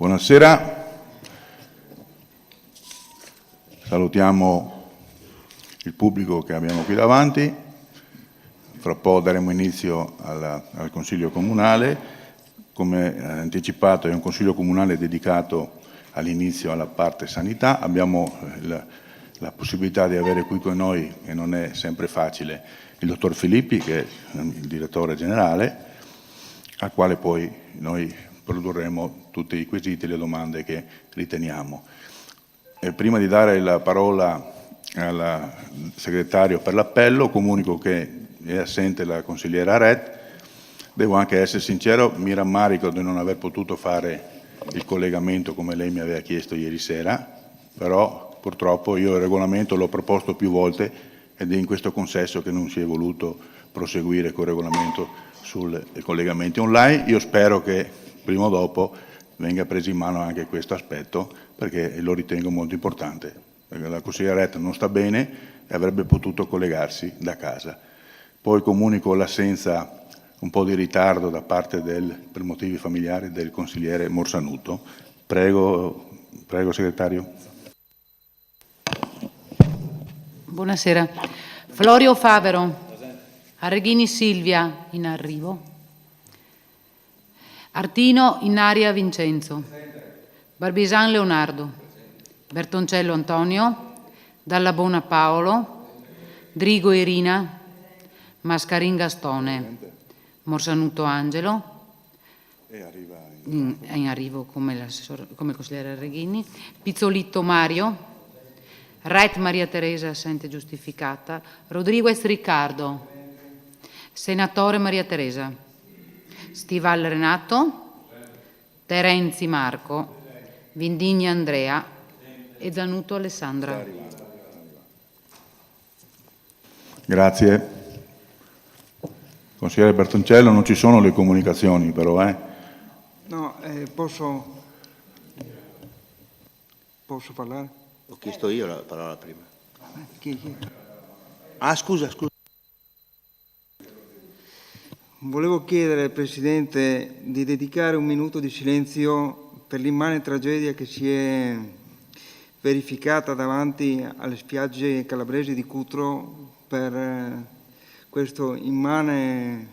Buonasera, salutiamo il pubblico che abbiamo qui davanti. Fra poco daremo inizio al Consiglio Comunale. Come anticipato è un Consiglio Comunale dedicato all'inizio alla parte sanità. Abbiamo la possibilità di avere qui con noi, e non è sempre facile, il dottor Filippi, che è il direttore generale, al quale poi noi produrremo tutti i quesiti e le domande che riteniamo. E prima di dare la parola al segretario per l'appello, comunico che è assente la consigliera Ret. Devo anche essere sincero, mi rammarico di non aver potuto fare il collegamento come lei mi aveva chiesto ieri sera, però purtroppo io il regolamento l'ho proposto più volte ed è in questo consesso che non si è voluto proseguire col regolamento sui collegamenti online. Io spero che prima o dopo venga preso in mano anche questo aspetto, perché lo ritengo molto importante, perché la consigliera Ret non sta bene e avrebbe potuto collegarsi da casa. Poi comunico l'assenza, un po' di ritardo da parte per motivi familiari, del consigliere Morsanuto. Prego segretario. Buonasera. Florio Favero. Arreghini Silvia, in arrivo. Artino Innaria Vincenzo. Barbisan Leonardo. Bertoncello Antonio. Dallabona Paolo. Drigo Irina. Mascarin Gastone. Morsanuto Angelo. In arrivo come consigliere Arreghini. Pizzolitto Mario. Ret Maria Teresa, assente giustificata. Rodriguez Riccardo. Senatore Maria Teresa. Stival Renato. Terenzi Marco. Vindigni Andrea e Zanuto Alessandra. Grazie. Consigliere Bertoncello, non ci sono le comunicazioni però, No, posso parlare? Ho chiesto io la parola prima. Chi? Ah, scusa. Volevo chiedere, Presidente, di dedicare un minuto di silenzio per l'immane tragedia che si è verificata davanti alle spiagge calabresi di Cutro per questo immane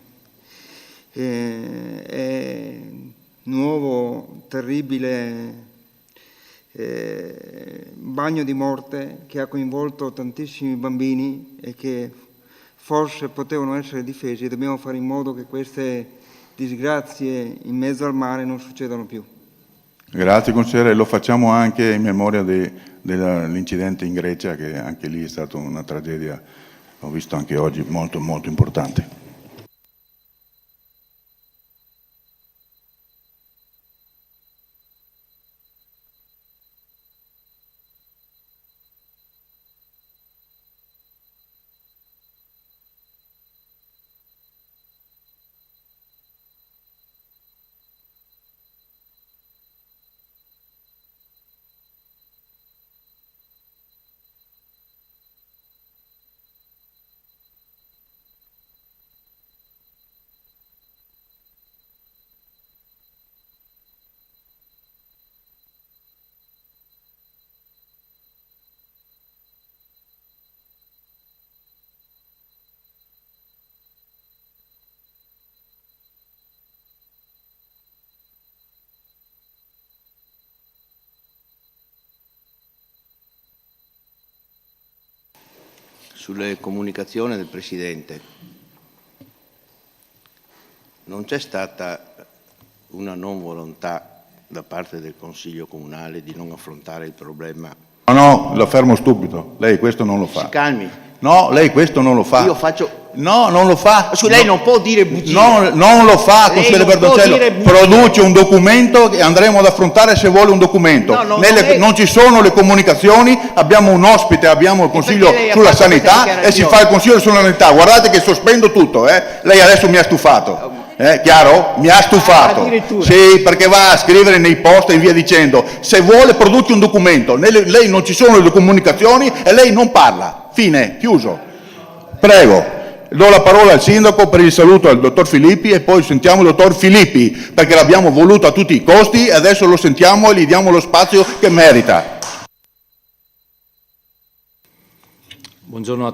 nuovo, terribile bagno di morte che ha coinvolto tantissimi bambini e che forse potevano essere difesi, e dobbiamo fare in modo che queste disgrazie in mezzo al mare non succedano più. Grazie consigliere, lo facciamo anche in memoria dell'incidente in Grecia, che anche lì è stata una tragedia, ho visto anche oggi, molto molto importante. Sulle comunicazioni del Presidente. Non c'è stata una non volontà da parte del Consiglio Comunale di non affrontare il problema. No, lo fermo subito. Lei questo non lo fa. Si calmi. No, lei questo non lo fa. Io faccio... No, non lo fa. Su lei non può dire bugie. No, non lo fa, consigliere Bertoncello. Produce un documento che andremo ad affrontare se vuole un documento. Non ci sono le comunicazioni, abbiamo un ospite, abbiamo il Consiglio sulla sanità e si fa il Consiglio sulla sanità. Guardate che sospendo tutto, Lei adesso mi ha stufato. Chiaro? Mi ha stufato. Sì, perché va a scrivere nei post e via dicendo. Se vuole produce un documento. Lei non ci sono le comunicazioni e lei non parla. Fine, chiuso. Prego. Do la parola al sindaco per il saluto al dottor Filippi e poi sentiamo il dottor Filippi, perché l'abbiamo voluto a tutti i costi e adesso lo sentiamo e gli diamo lo spazio che merita. Buongiorno a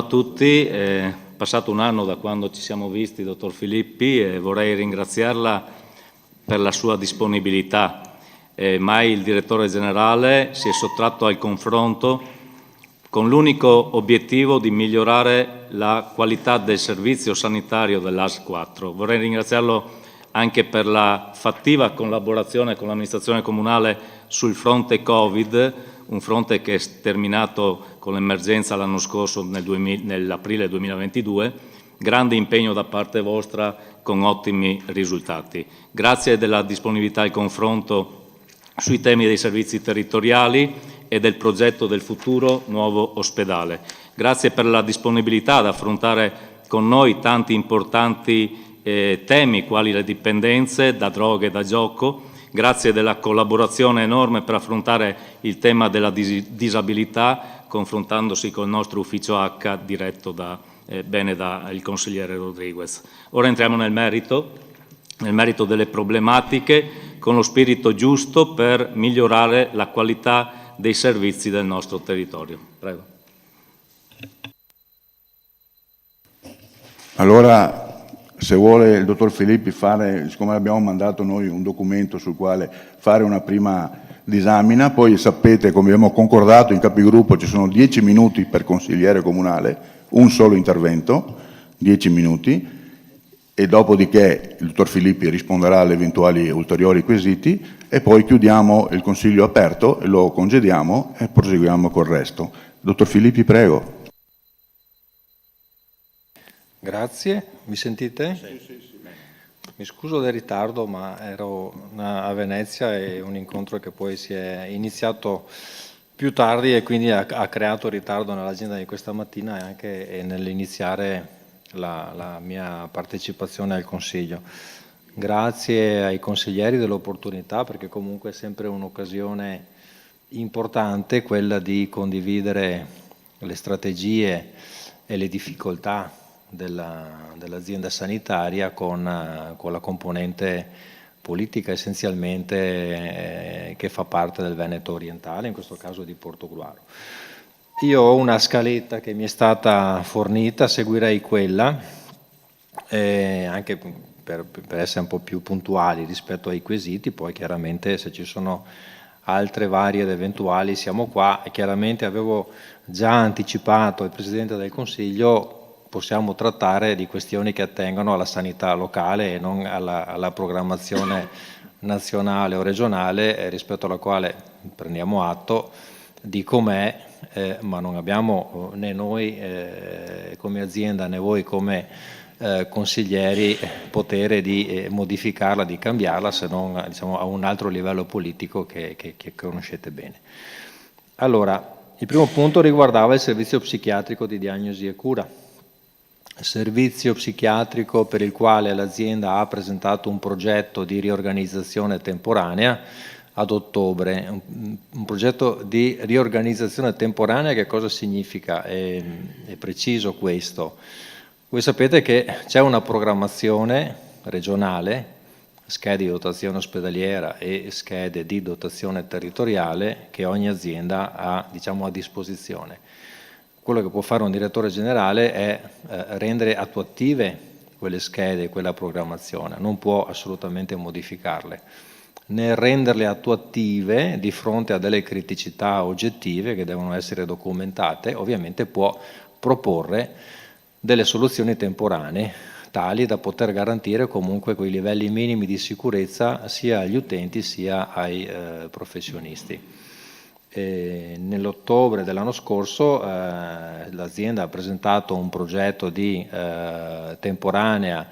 tutti. È passato un anno da quando ci siamo visti, dottor Filippi, e vorrei ringraziarla per la sua disponibilità. Mai il direttore generale si è sottratto al confronto con l'unico obiettivo di migliorare la qualità del servizio sanitario dell'AS 4. Vorrei ringraziarlo anche per la fattiva collaborazione con l'amministrazione comunale sul fronte Covid, un fronte che è terminato con l'emergenza l'anno scorso nell'aprile 2022, grande impegno da parte vostra con ottimi risultati. Grazie della disponibilità al confronto sui temi dei servizi territoriali e del progetto del futuro nuovo ospedale. Grazie per la disponibilità ad affrontare con noi tanti importanti temi quali le dipendenze da droghe e da gioco. Grazie della collaborazione enorme per affrontare il tema della disabilità, confrontandosi con il nostro ufficio H diretto bene dal consigliere Rodriguez. Ora entriamo nel merito delle problematiche, con lo spirito giusto per migliorare la qualità dei servizi del nostro territorio. Prego. Allora, se vuole il dottor Filippi fare, siccome abbiamo mandato noi un documento sul quale fare una prima disamina, poi sapete, come abbiamo concordato in capigruppo, ci sono 10 minuti per consigliere comunale, un solo intervento, 10 minuti, e dopodiché il dottor Filippi risponderà alle eventuali ulteriori quesiti e poi chiudiamo il consiglio aperto e lo congediamo e proseguiamo col resto. Dottor Filippi, prego. Grazie, mi sentite? Sì. Mi scuso del ritardo, ma ero a Venezia e un incontro che poi si è iniziato più tardi e quindi ha creato ritardo nell'agenda di questa mattina e anche nell'iniziare la mia partecipazione al Consiglio. Grazie ai consiglieri dell'opportunità, perché comunque è sempre un'occasione importante quella di condividere le strategie e le difficoltà dell'azienda sanitaria con la componente politica essenzialmente che fa parte del Veneto orientale, in questo caso di Portogruaro. Io ho una scaletta che mi è stata fornita, seguirei quella, anche per essere un po' più puntuali rispetto ai quesiti, poi chiaramente se ci sono altre varie ed eventuali siamo qua, e chiaramente avevo già anticipato al Presidente del Consiglio possiamo trattare di questioni che attengono alla sanità locale e non alla programmazione nazionale o regionale, rispetto alla quale prendiamo atto di com'è, ma non abbiamo né noi come azienda né voi come consiglieri potere di modificarla, di cambiarla, se non diciamo, a un altro livello politico che conoscete bene. Allora, il primo punto riguardava il servizio psichiatrico di diagnosi e cura. Servizio psichiatrico per il quale l'azienda ha presentato un progetto di riorganizzazione temporanea ad ottobre. Un progetto di riorganizzazione temporanea che cosa significa? È preciso questo. Voi sapete che c'è una programmazione regionale, schede di dotazione ospedaliera e schede di dotazione territoriale che ogni azienda ha, diciamo, a disposizione. Quello che può fare un direttore generale è rendere attuative quelle schede, quella programmazione, non può assolutamente modificarle. Nel renderle attuative di fronte a delle criticità oggettive che devono essere documentate, ovviamente può proporre delle soluzioni temporanee, tali da poter garantire comunque quei livelli minimi di sicurezza sia agli utenti sia ai professionisti. Nell'ottobre dell'anno scorso l'azienda ha presentato un progetto di temporanea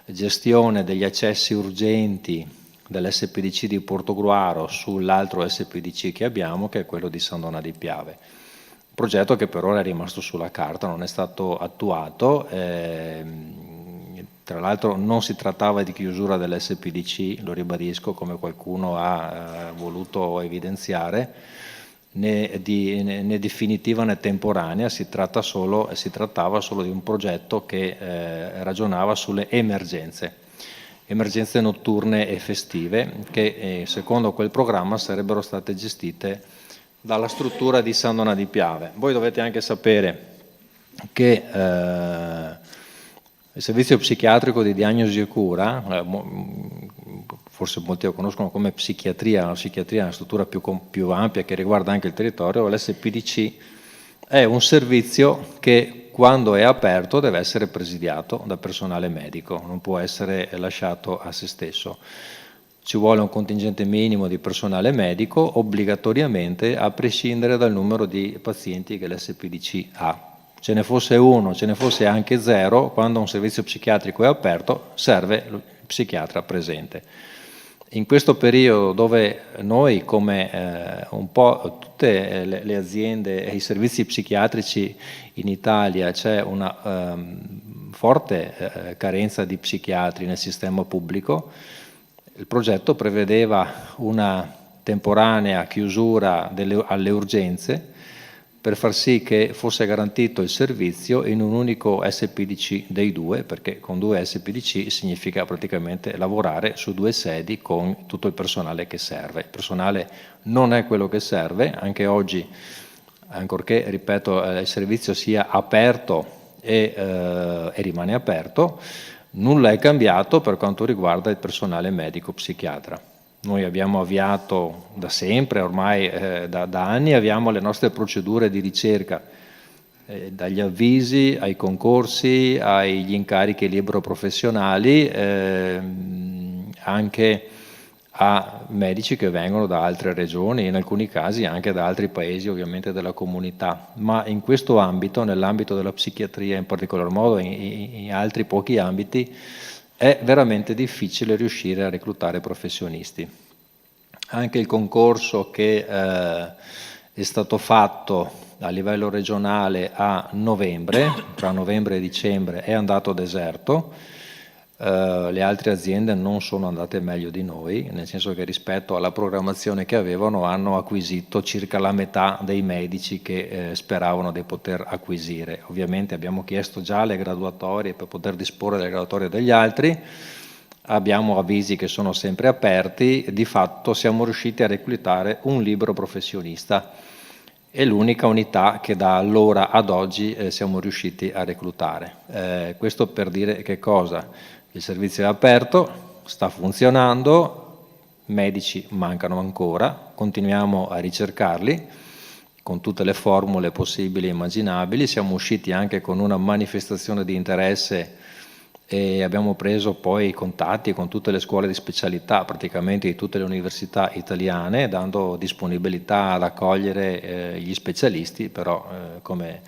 gestione degli accessi urgenti dell'SPDC di Portogruaro sull'altro SPDC che abbiamo, che è quello di San Donà di Piave. Progetto che per ora è rimasto sulla carta, non è stato attuato. Tra l'altro non si trattava di chiusura dell'SPDC, lo ribadisco, come qualcuno ha voluto evidenziare, né definitiva né temporanea, si trattava solo di un progetto che ragionava sulle emergenze notturne e festive che secondo quel programma sarebbero state gestite dalla struttura di San Donà di Piave. Voi dovete anche sapere che il servizio psichiatrico di diagnosi e cura, forse molti lo conoscono come psichiatria, la psichiatria è una struttura più ampia che riguarda anche il territorio, l'SPDC è un servizio che quando è aperto deve essere presidiato da personale medico, non può essere lasciato a se stesso. Ci vuole un contingente minimo di personale medico obbligatoriamente a prescindere dal numero di pazienti che l'SPDC ha. Ce ne fosse uno, ce ne fosse anche zero, quando un servizio psichiatrico è aperto serve il psichiatra presente. In questo periodo dove noi, come un po' tutte le aziende e i servizi psichiatrici in Italia, c'è una forte carenza di psichiatri nel sistema pubblico, il progetto prevedeva una temporanea chiusura alle urgenze per far sì che fosse garantito il servizio in un unico SPDC dei due, perché con 2 SPDC significa praticamente lavorare su 2 sedi con tutto il personale che serve. Il personale non è quello che serve, anche oggi, ancorché, ripeto, il servizio sia aperto e rimane aperto, nulla è cambiato per quanto riguarda il personale medico-psichiatra. Noi abbiamo avviato da sempre, ormai da anni, abbiamo le nostre procedure di ricerca, dagli avvisi ai concorsi, agli incarichi libero-professionali, anche a medici che vengono da altre regioni, in alcuni casi anche da altri paesi ovviamente della comunità, ma in questo ambito, nell'ambito della psichiatria in particolar modo, in altri pochi ambiti, è veramente difficile riuscire a reclutare professionisti. Anche il concorso che è stato fatto a livello regionale a novembre, tra novembre e dicembre, è andato deserto. Le altre aziende non sono andate meglio di noi, nel senso che rispetto alla programmazione che avevano hanno acquisito circa la metà dei medici che speravano di poter acquisire. Ovviamente abbiamo chiesto già le graduatorie per poter disporre delle graduatorie degli altri, abbiamo avvisi che sono sempre aperti, di fatto siamo riusciti a reclutare un libero professionista. È l'unica unità che da allora ad oggi siamo riusciti a reclutare. Questo per dire che cosa? Il servizio è aperto, sta funzionando, medici mancano ancora, continuiamo a ricercarli con tutte le formule possibili e immaginabili. Siamo usciti anche con una manifestazione di interesse e abbiamo preso poi contatti con tutte le scuole di specialità, praticamente di tutte le università italiane, dando disponibilità ad accogliere gli specialisti, però come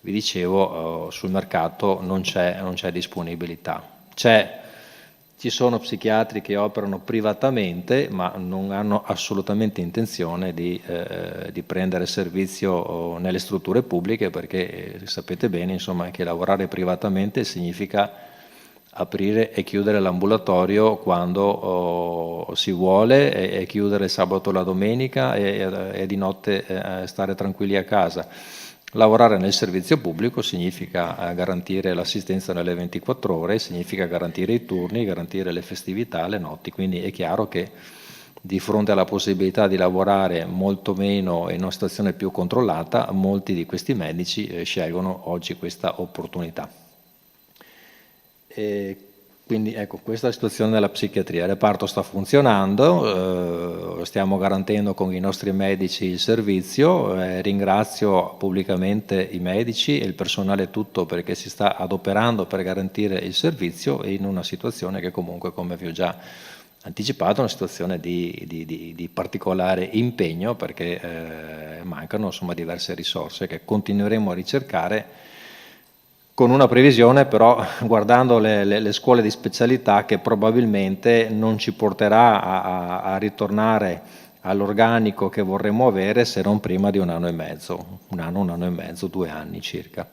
vi dicevo sul mercato non c'è disponibilità. Ci sono psichiatri che operano privatamente ma non hanno assolutamente intenzione di prendere servizio nelle strutture pubbliche, perché sapete bene insomma che lavorare privatamente significa aprire e chiudere l'ambulatorio quando si vuole e chiudere il sabato o la domenica e di notte stare tranquilli a casa. Lavorare nel servizio pubblico significa garantire l'assistenza nelle 24 ore, significa garantire i turni, garantire le festività, le notti, quindi è chiaro che di fronte alla possibilità di lavorare molto meno in una situazione più controllata, molti di questi medici scelgono oggi questa opportunità. Quindi ecco, questa è la situazione della psichiatria. Il reparto sta funzionando, stiamo garantendo con i nostri medici il servizio, ringrazio pubblicamente i medici e il personale tutto perché si sta adoperando per garantire il servizio in una situazione che comunque, come vi ho già anticipato, è una situazione di particolare impegno, perché mancano insomma diverse risorse che continueremo a ricercare, con una previsione però, guardando le scuole di specialità, che probabilmente non ci porterà a ritornare all'organico che vorremmo avere se non prima di 1 anno e mezzo, 1 anno e mezzo, 2 anni circa.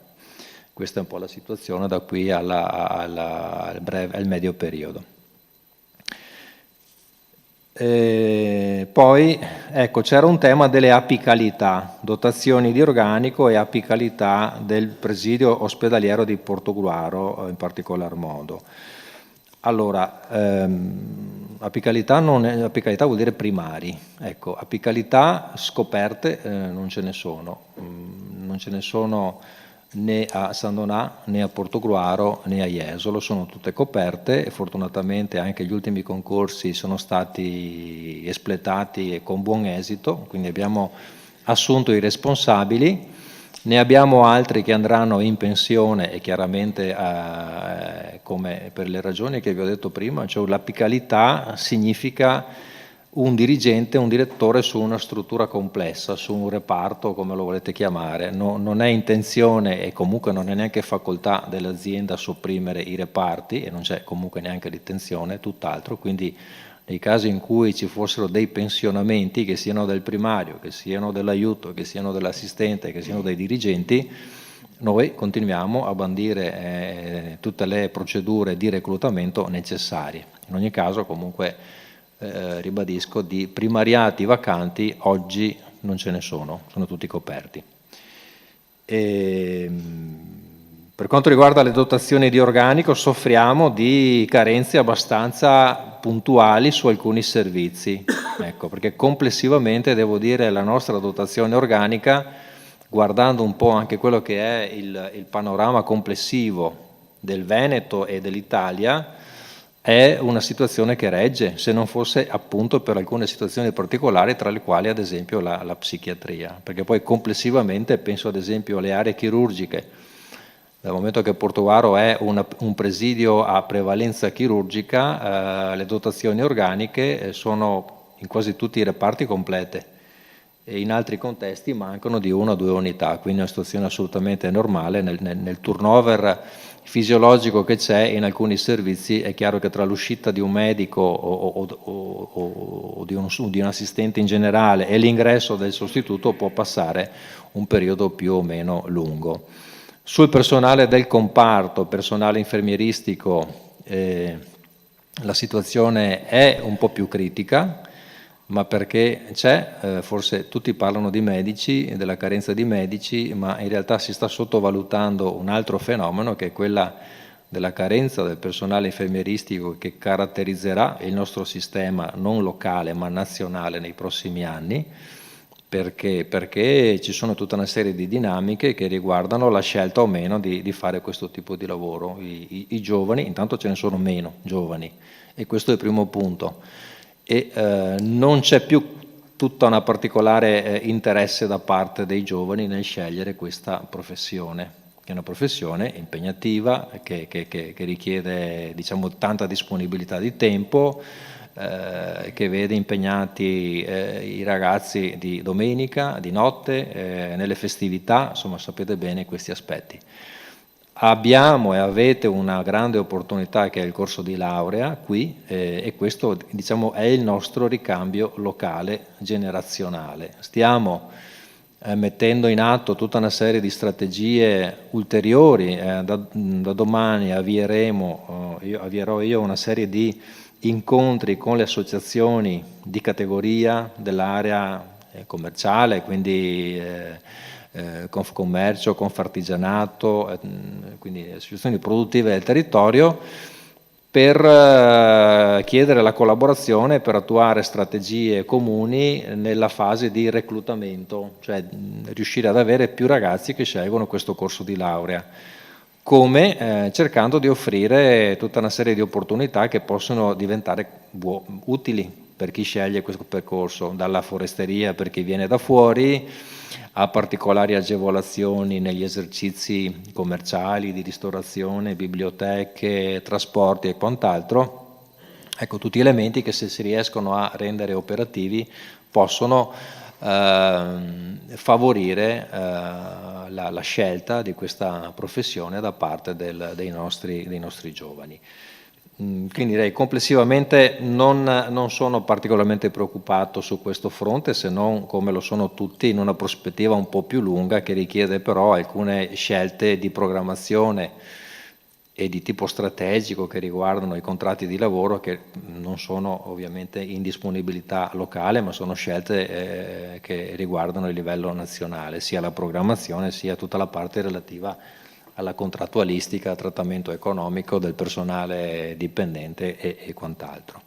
Questa è un po' la situazione da qui al medio periodo. Poi ecco, c'era un tema delle apicalità, dotazioni di organico e apicalità del presidio ospedaliero di Portogruaro in particolar modo. Allora, apicalità vuol dire primari, ecco, apicalità scoperte non ce ne sono, non ce ne sono né a San Donà, né a Portogruaro, né a Jesolo, sono tutte coperte e fortunatamente anche gli ultimi concorsi sono stati espletati con buon esito, quindi abbiamo assunto i responsabili, ne abbiamo altri che andranno in pensione e chiaramente come per le ragioni che vi ho detto prima, cioè l'apicalità significa un dirigente, un direttore su una struttura complessa, su un reparto, come lo volete chiamare. Non è intenzione e comunque non è neanche facoltà dell'azienda sopprimere i reparti e non c'è comunque neanche l'intenzione, tutt'altro, quindi nei casi in cui ci fossero dei pensionamenti, che siano del primario, che siano dell'aiuto, che siano dell'assistente, che siano dei dirigenti, noi continuiamo a bandire tutte le procedure di reclutamento necessarie. In ogni caso comunque ribadisco, di primariati vacanti oggi non ce ne sono tutti coperti. Per quanto riguarda le dotazioni di organico soffriamo di carenze abbastanza puntuali su alcuni servizi, ecco, perché complessivamente devo dire la nostra dotazione organica, guardando un po' anche quello che è il panorama complessivo del Veneto e dell'Italia, è una situazione che regge, se non fosse appunto per alcune situazioni particolari, tra le quali ad esempio la psichiatria, perché poi complessivamente penso ad esempio alle aree chirurgiche, dal momento che Portogruaro è un presidio a prevalenza chirurgica, le dotazioni organiche sono in quasi tutti i reparti complete e in altri contesti mancano di 1 o 2 unità, quindi è una situazione assolutamente normale nel turnover fisiologico che c'è in alcuni servizi. È chiaro che tra l'uscita di un medico o di un assistente in generale e l'ingresso del sostituto può passare un periodo più o meno lungo. Sul personale del comparto, personale infermieristico, la situazione è un po' più critica, ma perché c'è, forse tutti parlano di medici, della carenza di medici, ma in realtà si sta sottovalutando un altro fenomeno che è quella della carenza del personale infermieristico che caratterizzerà il nostro sistema non locale ma nazionale nei prossimi anni, perché ci sono tutta una serie di dinamiche che riguardano la scelta o meno di fare questo tipo di lavoro. I giovani, intanto ce ne sono meno giovani e questo è il primo punto. E non c'è più tutta una particolare interesse da parte dei giovani nel scegliere questa professione, che è una professione impegnativa, che richiede diciamo tanta disponibilità di tempo, che vede impegnati i ragazzi di domenica, di notte, nelle festività, insomma sapete bene questi aspetti. Abbiamo e avete una grande opportunità che è il corso di laurea qui e questo diciamo è il nostro ricambio locale generazionale. Stiamo mettendo in atto tutta una serie di strategie ulteriori, da domani avvierò io una serie di incontri con le associazioni di categoria dell'area commerciale, quindi Confcommercio, Confartigianato, quindi associazioni produttive del territorio, per chiedere la collaborazione per attuare strategie comuni nella fase di reclutamento, cioè riuscire ad avere più ragazzi che scelgono questo corso di laurea, come cercando di offrire tutta una serie di opportunità che possono diventare utili per chi sceglie questo percorso, dalla foresteria per chi viene da fuori, a particolari agevolazioni negli esercizi commerciali, di ristorazione, biblioteche, trasporti e quant'altro. Ecco, tutti elementi che se si riescono a rendere operativi possono favorire la scelta di questa professione da parte dei nostri giovani. Quindi direi complessivamente non sono particolarmente preoccupato su questo fronte, se non come lo sono tutti in una prospettiva un po' più lunga che richiede però alcune scelte di programmazione e di tipo strategico che riguardano i contratti di lavoro, che non sono ovviamente in disponibilità locale, ma sono scelte che riguardano il livello nazionale, sia la programmazione sia tutta la parte relativa alla contrattualistica, al trattamento economico del personale dipendente e quant'altro.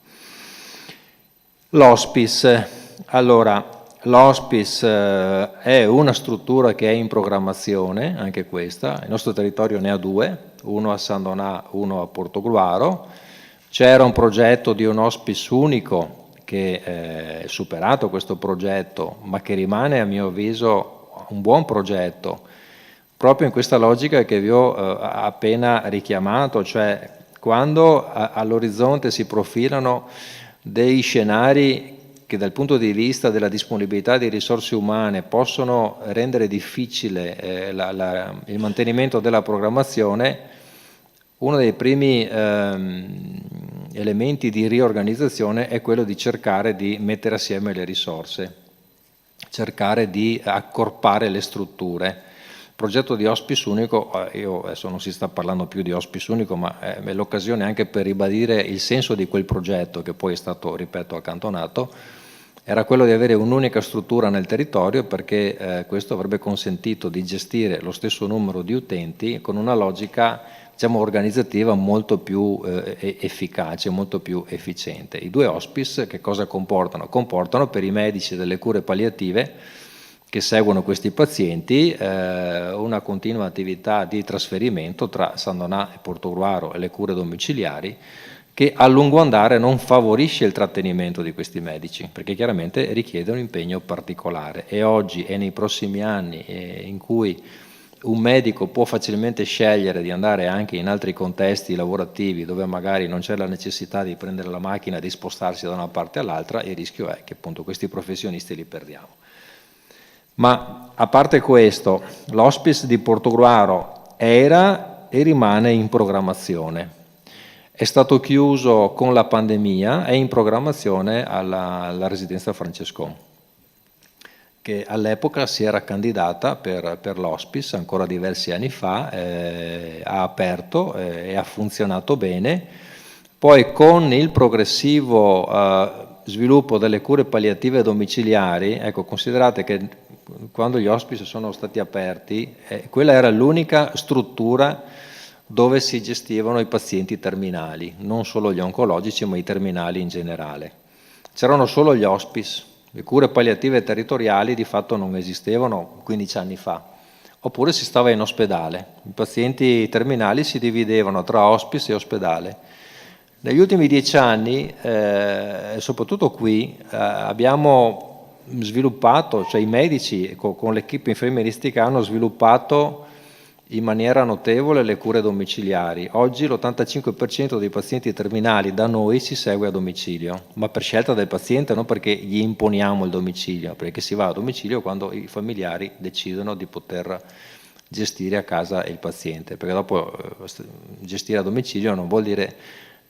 L'hospice. Allora, l'hospice è una struttura che è in programmazione, anche questa. Il nostro territorio ne ha due, uno a San Donà, uno a Portogruaro. C'era un progetto di un hospice unico che è superato questo progetto, ma che rimane a mio avviso un buon progetto, proprio in questa logica che vi ho appena richiamato, cioè quando all'orizzonte si profilano dei scenari che dal punto di vista della disponibilità di risorse umane possono rendere difficile il mantenimento della programmazione, uno dei primi elementi di riorganizzazione è quello di cercare di mettere assieme le risorse, cercare di accorpare le strutture. Il progetto di hospice unico, adesso non si sta parlando più di hospice unico, ma è l'occasione anche per ribadire il senso di quel progetto, che poi è stato, ripeto, accantonato, era quello di avere un'unica struttura nel territorio, perché questo avrebbe consentito di gestire lo stesso numero di utenti con una logica, diciamo, organizzativa molto più efficace, molto più efficiente. I due hospice che cosa comportano? Comportano per i medici delle cure palliative che seguono questi pazienti una continua attività di trasferimento tra San Donà e Portogruaro e le cure domiciliari, che a lungo andare non favorisce il trattenimento di questi medici, perché chiaramente richiede un impegno particolare, e oggi e nei prossimi anni in cui un medico può facilmente scegliere di andare anche in altri contesti lavorativi dove magari non c'è la necessità di prendere la macchina e di spostarsi da una parte all'altra, il rischio è che appunto questi professionisti li perdiamo. Ma a parte questo, l'hospice di Portogruaro era e rimane in programmazione. È stato chiuso con la pandemia, è in programmazione alla residenza Francescon, che all'epoca si era candidata per l'hospice ancora diversi anni fa, ha aperto e ha funzionato bene. Poi con il progressivo sviluppo delle cure palliative domiciliari, ecco, considerate che quando gli hospice sono stati aperti, quella era l'unica struttura dove si gestivano i pazienti terminali, non solo gli oncologici, ma i terminali in generale. C'erano solo gli hospice, le cure palliative territoriali di fatto non esistevano 15 anni fa, oppure si stava in ospedale. I pazienti terminali si dividevano tra hospice e ospedale. Negli ultimi 10 anni, soprattutto qui, abbiamo sviluppato, cioè i medici con l'equipe infermieristica hanno sviluppato in maniera notevole le cure domiciliari. Oggi l'85% dei pazienti terminali da noi si segue a domicilio, ma per scelta del paziente, non perché gli imponiamo il domicilio, perché si va a domicilio quando i familiari decidono di poter gestire a casa il paziente, perché dopo gestire a domicilio non vuol dire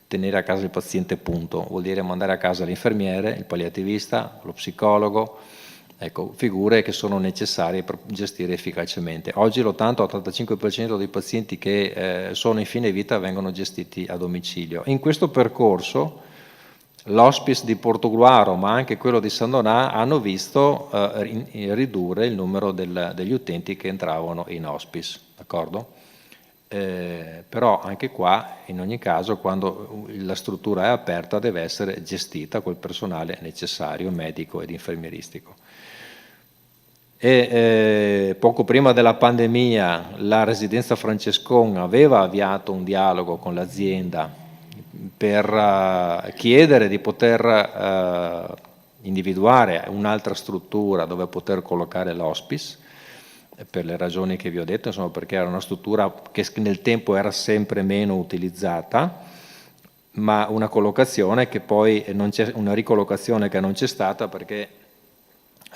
tenere a casa il paziente, punto, vuol dire mandare a casa l'infermiere, il palliativista, lo psicologo, ecco, figure che sono necessarie per gestire efficacemente. Oggi l'80-85% dei pazienti che sono in fine vita vengono gestiti a domicilio. In questo percorso l'hospice di Portogruaro, ma anche quello di San Donà, hanno visto ridurre il numero degli utenti che entravano in hospice, d'accordo? Però anche qua, in ogni caso, quando la struttura è aperta deve essere gestita col personale necessario, medico ed infermieristico. Poco prima della pandemia la residenza Francescon aveva avviato un dialogo con l'azienda per chiedere di poter individuare un'altra struttura dove poter collocare l'hospice, per le ragioni che vi ho detto, insomma, perché era una struttura che nel tempo era sempre meno utilizzata, ma una collocazione che poi non c'è, una ricollocazione che non c'è stata perché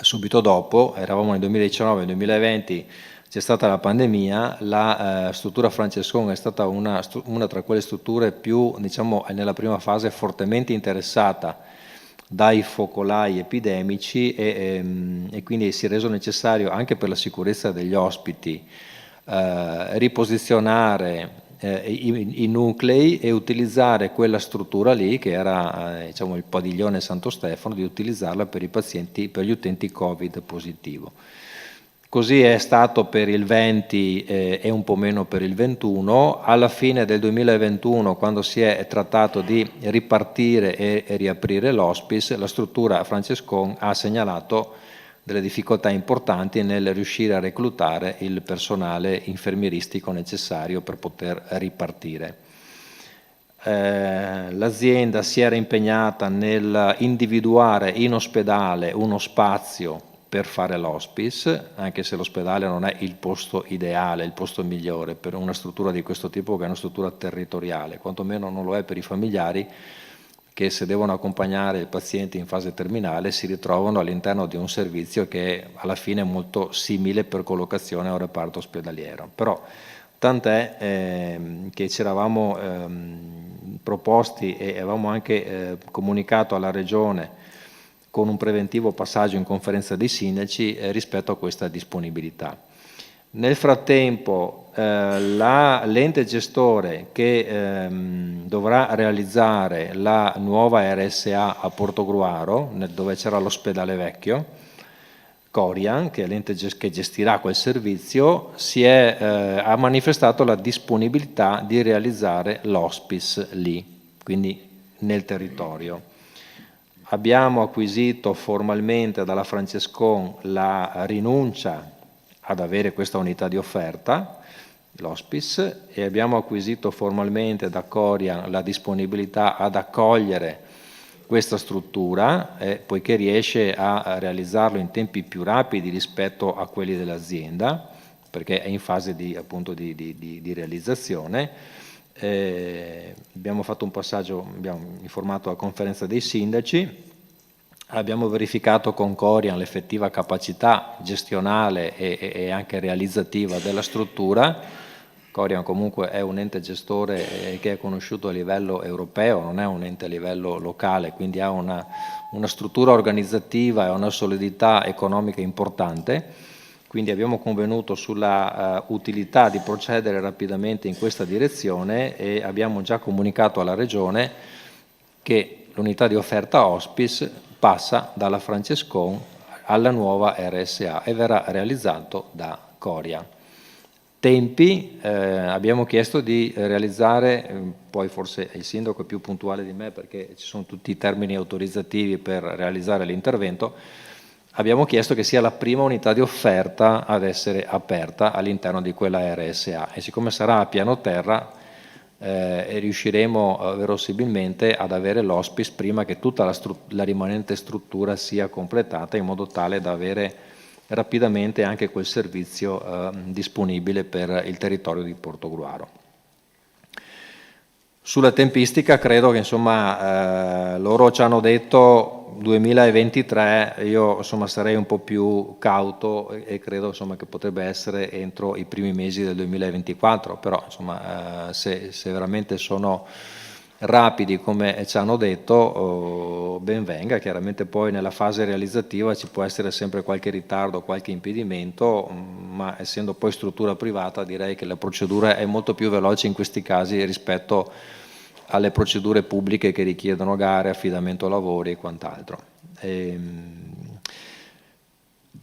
subito dopo, eravamo nel 2019-2020, c'è stata la pandemia, la struttura Francescon è stata una tra quelle strutture più, diciamo, nella prima fase fortemente interessata dai focolai epidemici e quindi si è reso necessario, anche per la sicurezza degli ospiti, riposizionare i nuclei e utilizzare quella struttura lì, che era diciamo, il padiglione Santo Stefano, di utilizzarla per i pazienti, per gli utenti Covid positivo. Così è stato per il 20 e un po' meno per il 21. Alla fine del 2021, quando si è trattato di ripartire e riaprire l'hospice, la struttura Francescon ha segnalato delle difficoltà importanti nel riuscire a reclutare il personale infermieristico necessario per poter ripartire. L'azienda si era impegnata nel individuare in ospedale uno spazio per fare l'hospice, anche se l'ospedale non è il posto ideale, il posto migliore per una struttura di questo tipo, che è una struttura territoriale, quantomeno non lo è per i familiari che, se devono accompagnare il paziente in fase terminale, si ritrovano all'interno di un servizio che alla fine è molto simile per collocazione a un reparto ospedaliero. Però tant'è che ci eravamo proposti e avevamo anche comunicato alla Regione con un preventivo passaggio in conferenza dei sindaci rispetto a questa disponibilità. Nel frattempo l'ente gestore che dovrà realizzare la nuova RSA a Portogruaro, dove c'era l'ospedale vecchio, Corian, che è l'ente che gestirà quel servizio, ha manifestato la disponibilità di realizzare l'hospice lì, quindi nel territorio. Abbiamo acquisito formalmente dalla Francescon la rinuncia ad avere questa unità di offerta, l'hospice, e abbiamo acquisito formalmente da Corian la disponibilità ad accogliere questa struttura, poiché riesce a realizzarlo in tempi più rapidi rispetto a quelli dell'azienda, perché è in fase appunto di realizzazione. Abbiamo fatto un passaggio, abbiamo informato la conferenza dei sindaci, abbiamo verificato con Corian l'effettiva capacità gestionale e anche realizzativa della struttura. Corian comunque è un ente gestore che è conosciuto a livello europeo, non è un ente a livello locale, quindi ha una struttura organizzativa e una solidità economica importante. Quindi abbiamo convenuto sulla utilità di procedere rapidamente in questa direzione e abbiamo già comunicato alla Regione che l'unità di offerta hospice passa dalla Francescon alla nuova RSA e verrà realizzato da Corian. Tempi, abbiamo chiesto di realizzare, poi forse il sindaco è più puntuale di me perché ci sono tutti i termini autorizzativi per realizzare l'intervento. Abbiamo chiesto che sia la prima unità di offerta ad essere aperta all'interno di quella RSA e siccome sarà a piano terra riusciremo verosimilmente ad avere l'hospice prima che tutta la rimanente struttura sia completata, in modo tale da avere rapidamente anche quel servizio disponibile per il territorio di Portogruaro. Sulla tempistica credo che insomma loro ci hanno detto 2023, io insomma sarei un po' più cauto e credo insomma che potrebbe essere entro i primi mesi del 2024, però insomma se veramente sono rapidi come ci hanno detto ben venga. Chiaramente poi nella fase realizzativa ci può essere sempre qualche ritardo, qualche impedimento, ma essendo poi struttura privata direi che la procedura è molto più veloce in questi casi rispetto alle procedure pubbliche che richiedono gare, affidamento lavori e quant'altro.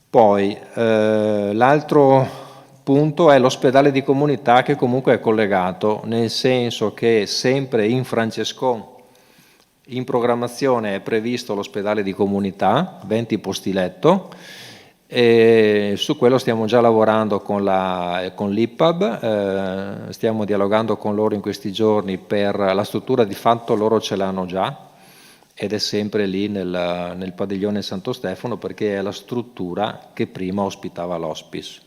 Poi l'altro punto è l'ospedale di comunità, che comunque è collegato, nel senso che sempre in Francescon in programmazione è previsto l'ospedale di comunità, 20 posti letto, e su quello stiamo già lavorando con l'IPAB, stiamo dialogando con loro in questi giorni per la struttura. Di fatto loro ce l'hanno già ed è sempre lì nel padiglione Santo Stefano, perché è la struttura che prima ospitava l'hospice.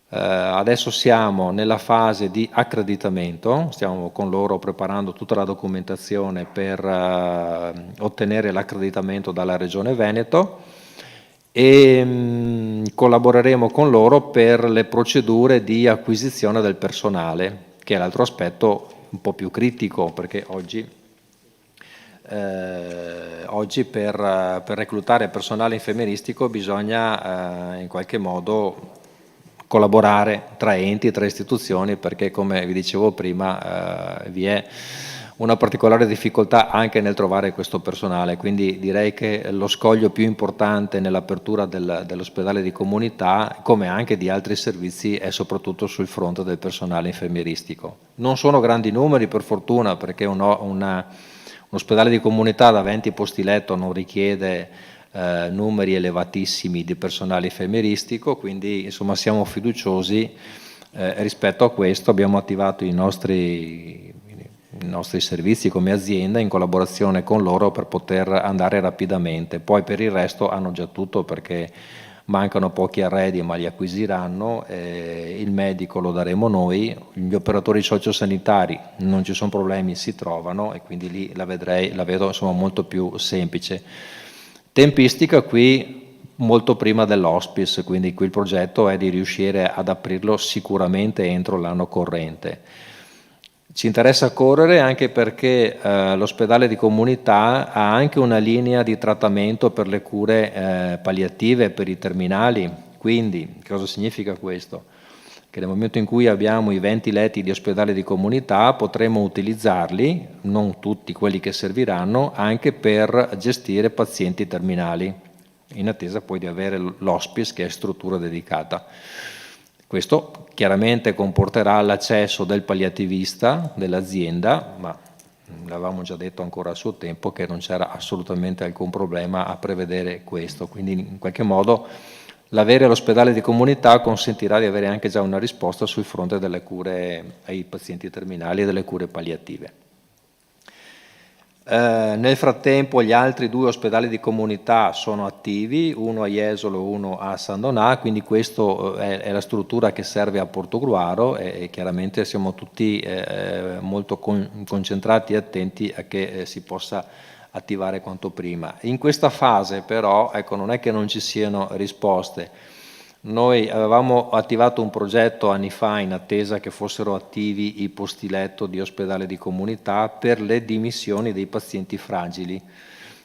Adesso siamo nella fase di accreditamento, stiamo con loro preparando tutta la documentazione per ottenere l'accreditamento dalla Regione Veneto e collaboreremo con loro per le procedure di acquisizione del personale, che è l'altro aspetto un po' più critico, perché oggi per reclutare personale infermieristico bisogna in qualche modo collaborare tra enti, tra istituzioni, perché come vi dicevo prima vi è una particolare difficoltà anche nel trovare questo personale, quindi direi che lo scoglio più importante nell'apertura dell'ospedale di comunità, come anche di altri servizi, è soprattutto sul fronte del personale infermieristico. Non sono grandi numeri per fortuna, perché un ospedale di comunità da 20 posti letto non richiede numeri elevatissimi di personale infermieristico, quindi insomma siamo fiduciosi rispetto a questo. Abbiamo attivato i nostri servizi come azienda in collaborazione con loro per poter andare rapidamente. Poi per il resto hanno già tutto, perché mancano pochi arredi ma li acquisiranno, il medico lo daremo noi, gli operatori sociosanitari non ci sono problemi, si trovano, e quindi lì la vedo insomma molto più semplice. Tempistica qui molto prima dell'hospice, quindi qui il progetto è di riuscire ad aprirlo sicuramente entro l'anno corrente. Ci interessa correre anche perché l'ospedale di comunità ha anche una linea di trattamento per le cure palliative, per i terminali. Quindi cosa significa questo? Che nel momento in cui abbiamo i 20 letti di ospedale di comunità potremo utilizzarli, non tutti quelli che serviranno, anche per gestire pazienti terminali, in attesa poi di avere l'hospice, che è struttura dedicata. Questo chiaramente comporterà l'accesso del palliativista dell'azienda, ma l'avevamo già detto ancora a suo tempo che non c'era assolutamente alcun problema a prevedere questo, quindi in qualche modo l'avere l'ospedale di comunità consentirà di avere anche già una risposta sul fronte delle cure ai pazienti terminali e delle cure palliative. Nel frattempo gli altri 2 ospedali di comunità sono attivi, uno a Jesolo e uno a San Donà, quindi questa è la struttura che serve a Portogruaro, e chiaramente siamo tutti molto concentrati e attenti a che si possa attivare quanto prima. In questa fase però, ecco, non è che non ci siano risposte. Noi avevamo attivato un progetto anni fa in attesa che fossero attivi i posti letto di ospedale di comunità per le dimissioni dei pazienti fragili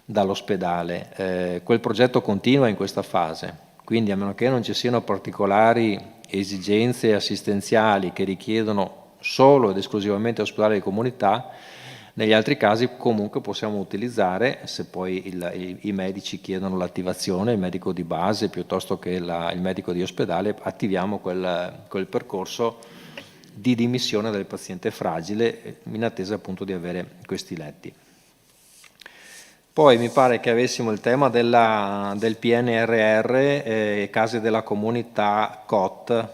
dall'ospedale. Quel progetto continua in questa fase, quindi a meno che non ci siano particolari esigenze assistenziali che richiedono solo ed esclusivamente ospedale di comunità, negli altri casi comunque possiamo utilizzare, se poi i medici chiedono l'attivazione, il medico di base piuttosto che il medico di ospedale, attiviamo quel percorso di dimissione del paziente fragile in attesa appunto di avere questi letti. Poi mi pare che avessimo il tema del PNRR, case della comunità COT.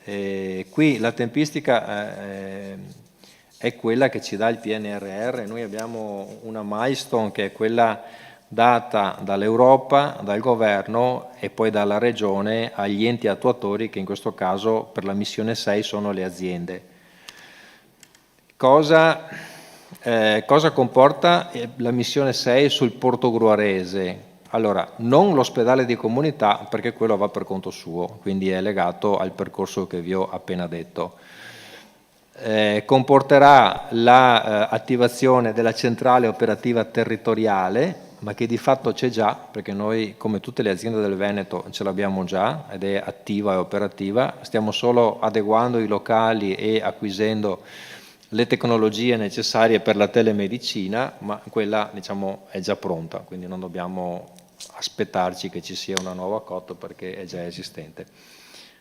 Qui la tempistica è quella che ci dà il PNRR. Noi abbiamo una milestone che è quella data dall'Europa, dal governo e poi dalla regione agli enti attuatori, che in questo caso per la missione 6 sono le aziende. Cosa comporta la missione 6 sul portogruarese? Allora, non l'ospedale di comunità, perché quello va per conto suo, quindi è legato al percorso che vi ho appena detto. Comporterà l'attivazione della centrale operativa territoriale, ma che di fatto c'è già, perché noi, come tutte le aziende del Veneto, ce l'abbiamo già ed è attiva e operativa. Stiamo solo adeguando i locali e acquisendo le tecnologie necessarie per la telemedicina, ma quella, diciamo, è già pronta, quindi non dobbiamo aspettarci che ci sia una nuova COT perché è già esistente.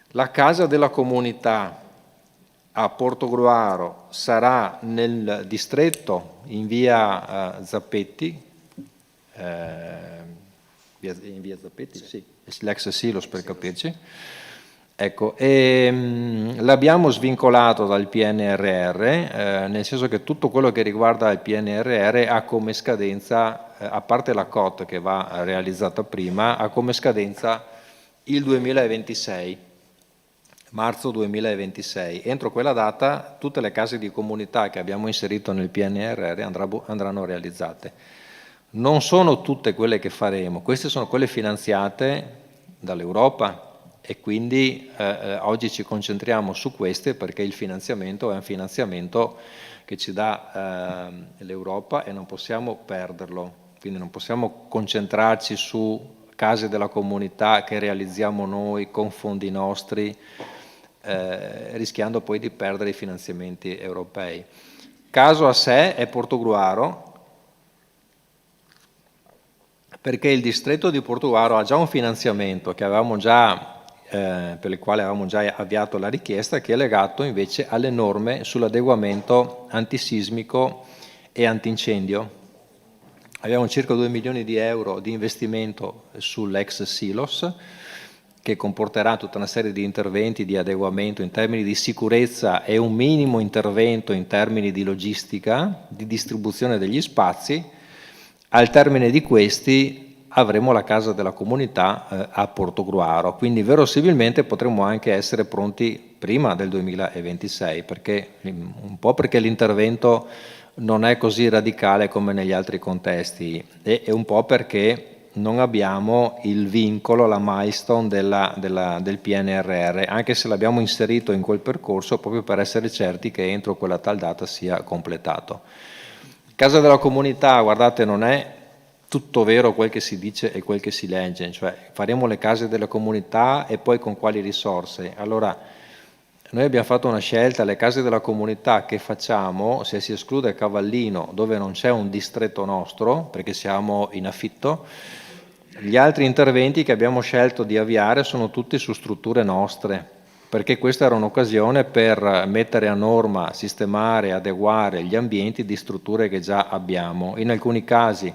La casa della comunità a Portogruaro sarà nel distretto in via Zappetti, in via Zappetti, sì, l'ex Silos per capirci. Ecco, l'abbiamo svincolato dal PNRR, nel senso che tutto quello che riguarda il PNRR ha come scadenza, a parte la COT che va realizzata prima, ha come scadenza il 2026. Marzo 2026. Entro quella data tutte le case di comunità che abbiamo inserito nel PNRR andranno realizzate. Non sono tutte quelle che faremo, queste sono quelle finanziate dall'Europa e quindi oggi ci concentriamo su queste perché il finanziamento è un finanziamento che ci dà l'Europa e non possiamo perderlo, quindi non possiamo concentrarci su case della comunità che realizziamo noi con fondi nostri, rischiando poi di perdere i finanziamenti europei. Caso a sé è Portogruaro, perché il distretto di Portogruaro ha già un finanziamento che avevamo già, per il quale avevamo già avviato la richiesta, che è legato invece alle norme sull'adeguamento antisismico e antincendio. Abbiamo circa 2 milioni di euro di investimento sull'ex Silos, che comporterà tutta una serie di interventi di adeguamento in termini di sicurezza e un minimo intervento in termini di logistica, di distribuzione degli spazi. Al termine di questi avremo la casa della comunità a Portogruaro, quindi verosimilmente potremo anche essere pronti prima del 2026, un po' perché l'intervento non è così radicale come negli altri contesti e un po' perché non abbiamo il vincolo, la milestone del PNRR, anche se l'abbiamo inserito in quel percorso proprio per essere certi che entro quella tal data sia completato. Casa della comunità, guardate, non è tutto vero quel che si dice e quel che si legge, cioè faremo le case della comunità e poi con quali risorse? Allora, noi abbiamo fatto una scelta, le case della comunità che facciamo, se si esclude Cavallino, dove non c'è un distretto nostro, perché siamo in affitto, gli altri interventi che abbiamo scelto di avviare sono tutti su strutture nostre, perché questa era un'occasione per mettere a norma, sistemare, adeguare gli ambienti di strutture che già abbiamo. In alcuni casi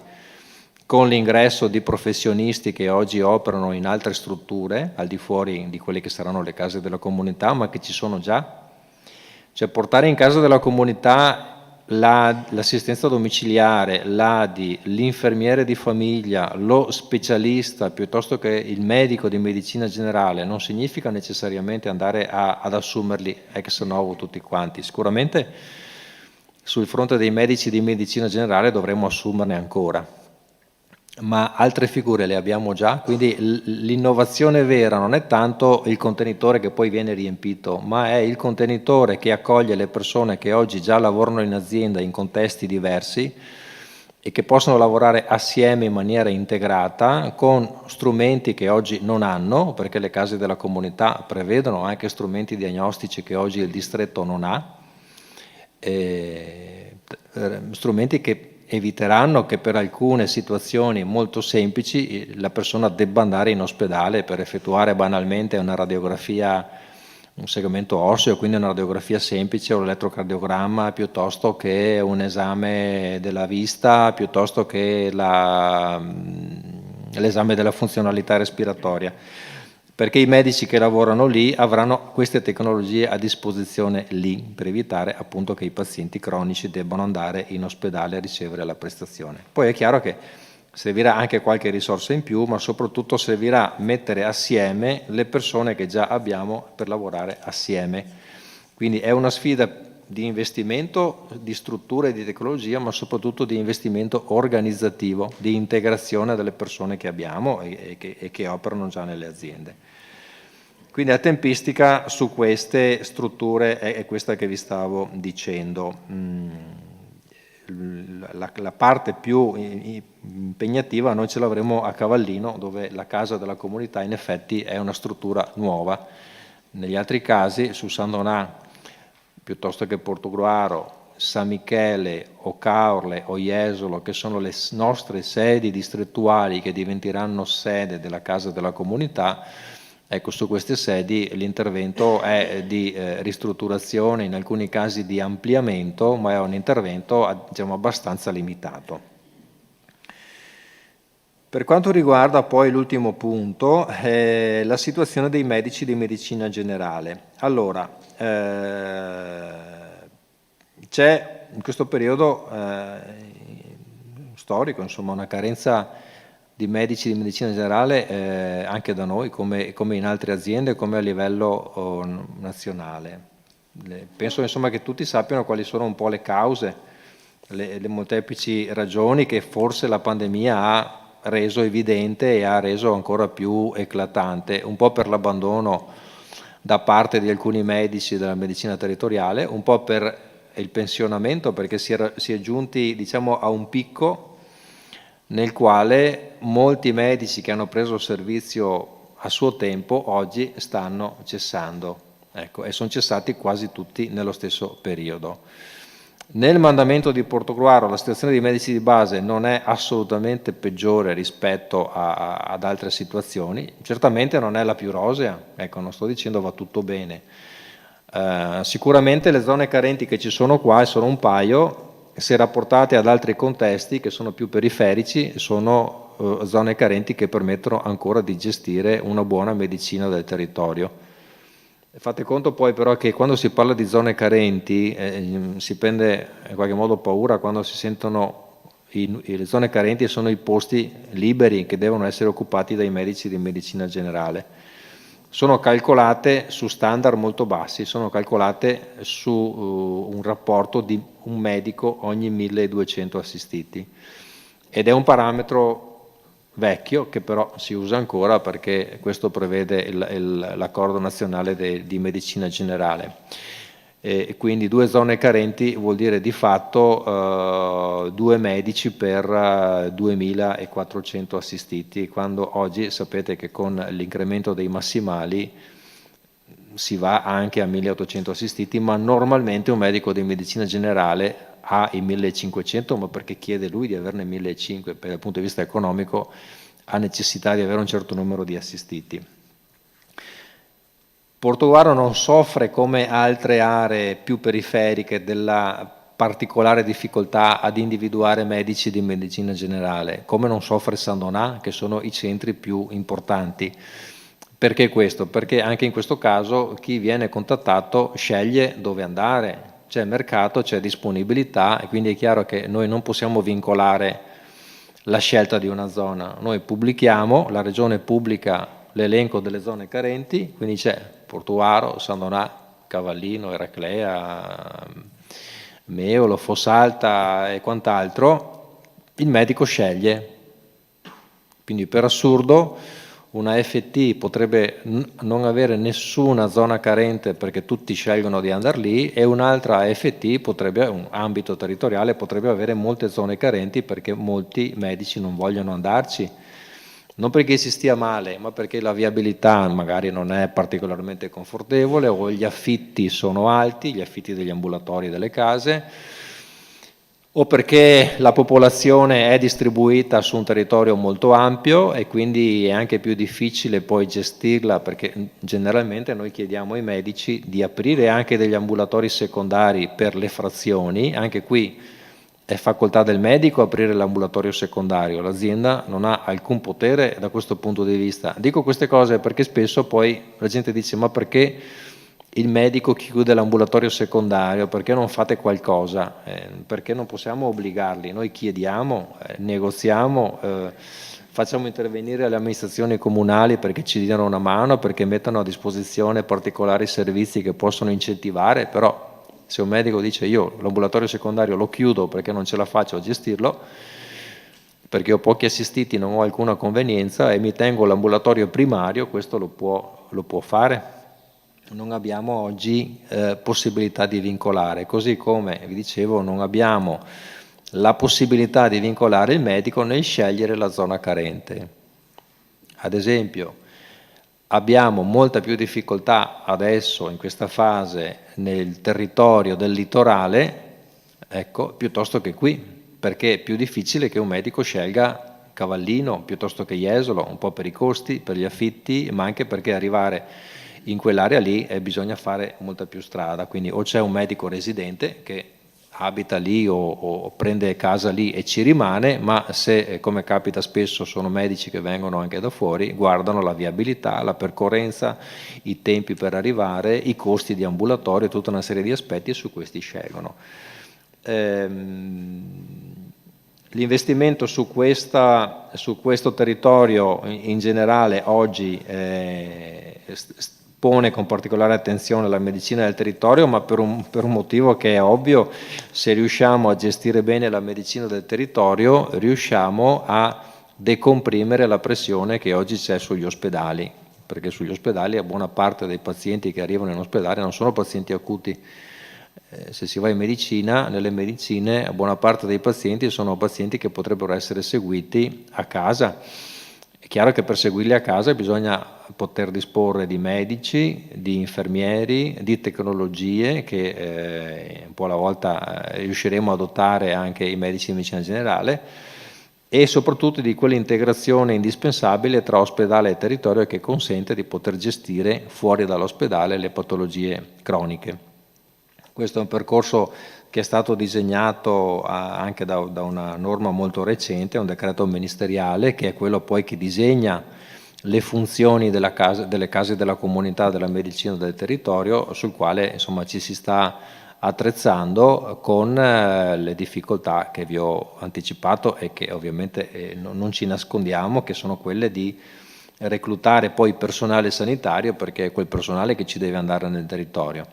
con l'ingresso di professionisti che oggi operano in altre strutture, al di fuori di quelle che saranno le case della comunità, ma che ci sono già. Cioè portare in casa della comunità l'assistenza domiciliare, l'ADI, l'infermiere di famiglia, lo specialista piuttosto che il medico di medicina generale non significa necessariamente andare ad assumerli ex novo tutti quanti. Sicuramente sul fronte dei medici di medicina generale dovremmo assumerne ancora, ma altre figure le abbiamo già, quindi l'innovazione vera non è tanto il contenitore che poi viene riempito, ma è il contenitore che accoglie le persone che oggi già lavorano in azienda in contesti diversi e che possono lavorare assieme in maniera integrata con strumenti che oggi non hanno, perché le case della comunità prevedono anche strumenti diagnostici che oggi il distretto non ha, strumenti che eviteranno che per alcune situazioni molto semplici la persona debba andare in ospedale per effettuare banalmente una radiografia, un segmento osseo, quindi una radiografia semplice o l'elettrocardiogramma, piuttosto che un esame della vista, piuttosto che l'esame della funzionalità respiratoria, perché i medici che lavorano lì avranno queste tecnologie a disposizione lì per evitare appunto che i pazienti cronici debbano andare in ospedale a ricevere la prestazione. Poi è chiaro che servirà anche qualche risorsa in più, ma soprattutto servirà mettere assieme le persone che già abbiamo per lavorare assieme. Quindi è una sfida di investimento, di struttura e di tecnologia, ma soprattutto di investimento organizzativo, di integrazione delle persone che abbiamo e che operano già nelle aziende. Quindi la tempistica su queste strutture è questa che vi stavo dicendo. La parte più impegnativa noi ce l'avremo a Cavallino, dove la casa della comunità in effetti è una struttura nuova. Negli altri casi su San Donà, piuttosto che Portogruaro, San Michele o Caorle o Jesolo, che sono le nostre sedi distrettuali che diventeranno sede della casa della comunità, ecco, su queste sedi l'intervento è di ristrutturazione, in alcuni casi di ampliamento, ma è un intervento diciamo, abbastanza limitato. Per quanto riguarda poi l'ultimo punto, la situazione dei medici di medicina generale. Allora, c'è in questo periodo storico, insomma, una carenza di medici di medicina generale anche da noi, come in altre aziende, come a livello nazionale. Penso insomma che tutti sappiano quali sono un po' le cause, le molteplici ragioni che forse la pandemia ha reso evidente e ha reso ancora più eclatante, un po' per l'abbandono da parte di alcuni medici della medicina territoriale, un po' per il pensionamento, perché si è giunti diciamo a un picco nel quale molti medici che hanno preso il servizio a suo tempo oggi stanno cessando, ecco, e sono cessati quasi tutti nello stesso periodo. Nel mandamento di Portogruaro la situazione dei medici di base non è assolutamente peggiore rispetto ad altre situazioni, certamente non è la più rosea, ecco, non sto dicendo va tutto bene. Sicuramente le zone carenti che ci sono qua, e sono un paio, se rapportate ad altri contesti che sono più periferici, sono zone carenti che permettono ancora di gestire una buona medicina del territorio. Fate conto poi però che quando si parla di zone carenti si prende in qualche modo paura quando si sentono le zone carenti sono i posti liberi che devono essere occupati dai medici di medicina generale. Sono calcolate su standard molto bassi, sono calcolate su un rapporto di un medico ogni 1200 assistiti ed è un parametro vecchio che però si usa ancora perché questo prevede l'accordo nazionale di medicina generale. E quindi 2 zone carenti vuol dire di fatto 2 medici per 2400 assistiti, quando oggi sapete che con l'incremento dei massimali si va anche a 1800 assistiti, ma normalmente un medico di medicina generale ha i 1500, ma perché chiede lui di averne 1500, perché dal punto di vista economico ha necessità di avere un certo numero di assistiti. Portogruaro non soffre come altre aree più periferiche della particolare difficoltà ad individuare medici di medicina generale, come non soffre San Donà, che sono i centri più importanti. Perché questo? Perché anche in questo caso chi viene contattato sceglie dove andare, c'è mercato, c'è disponibilità e quindi è chiaro che noi non possiamo vincolare la scelta di una zona. Noi pubblichiamo, la regione pubblica l'elenco delle zone carenti, quindi c'è Portogruaro, San Donà, Cavallino, Eraclea, Meolo, Fossalta e quant'altro, il medico sceglie. Quindi per assurdo una FT potrebbe non avere nessuna zona carente perché tutti scelgono di andare lì e un'altra FT potrebbe, un ambito territoriale, potrebbe avere molte zone carenti perché molti medici non vogliono andarci. Non perché si stia male, ma perché la viabilità magari non è particolarmente confortevole o gli affitti sono alti, gli affitti degli ambulatori e delle case, o perché la popolazione è distribuita su un territorio molto ampio e quindi è anche più difficile poi gestirla, perché generalmente noi chiediamo ai medici di aprire anche degli ambulatori secondari per le frazioni, anche qui è facoltà del medico aprire l'ambulatorio secondario, l'azienda non ha alcun potere da questo punto di vista. Dico queste cose perché spesso poi la gente dice ma perché il medico chiude l'ambulatorio secondario, perché non fate qualcosa? Perché non possiamo obbligarli, noi chiediamo, negoziamo, facciamo intervenire le amministrazioni comunali perché ci diano una mano, perché mettano a disposizione particolari servizi che possono incentivare, però se un medico dice io l'ambulatorio secondario lo chiudo perché non ce la faccio a gestirlo, perché ho pochi assistiti, non ho alcuna convenienza e mi tengo l'ambulatorio primario, questo lo può fare. Non abbiamo oggi possibilità di vincolare, così come vi dicevo non abbiamo la possibilità di vincolare il medico nel scegliere la zona carente. Ad esempio abbiamo molta più difficoltà adesso in questa fase nel territorio del litorale, ecco, piuttosto che qui, perché è più difficile che un medico scelga Cavallino piuttosto che Jesolo, un po' per i costi, per gli affitti, ma anche perché arrivare in quell'area lì bisogna fare molta più strada, quindi o c'è un medico residente che abita lì o prende casa lì e ci rimane, ma se, come capita spesso, sono medici che vengono anche da fuori, guardano la viabilità, la percorrenza, i tempi per arrivare, i costi di ambulatorio, tutta una serie di aspetti e su questi scelgono. L'investimento su questo territorio in generale oggi pone con particolare attenzione la medicina del territorio, ma per un motivo che è ovvio: se riusciamo a gestire bene la medicina del territorio riusciamo a decomprimere la pressione che oggi c'è sugli ospedali, perché sugli ospedali a buona parte dei pazienti che arrivano in ospedale non sono pazienti acuti, Se si va in medicina, nelle medicine, buona parte dei pazienti sono pazienti che potrebbero essere seguiti a casa. È chiaro che per seguirli a casa bisogna poter disporre di medici, di infermieri, di tecnologie che un po' alla volta riusciremo a dotare anche i medici di medicina generale, e soprattutto di quell'integrazione indispensabile tra ospedale e territorio che consente di poter gestire fuori dall'ospedale le patologie croniche. Questo è un percorso che è stato disegnato anche da una norma molto recente, un decreto ministeriale, che è quello poi che disegna le funzioni delle case della comunità della medicina del territorio, sul quale insomma ci si sta attrezzando con le difficoltà che vi ho anticipato e che ovviamente non ci nascondiamo, che sono quelle di reclutare poi personale sanitario, perché è quel personale che ci deve andare nel territorio.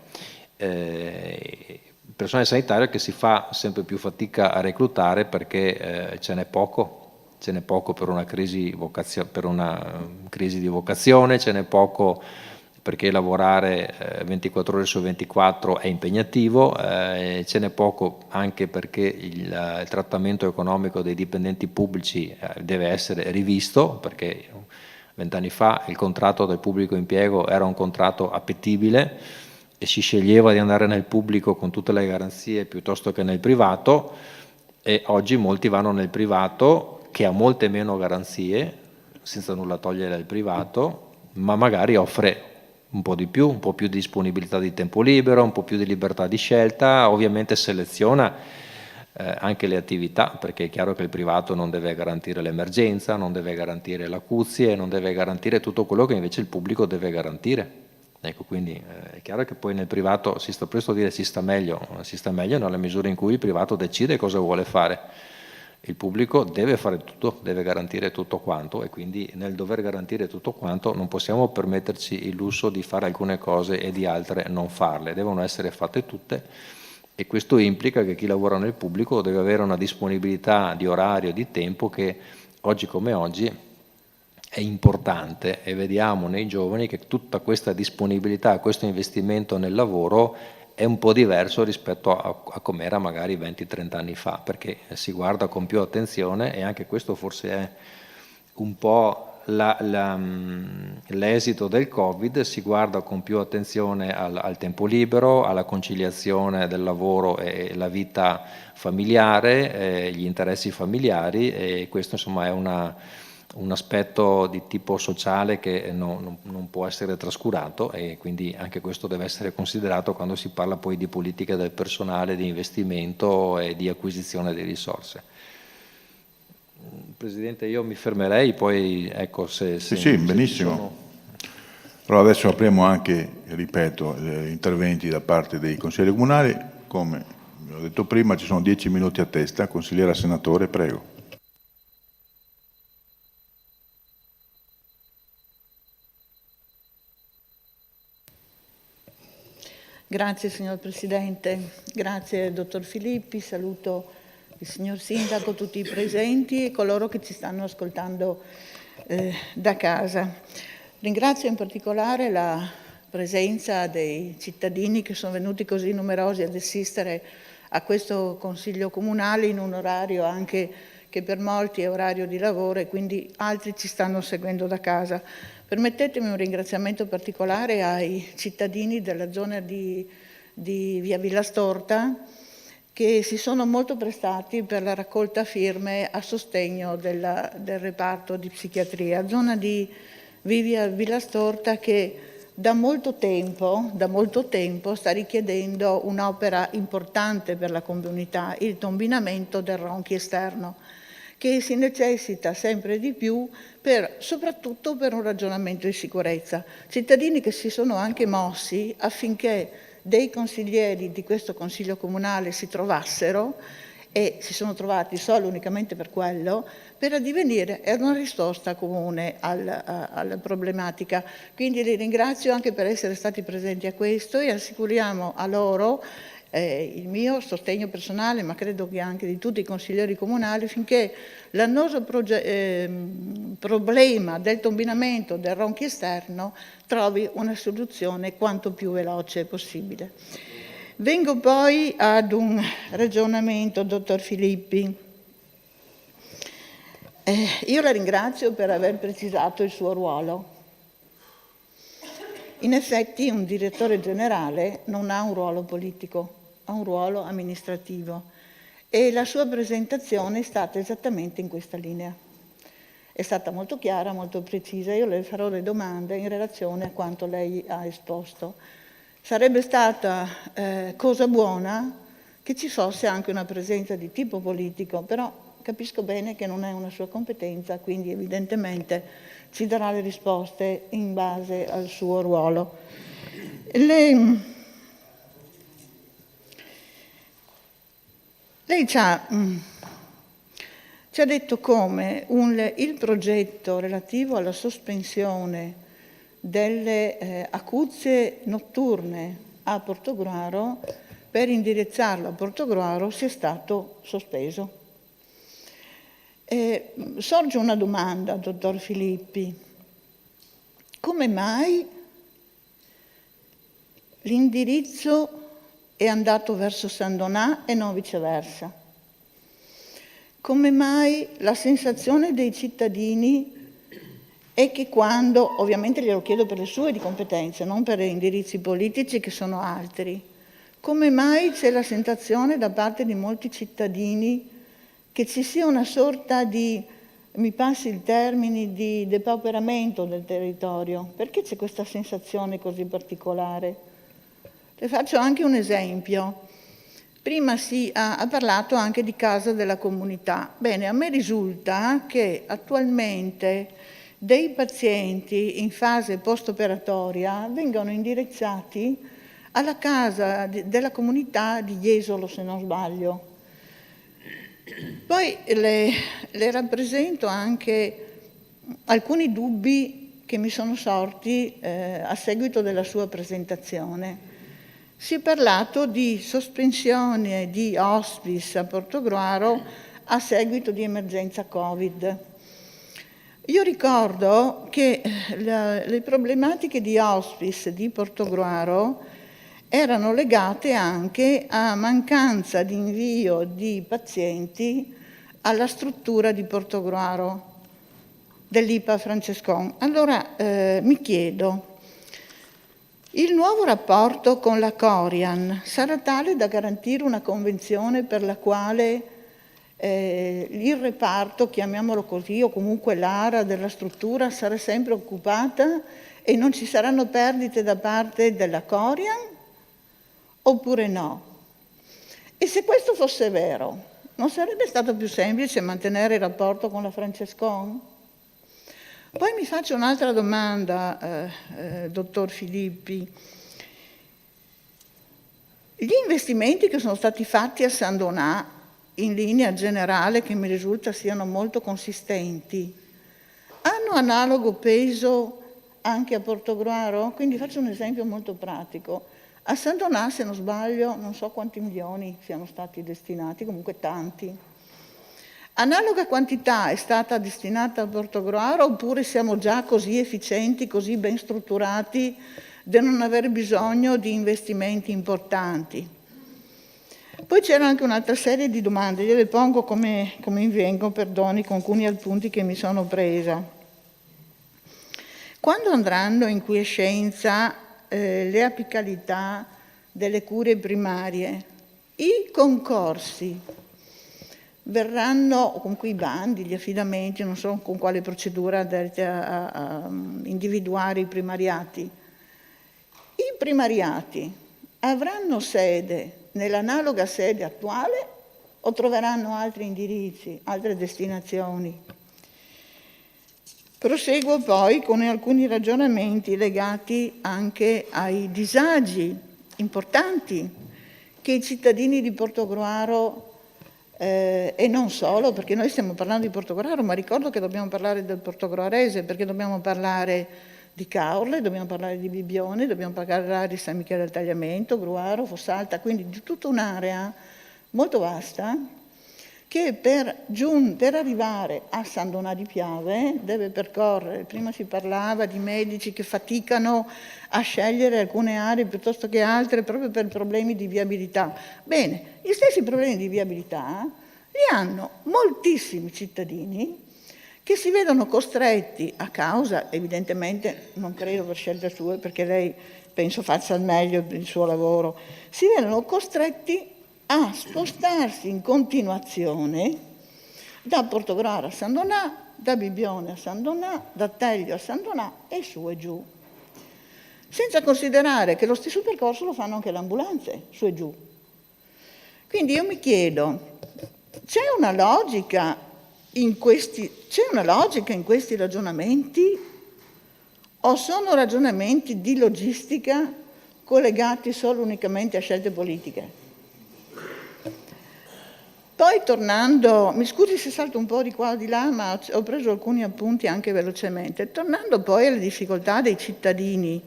Personale sanitario che si fa sempre più fatica a reclutare perché ce n'è poco per una crisi di vocazione, ce n'è poco perché lavorare 24 ore su 24 è impegnativo, ce n'è poco anche perché il trattamento economico dei dipendenti pubblici deve essere rivisto, perché 20 anni fa il contratto del pubblico impiego era un contratto appetibile e si sceglieva di andare nel pubblico con tutte le garanzie piuttosto che nel privato, e oggi molti vanno nel privato che ha molte meno garanzie, senza nulla togliere al privato, ma magari offre un po' di più, un po' più di disponibilità di tempo libero, un po' più di libertà di scelta, ovviamente seleziona anche le attività, perché è chiaro che il privato non deve garantire l'emergenza, non deve garantire l'acuzie, non deve garantire tutto quello che invece il pubblico deve garantire. Ecco, quindi è chiaro che poi nel privato si sta presto a dire si sta meglio nella misura in cui il privato decide cosa vuole fare. Il pubblico deve fare tutto, deve garantire tutto quanto, e quindi nel dover garantire tutto quanto non possiamo permetterci il lusso di fare alcune cose e di altre non farle, devono essere fatte tutte, e questo implica che chi lavora nel pubblico deve avere una disponibilità di orario e di tempo che oggi come oggi è importante, e vediamo nei giovani che tutta questa disponibilità, questo investimento nel lavoro è un po' diverso rispetto a come era magari 20-30 anni fa, perché si guarda con più attenzione, e anche questo forse è un po' l'esito del Covid, si guarda con più attenzione al tempo libero, alla conciliazione del lavoro e la vita familiare, gli interessi familiari, e questo insomma è un aspetto di tipo sociale che non può essere trascurato, e quindi anche questo deve essere considerato quando si parla poi di politica del personale, di investimento e di acquisizione di risorse. Presidente, io mi fermerei, poi ecco se Sì, benissimo. Però adesso apriamo anche, ripeto, interventi da parte dei consiglieri comunali. Come vi ho detto prima, ci sono 10 minuti a testa. Consigliera Senatore, prego. Grazie signor Presidente, grazie dottor Filippi, saluto il signor Sindaco, tutti i presenti e coloro che ci stanno ascoltando da casa. Ringrazio in particolare la presenza dei cittadini che sono venuti così numerosi ad assistere a questo Consiglio Comunale in un orario anche che per molti è orario di lavoro, e quindi altri ci stanno seguendo da casa. Permettetemi un ringraziamento particolare ai cittadini della zona di via Villa Storta, che si sono molto prestati per la raccolta firme a sostegno del reparto di psichiatria. Zona di via Villa Storta che da molto tempo sta richiedendo un'opera importante per la comunità, il tombinamento del ronchi esterno, che si necessita sempre di più soprattutto per un ragionamento di sicurezza. Cittadini che si sono anche mossi affinché dei consiglieri di questo Consiglio Comunale si trovassero, e si sono trovati solo unicamente per quello, per addivenire a una risposta comune alla problematica. Quindi li ringrazio anche per essere stati presenti a questo, e assicuriamo a loro il mio sostegno personale, ma credo che anche di tutti i consiglieri comunali, finché l'annoso problema del tombinamento del ronchi esterno trovi una soluzione quanto più veloce possibile. Vengo poi ad un ragionamento, dottor Filippi. Io la ringrazio per aver precisato il suo ruolo. In effetti un direttore generale non ha un ruolo politico, ha un ruolo amministrativo e la sua presentazione è stata esattamente in questa linea. È stata molto chiara, molto precisa. Io le farò le domande in relazione a quanto lei ha esposto. Sarebbe stata cosa buona che ci fosse anche una presenza di tipo politico, però capisco bene che non è una sua competenza, quindi evidentemente ci darà le risposte in base al suo ruolo. Lei ci ha detto come il progetto relativo alla sospensione delle acuzie notturne a Portogruaro per indirizzarlo a Portogruaro sia stato sospeso. Sorge una domanda, dottor Filippi. Come mai l'indirizzo è andato verso San Donà e non viceversa? Come mai la sensazione dei cittadini è che quando, ovviamente glielo chiedo per le sue di competenze, non per indirizzi politici che sono altri, come mai c'è la sensazione da parte di molti cittadini che ci sia una sorta di, mi passi il termine, di depauperamento del territorio? Perché c'è questa sensazione così particolare? Le faccio anche un esempio. Prima si ha parlato anche di casa della comunità. Bene, a me risulta che attualmente dei pazienti in fase post-operatoria vengano indirizzati alla casa della comunità di Jesolo, se non sbaglio. Poi le rappresento anche alcuni dubbi che mi sono sorti a seguito della sua presentazione. Si è parlato di sospensione di hospice a Portogruaro a seguito di emergenza Covid. Io ricordo che le problematiche di hospice di Portogruaro erano legate anche a mancanza di invio di pazienti alla struttura di Portogruaro dell'IPA Francescon. Allora mi chiedo, il nuovo rapporto con la Corian sarà tale da garantire una convenzione per la quale il reparto, chiamiamolo così, o comunque l'area della struttura sarà sempre occupata e non ci saranno perdite da parte della Corian? Oppure no? E se questo fosse vero, non sarebbe stato più semplice mantenere il rapporto con la Francescon? Poi mi faccio un'altra domanda, dottor Filippi. Gli investimenti che sono stati fatti a San Donà, in linea generale, che mi risulta siano molto consistenti, hanno analogo peso anche a Portogruaro? Quindi faccio un esempio molto pratico. A San Donà, se non sbaglio, non so quanti milioni siano stati destinati, comunque tanti. Analoga quantità è stata destinata a Portogruaro oppure siamo già così efficienti, così ben strutturati da non avere bisogno di investimenti importanti? Poi c'era anche un'altra serie di domande, io le pongo come mi vengono, perdoni, con alcuni appunti che mi sono presa. Quando andranno in quiescenza le apicalità delle cure primarie, i concorsi verranno, con quei bandi, gli affidamenti, non so con quale procedura andrete a individuare i primariati. I primariati avranno sede nell'analoga sede attuale o troveranno altri indirizzi, altre destinazioni? Proseguo poi con alcuni ragionamenti legati anche ai disagi importanti che i cittadini di Portogruaro e non solo, perché noi stiamo parlando di Portogruaro, ma ricordo che dobbiamo parlare del portogroarese, perché dobbiamo parlare di Caorle, dobbiamo parlare di Bibbione, dobbiamo parlare di San Michele del Tagliamento, Gruaro, Fossalta, quindi di tutta un'area molto vasta, che per arrivare a San Donà di Piave deve percorrere, prima si parlava di medici che faticano a scegliere alcune aree piuttosto che altre proprio per problemi di viabilità. Bene, gli stessi problemi di viabilità li hanno moltissimi cittadini che si vedono costretti, a causa, evidentemente, non credo per scelte sue, perché lei penso faccia al meglio il suo lavoro, si vedono costretti a spostarsi in continuazione da Portogruaro a San Donà, da Bibbione a San Donà, da Teglio a San Donà e su e giù. Senza considerare che lo stesso percorso lo fanno anche le ambulanze, su e giù. Quindi io mi chiedo, c'è una logica in questi ragionamenti o sono ragionamenti di logistica collegati solo unicamente a scelte politiche? Poi tornando, mi scusi se salto un po' di qua o di là, ma ho preso alcuni appunti anche velocemente. Tornando poi alle difficoltà dei cittadini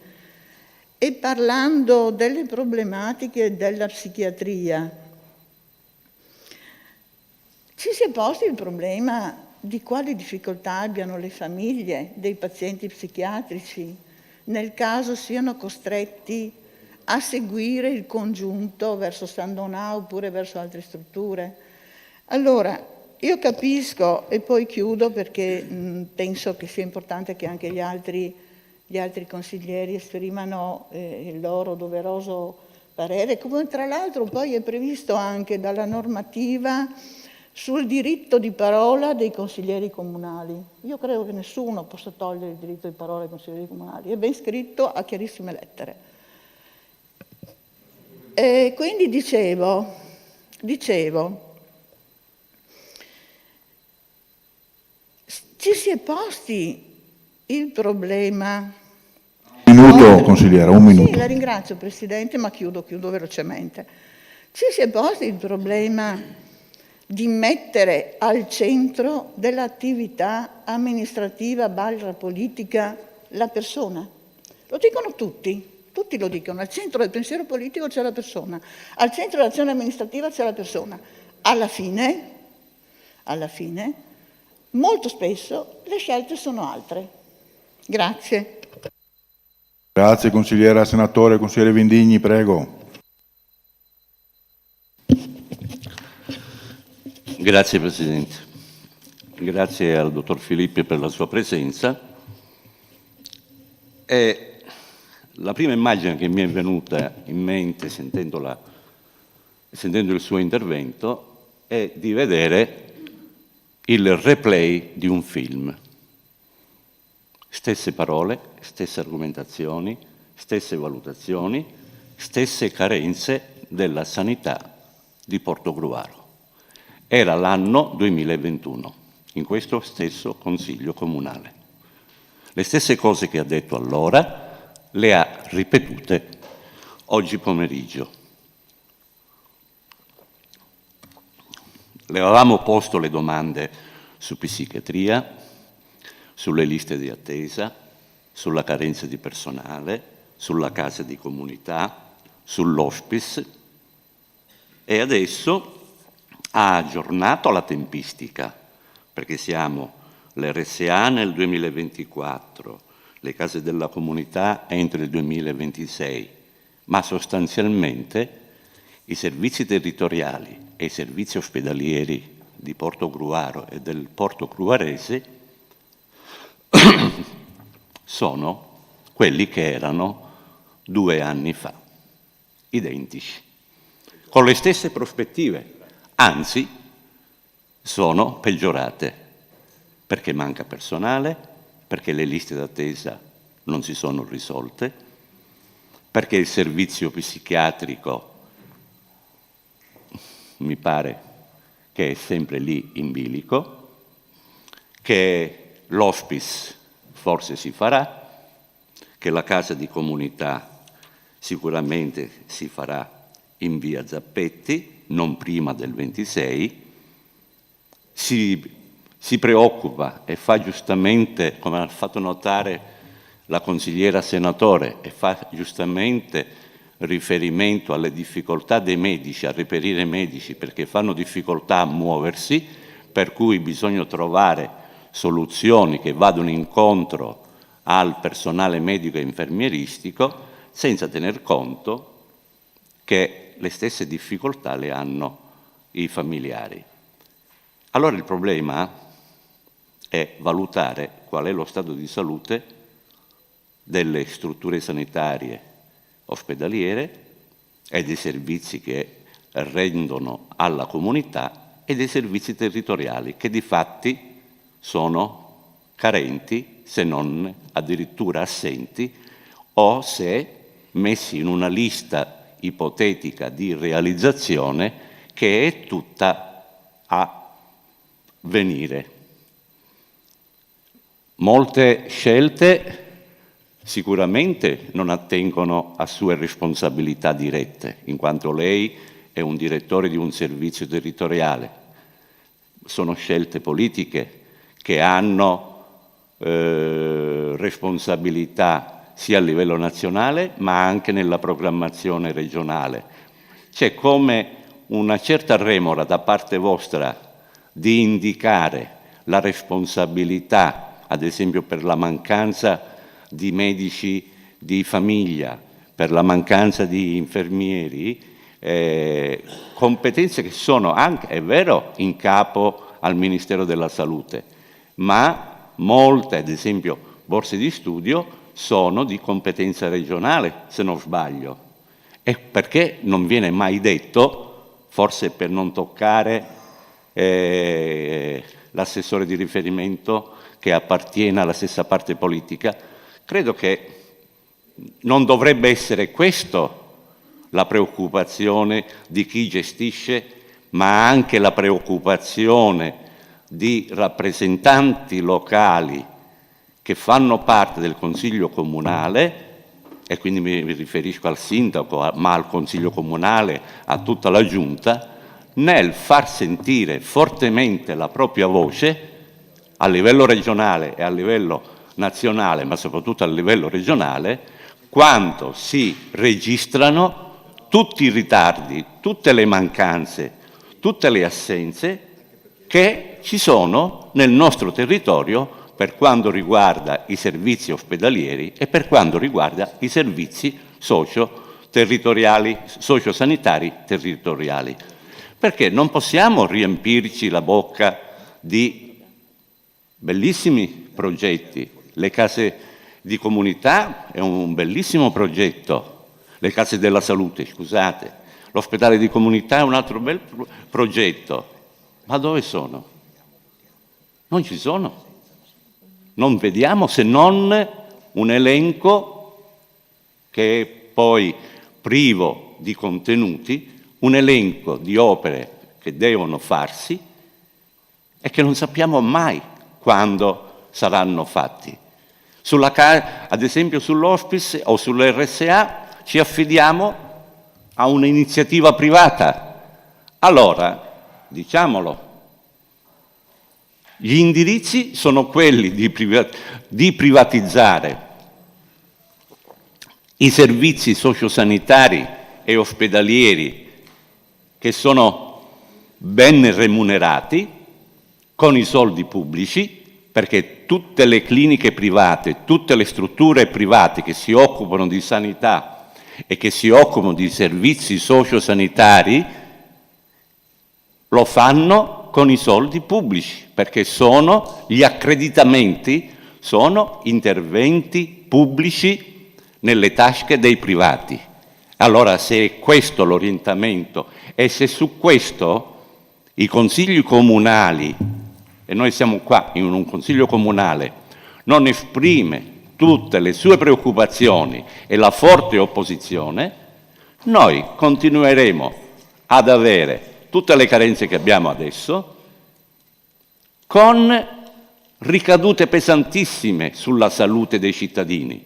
e parlando delle problematiche della psichiatria, ci si è posti il problema di quali difficoltà abbiano le famiglie dei pazienti psichiatrici nel caso siano costretti a seguire il congiunto verso San Donà oppure verso altre strutture? Allora, io capisco, e poi chiudo perché penso che sia importante che anche gli altri consiglieri esprimano il loro doveroso parere, come tra l'altro poi è previsto anche dalla normativa sul diritto di parola dei consiglieri comunali. Io credo che nessuno possa togliere il diritto di parola ai consiglieri comunali, è ben scritto a chiarissime lettere. E quindi dicevo, ci si è posti il problema... Un minuto, consigliera, un minuto. Sì, la ringrazio Presidente, ma chiudo velocemente. Ci si è posti il problema di mettere al centro dell'attività amministrativa / politica la persona. Lo dicono tutti lo dicono, al centro del pensiero politico c'è la persona, al centro dell'azione amministrativa c'è la persona. Alla fine, molto spesso le scelte sono altre. Grazie. Grazie consigliera. Senatore, consigliere Vindigni, prego. Grazie Presidente, grazie al dottor Filippi per la sua presenza. La prima immagine che mi è venuta in mente sentendo il suo intervento è di vedere il replay di un film. Stesse parole, stesse argomentazioni, stesse valutazioni, stesse carenze della sanità di Portogruaro. Era l'anno 2021, in questo stesso Consiglio Comunale. Le stesse cose che ha detto allora le ha ripetute oggi pomeriggio. Le avevamo posto le domande su psichiatria, sulle liste di attesa, sulla carenza di personale, sulla casa di comunità, sull'hospice e adesso ha aggiornato la tempistica, perché siamo l'RSA nel 2024, le case della comunità entro il 2026, ma sostanzialmente i servizi territoriali e i servizi ospedalieri di Portogruaro e del portogruarese sono quelli che erano 2 anni fa, identici, con le stesse prospettive, anzi sono peggiorate, perché manca personale, perché le liste d'attesa non si sono risolte, perché il servizio psichiatrico mi pare che è sempre lì in bilico, che l'hospice forse si farà, che la casa di comunità sicuramente si farà in via Zappetti, non prima del 26, si preoccupa e fa giustamente, come ha fatto notare la consigliera senatore, e fa giustamente riferimento alle difficoltà dei medici a reperire medici perché fanno difficoltà a muoversi, per cui bisogna trovare soluzioni che vadano incontro al personale medico e infermieristico, senza tener conto che le stesse difficoltà le hanno i familiari. Allora il problema è valutare qual è lo stato di salute delle strutture sanitarie ospedaliere e dei servizi che rendono alla comunità e dei servizi territoriali che di fatti sono carenti, se non addirittura assenti, o se messi in una lista ipotetica di realizzazione che è tutta a venire. Molte scelte sicuramente non attengono a sue responsabilità dirette, in quanto lei è un direttore di un servizio territoriale. Sono scelte politiche che hanno responsabilità sia a livello nazionale ma anche nella programmazione regionale. C'è come una certa remora da parte vostra di indicare la responsabilità, ad esempio per la mancanza di medici di famiglia, per la mancanza di infermieri, competenze che sono anche, è vero, in capo al Ministero della Salute, ma molte, ad esempio, borse di studio sono di competenza regionale, se non sbaglio. E perché non viene mai detto, forse per non toccare l'assessore di riferimento che appartiene alla stessa parte politica, credo che non dovrebbe essere questo la preoccupazione di chi gestisce, ma anche la preoccupazione di rappresentanti locali che fanno parte del Consiglio Comunale, e quindi mi riferisco al sindaco, ma al Consiglio Comunale, a tutta la Giunta, nel far sentire fortemente la propria voce a livello regionale e a livello nazionale, ma soprattutto a livello regionale, quando si registrano tutti i ritardi, tutte le mancanze, tutte le assenze che ci sono nel nostro territorio per quanto riguarda i servizi ospedalieri e per quanto riguarda i servizi sociosanitari territoriali. Perché non possiamo riempirci la bocca di bellissimi progetti. Le case di comunità è un bellissimo progetto, le case della salute, scusate, l'ospedale di comunità è un altro bel progetto, ma dove sono? Non ci sono. Non vediamo se non un elenco che è poi privo di contenuti, un elenco di opere che devono farsi e che non sappiamo mai quando saranno fatti. Ad esempio sull'hospice o sull'RSA ci affidiamo a un'iniziativa privata. Allora, diciamolo, gli indirizzi sono quelli di privatizzare i servizi sociosanitari e ospedalieri che sono ben remunerati con i soldi pubblici, perché tutte le cliniche private, tutte le strutture private che si occupano di sanità e che si occupano di servizi sociosanitari lo fanno con i soldi pubblici, perché sono gli accreditamenti, sono interventi pubblici nelle tasche dei privati. Allora, se è questo l'orientamento e se su questo i consigli comunali, e noi siamo qua in un consiglio comunale, non esprime tutte le sue preoccupazioni e la forte opposizione, noi continueremo ad avere tutte le carenze che abbiamo adesso, con ricadute pesantissime sulla salute dei cittadini.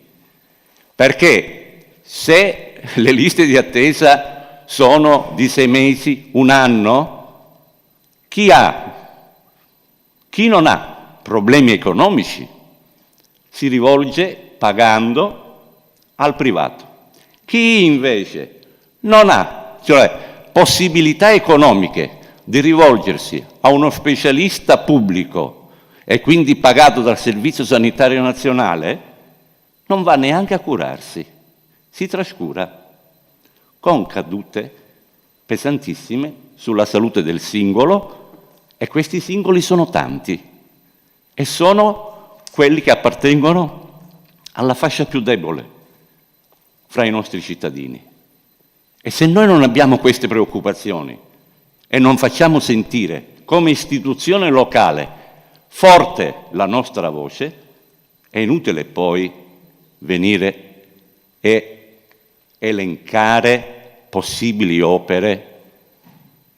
Perché se le liste di attesa sono di 6 mesi, un anno, chi non ha problemi economici si rivolge pagando al privato. Chi invece non ha, cioè, possibilità economiche di rivolgersi a uno specialista pubblico e quindi pagato dal Servizio Sanitario Nazionale, non va neanche a curarsi, si trascura, con cadute pesantissime sulla salute del singolo, e questi singoli sono tanti e sono quelli che appartengono alla fascia più debole fra i nostri cittadini. E se noi non abbiamo queste preoccupazioni e non facciamo sentire come istituzione locale forte la nostra voce, è inutile poi venire e elencare possibili opere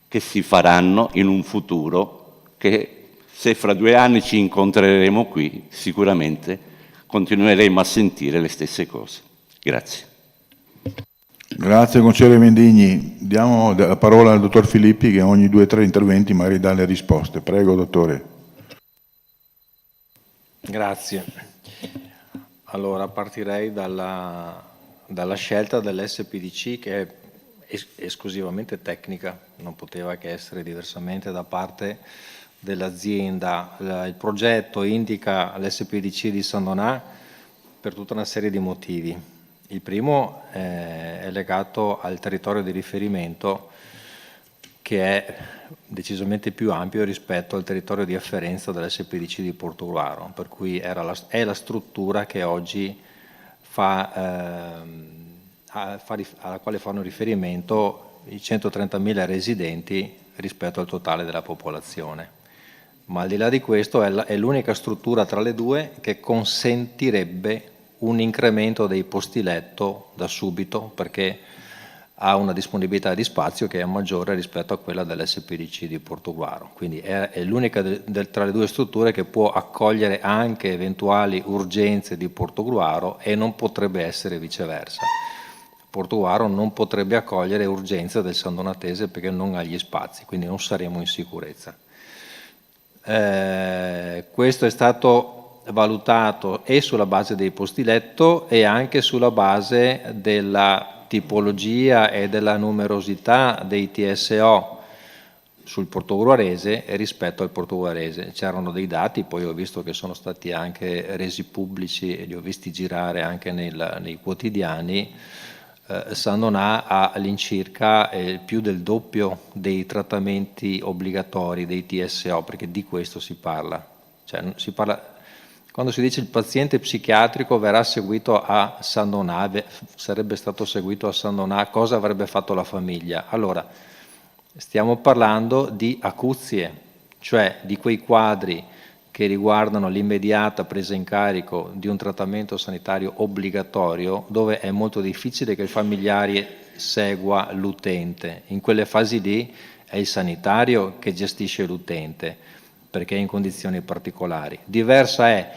che si faranno in un futuro che, se fra 2 anni ci incontreremo qui, sicuramente continueremo a sentire le stesse cose. Grazie. Grazie consigliere Mendigni. Diamo la parola al dottor Filippi, che ogni 2 o 3 interventi magari dà le risposte. Prego, dottore. Grazie. Allora, partirei dalla scelta dell'SPDC, che è esclusivamente tecnica, non poteva che essere diversamente da parte dell'azienda. Il progetto indica l'SPDC di San Donà per tutta una serie di motivi. Il primo è legato al territorio di riferimento, che è decisamente più ampio rispetto al territorio di afferenza dell'SPDC di Portogruaro, per cui è la struttura che oggi alla quale fanno riferimento i 130.000 residenti rispetto al totale della popolazione. Ma al di là di questo è l'unica struttura tra le due che consentirebbe un incremento dei posti letto da subito, perché ha una disponibilità di spazio che è maggiore rispetto a quella dell'SPDC di Portogruaro. Quindi è l'unica tra le due strutture che può accogliere anche eventuali urgenze di Portogruaro, e non potrebbe essere viceversa. Portogruaro non potrebbe accogliere urgenze del San Donatese perché non ha gli spazi, quindi non saremo in sicurezza. Questo è stato valutato e sulla base dei posti letto e anche sulla base della tipologia e della numerosità dei TSO sul portogruarese rispetto al portogruarese. C'erano dei dati, poi ho visto che sono stati anche resi pubblici e li ho visti girare anche nei quotidiani. San Donà ha all'incirca più del doppio dei trattamenti obbligatori dei TSO, perché di questo si parla. Cioè, si parla. Quando si dice il paziente psichiatrico verrà seguito a San Donà, sarebbe stato seguito a San Donà, cosa avrebbe fatto la famiglia? Allora, stiamo parlando di acuzie, cioè di quei quadri che riguardano l'immediata presa in carico di un trattamento sanitario obbligatorio, dove è molto difficile che il familiare segua l'utente. In quelle fasi lì è il sanitario che gestisce l'utente, perché è in condizioni particolari. Diversa è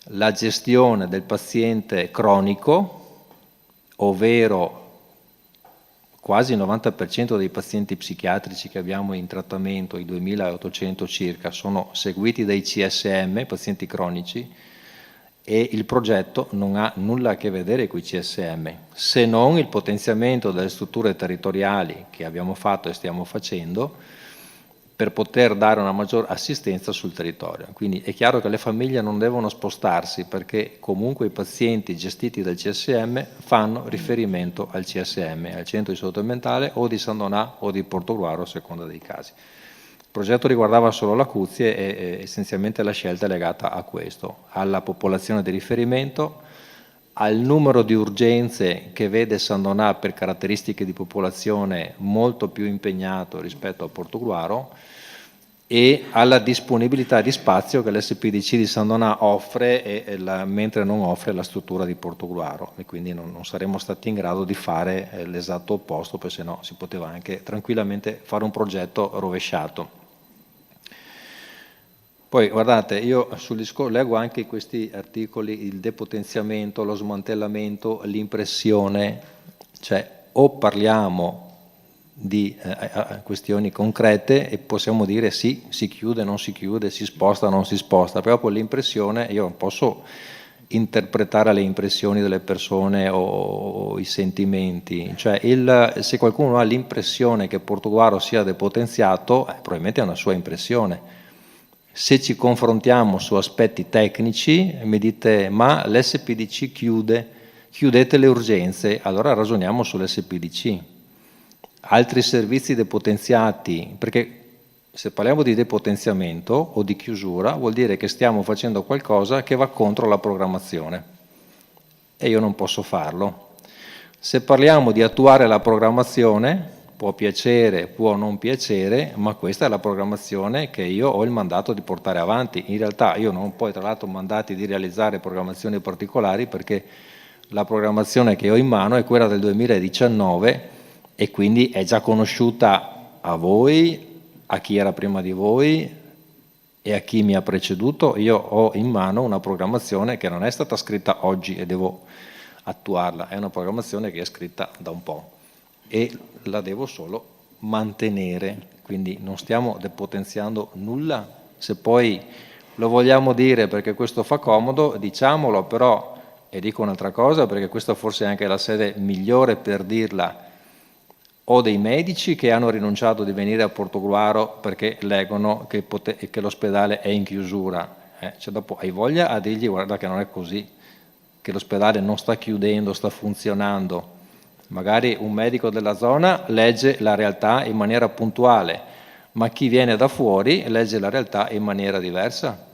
la gestione del paziente cronico, ovvero quasi il 90% dei pazienti psichiatrici che abbiamo in trattamento, i 2.800 circa, sono seguiti dai CSM, pazienti cronici, e il progetto non ha nulla a che vedere con i CSM, se non il potenziamento delle strutture territoriali che abbiamo fatto e stiamo facendo, per poter dare una maggior assistenza sul territorio. Quindi è chiaro che le famiglie non devono spostarsi, perché comunque i pazienti gestiti dal CSM fanno riferimento al CSM, al centro di salute mentale o di San Donà o di Portogruaro, a seconda dei casi. Il progetto riguardava solo l'acuzie e essenzialmente la scelta è legata a questo, alla popolazione di riferimento, al numero di urgenze che vede San Donà per caratteristiche di popolazione molto più impegnato rispetto a Portogruaro, e alla disponibilità di spazio che l'SPDC di San Donà offre, mentre non offre la struttura di Portogruaro, e quindi non saremmo stati in grado di fare l'esatto opposto, perché se no si poteva anche tranquillamente fare un progetto rovesciato. Poi guardate, io sul discorso leggo anche questi articoli, il depotenziamento, lo smantellamento, l'impressione, cioè o parliamo di questioni concrete e possiamo dire sì, si chiude, non si chiude, si sposta, non si sposta, però poi l'impressione, io non posso interpretare le impressioni delle persone o i sentimenti. Cioè se qualcuno ha l'impressione che Portogruaro sia depotenziato, probabilmente è una sua impressione. Se ci confrontiamo su aspetti tecnici, mi dite ma l'SPDC chiudete le urgenze, allora ragioniamo sull'SPDC. Altri servizi depotenziati, perché se parliamo di depotenziamento o di chiusura vuol dire che stiamo facendo qualcosa che va contro la programmazione e io non posso farlo. Se parliamo di attuare la programmazione, può piacere, può non piacere, ma questa è la programmazione che io ho il mandato di portare avanti. In realtà io non ho poi tra l'altro mandati di realizzare programmazioni particolari perché la programmazione che ho in mano è quella del 2019 e quindi è già conosciuta a voi, a chi era prima di voi e a chi mi ha preceduto. Io ho in mano una programmazione che non è stata scritta oggi e devo attuarla, è una programmazione che è scritta da un po' e la devo solo mantenere, quindi non stiamo depotenziando nulla. Se poi lo vogliamo dire perché questo fa comodo, diciamolo, però, e dico un'altra cosa perché questa forse è anche la sede migliore per dirla, ho dei medici che hanno rinunciato di venire a Portogruaro perché leggono che l'ospedale è in chiusura. Cioè dopo hai voglia a dirgli guarda che non è così, che l'ospedale non sta chiudendo, sta funzionando. Magari un medico della zona legge la realtà in maniera puntuale, ma chi viene da fuori legge la realtà in maniera diversa.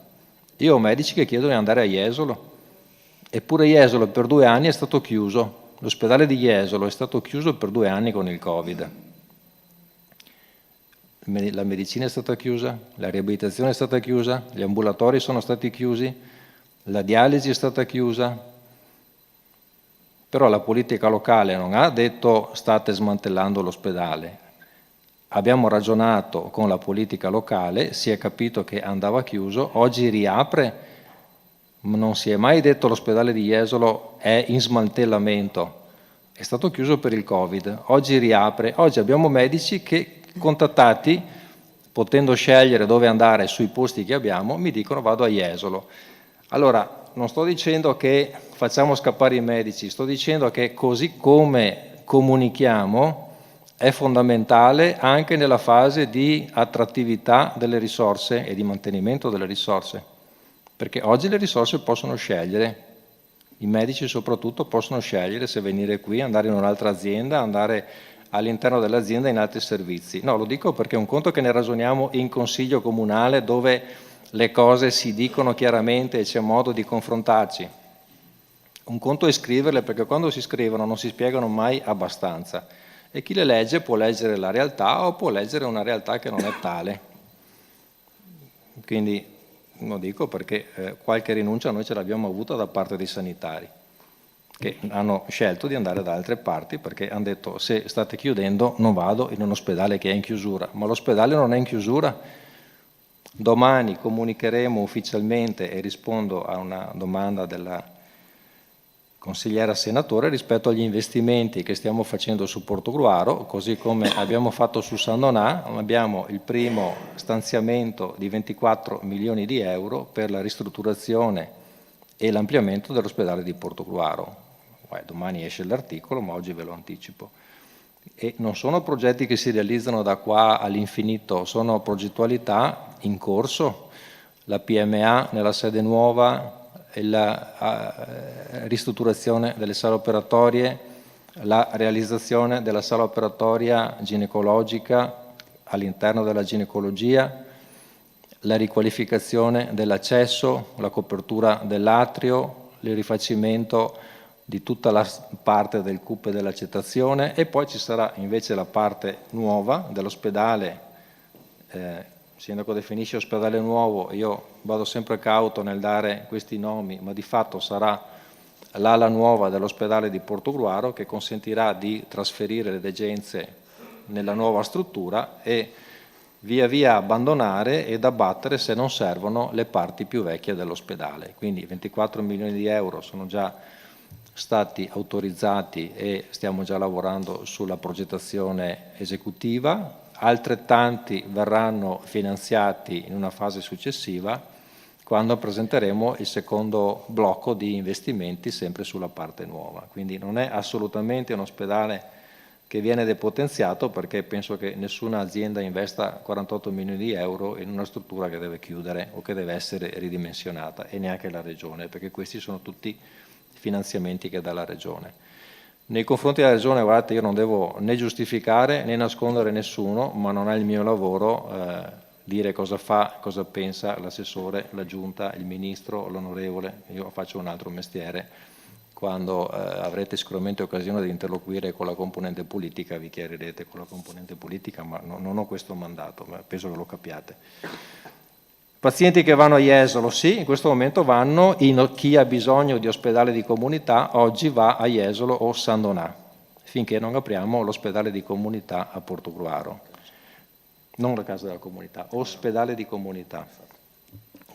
Io ho medici che chiedono di andare a Jesolo, eppure Jesolo per 2 anni è stato chiuso. L'ospedale di Jesolo è stato chiuso per 2 anni con il Covid. La medicina è stata chiusa, la riabilitazione è stata chiusa, gli ambulatori sono stati chiusi, la dialisi è stata chiusa. Però la politica locale non ha detto state smantellando l'ospedale. Abbiamo ragionato con la politica locale, si è capito che andava chiuso, oggi riapre. Non si è mai detto l'ospedale di Jesolo è in smantellamento, è stato chiuso per il Covid, oggi riapre, oggi abbiamo medici che contattati, potendo scegliere dove andare sui posti che abbiamo, mi dicono vado a Jesolo. Allora, non sto dicendo che facciamo scappare i medici, sto dicendo che così come comunichiamo è fondamentale anche nella fase di attrattività delle risorse e di mantenimento delle risorse. Perché oggi le risorse possono scegliere, i medici soprattutto possono scegliere se venire qui, andare in un'altra azienda, andare all'interno dell'azienda in altri servizi. No, lo dico perché è un conto che ne ragioniamo in consiglio comunale dove le cose si dicono chiaramente e c'è modo di confrontarci. Un conto è scriverle perché quando si scrivono non si spiegano mai abbastanza e chi le legge può leggere la realtà o può leggere una realtà che non è tale. Quindi lo dico perché qualche rinuncia noi ce l'abbiamo avuta da parte dei sanitari che hanno scelto di andare da altre parti perché hanno detto se state chiudendo non vado in un ospedale che è in chiusura, ma l'ospedale non è in chiusura. Domani comunicheremo ufficialmente e rispondo a una domanda della consigliera senatore rispetto agli investimenti che stiamo facendo su Portogruaro, così come abbiamo fatto su San Donà, abbiamo il primo stanziamento di 24 milioni di euro per la ristrutturazione e l'ampliamento dell'ospedale di Portogruaro. Domani esce l'articolo, ma oggi ve lo anticipo. E non sono progetti che si realizzano da qua all'infinito, sono progettualità in corso, la PMA nella sede nuova, la ristrutturazione delle sale operatorie, la realizzazione della sala operatoria ginecologica all'interno della ginecologia, la riqualificazione dell'accesso, la copertura dell'atrio, il rifacimento di tutta la parte del CUP e dell'accettazione e poi ci sarà invece la parte nuova dell'ospedale. Il sindaco definisce ospedale nuovo, io vado sempre cauto nel dare questi nomi, ma di fatto sarà l'ala nuova dell'ospedale di Portogruaro che consentirà di trasferire le degenze nella nuova struttura e via via abbandonare ed abbattere se non servono le parti più vecchie dell'ospedale. Quindi 24 milioni di euro sono già stati autorizzati e stiamo già lavorando sulla progettazione esecutiva. Altrettanti verranno finanziati in una fase successiva quando presenteremo il secondo blocco di investimenti sempre sulla parte nuova. Quindi non è assolutamente un ospedale che viene depotenziato, perché penso che nessuna azienda investa 48 milioni di euro in una struttura che deve chiudere o che deve essere ridimensionata, e neanche la Regione, perché questi sono tutti finanziamenti che dà la Regione. Nei confronti della Regione, guardate, io non devo né giustificare né nascondere nessuno, ma non è il mio lavoro dire cosa fa, cosa pensa l'assessore, la giunta, il ministro, l'onorevole. Io faccio un altro mestiere. Quando avrete sicuramente occasione di interloquire con la componente politica, vi chiarirete con la componente politica, ma non ho questo mandato, ma penso che lo capiate. Pazienti che vanno a Jesolo, sì, in questo momento vanno, chi ha bisogno di ospedale di comunità oggi va a Jesolo o San Donà, finché non apriamo l'ospedale di comunità a Portogruaro. Non la casa della comunità, ospedale di comunità.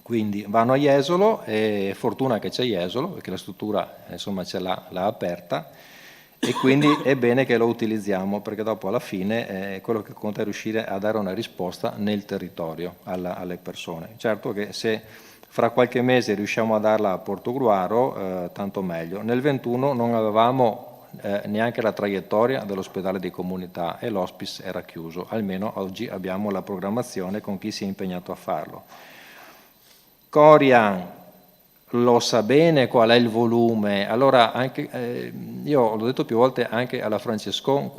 Quindi vanno a Jesolo, e fortuna che c'è Jesolo, perché la struttura insomma ce l'ha aperta, e quindi è bene che lo utilizziamo, perché dopo alla fine quello che conta è riuscire a dare una risposta nel territorio alle persone. Certo che se fra qualche mese riusciamo a darla a Portogruaro, tanto meglio. Nel 21 non avevamo neanche la traiettoria dell'ospedale di comunità e l'hospice era chiuso, almeno oggi abbiamo la programmazione con chi si è impegnato a farlo. Corian lo sa bene qual è il volume, allora anche, io l'ho detto più volte anche alla Francescon,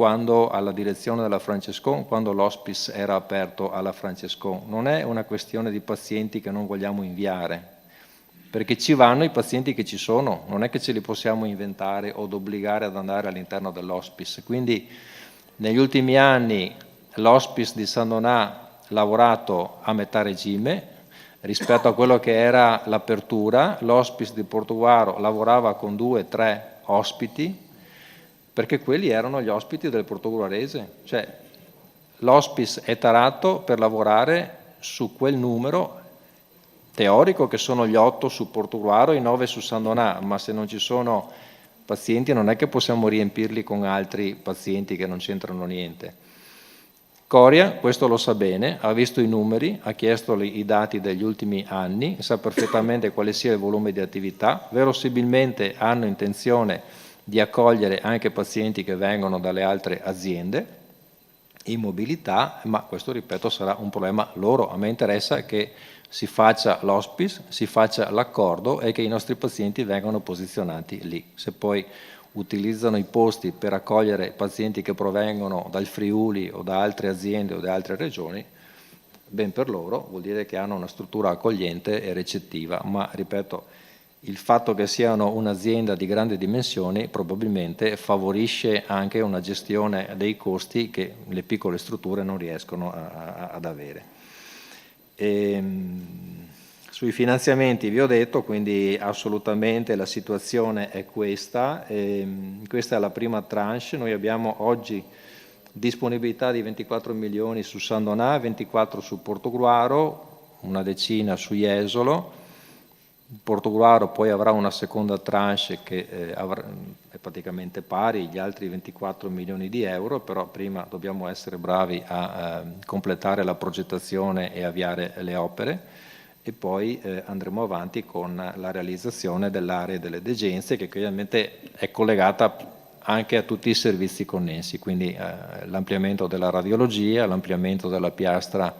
alla direzione della Francescon, quando l'hospice era aperto alla Francescon, non è una questione di pazienti che non vogliamo inviare, perché ci vanno i pazienti che ci sono, non è che ce li possiamo inventare o obbligare ad andare all'interno dell'hospice. Quindi negli ultimi anni l'hospice di San Donà ha lavorato a metà regime rispetto a quello che era l'apertura, l'hospice di Portogruaro lavorava con 2-3 ospiti, perché quelli erano gli ospiti del portogruarese, cioè l'hospice è tarato per lavorare su quel numero teorico che sono gli 8 su Portogruaro e i 9 su San Donà, ma se non ci sono pazienti non è che possiamo riempirli con altri pazienti che non c'entrano niente. Coria, questo lo sa bene, ha visto i numeri, ha chiesto i dati degli ultimi anni, sa perfettamente quale sia il volume di attività, verosimilmente hanno intenzione di accogliere anche pazienti che vengono dalle altre aziende in mobilità, ma questo, ripeto, sarà un problema loro. A me interessa che si faccia l'hospice, si faccia l'accordo e che i nostri pazienti vengano posizionati lì. Se poi utilizzano i posti per accogliere pazienti che provengono dal Friuli o da altre aziende o da altre regioni, ben per loro, vuol dire che hanno una struttura accogliente e recettiva, ma ripeto, il fatto che siano un'azienda di grandi dimensioni probabilmente favorisce anche una gestione dei costi che le piccole strutture non riescono ad avere. Sui finanziamenti vi ho detto, quindi assolutamente la situazione è questa. Questa è la prima tranche. Noi abbiamo oggi disponibilità di 24 milioni su San Donà, 24 su Portogruaro, una decina su Jesolo. Portogruaro poi avrà una seconda tranche che è praticamente pari, gli altri 24 milioni di euro, però prima dobbiamo essere bravi a completare la progettazione e avviare le opere, e poi andremo avanti con la realizzazione dell'area delle degenze, che chiaramente è collegata anche a tutti i servizi connessi, quindi l'ampliamento della radiologia, l'ampliamento della piastra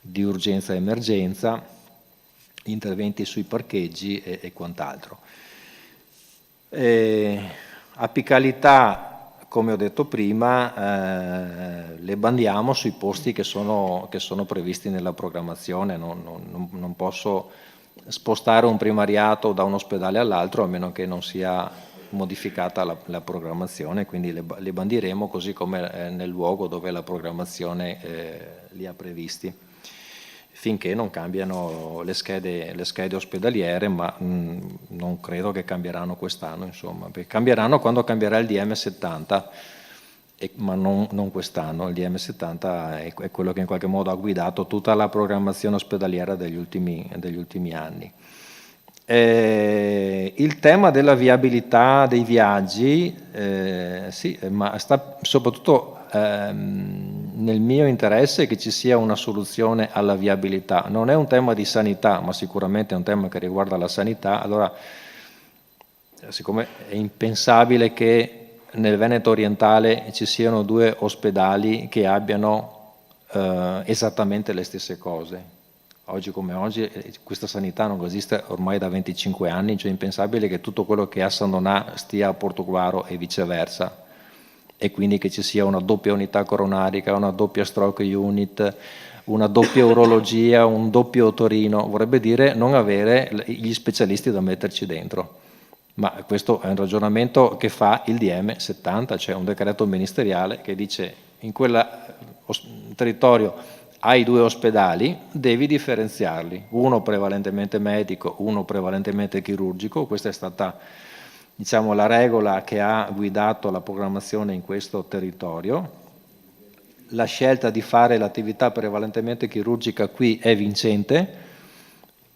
di urgenza e emergenza, interventi sui parcheggi e quant'altro. Apicalità, come ho detto prima, le bandiamo sui posti che sono previsti nella programmazione. Non posso spostare un primariato da un ospedale all'altro a meno che non sia modificata la programmazione, quindi le bandiremo così come nel luogo dove la programmazione li ha previsti, finché non cambiano le schede ospedaliere, ma non credo che cambieranno quest'anno, insomma, perché cambieranno quando cambierà il DM70, ma non quest'anno. Il DM70 è quello che in qualche modo ha guidato tutta la programmazione ospedaliera degli ultimi anni. Il tema della viabilità dei viaggi, sì, ma sta soprattutto nel mio interesse che ci sia una soluzione alla viabilità. Non è un tema di sanità, ma sicuramente è un tema che riguarda la sanità. Allora, siccome è impensabile che nel Veneto orientale ci siano 2 ospedali che abbiano esattamente le stesse cose. Oggi come oggi questa sanità non esiste ormai da 25 anni, cioè è impensabile che tutto quello che è a San Donà stia a Portogruaro e viceversa, e quindi che ci sia una doppia unità coronarica, una doppia stroke unit, una doppia urologia, un doppio otorino, vorrebbe dire non avere gli specialisti da metterci dentro. Ma questo è un ragionamento che fa il DM 70, cioè un decreto ministeriale che dice in quel territorio hai 2 ospedali, devi differenziarli, uno prevalentemente medico, uno prevalentemente chirurgico. Questa è stata, diciamo, la regola che ha guidato la programmazione in questo territorio. La scelta di fare l'attività prevalentemente chirurgica qui è vincente,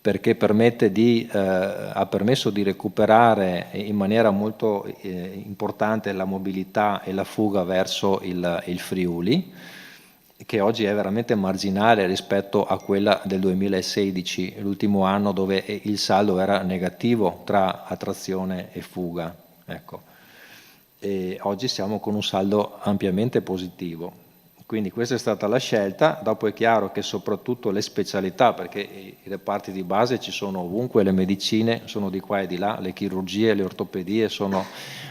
perché ha permesso di recuperare in maniera molto importante la mobilità e la fuga verso il Friuli, che oggi è veramente marginale rispetto a quella del 2016, l'ultimo anno dove il saldo era negativo tra attrazione e fuga. Ecco. E oggi siamo con un saldo ampiamente positivo. Quindi questa è stata la scelta. Dopo è chiaro che soprattutto le specialità, perché i reparti di base ci sono ovunque, le medicine sono di qua e di là, le chirurgie, le ortopedie sono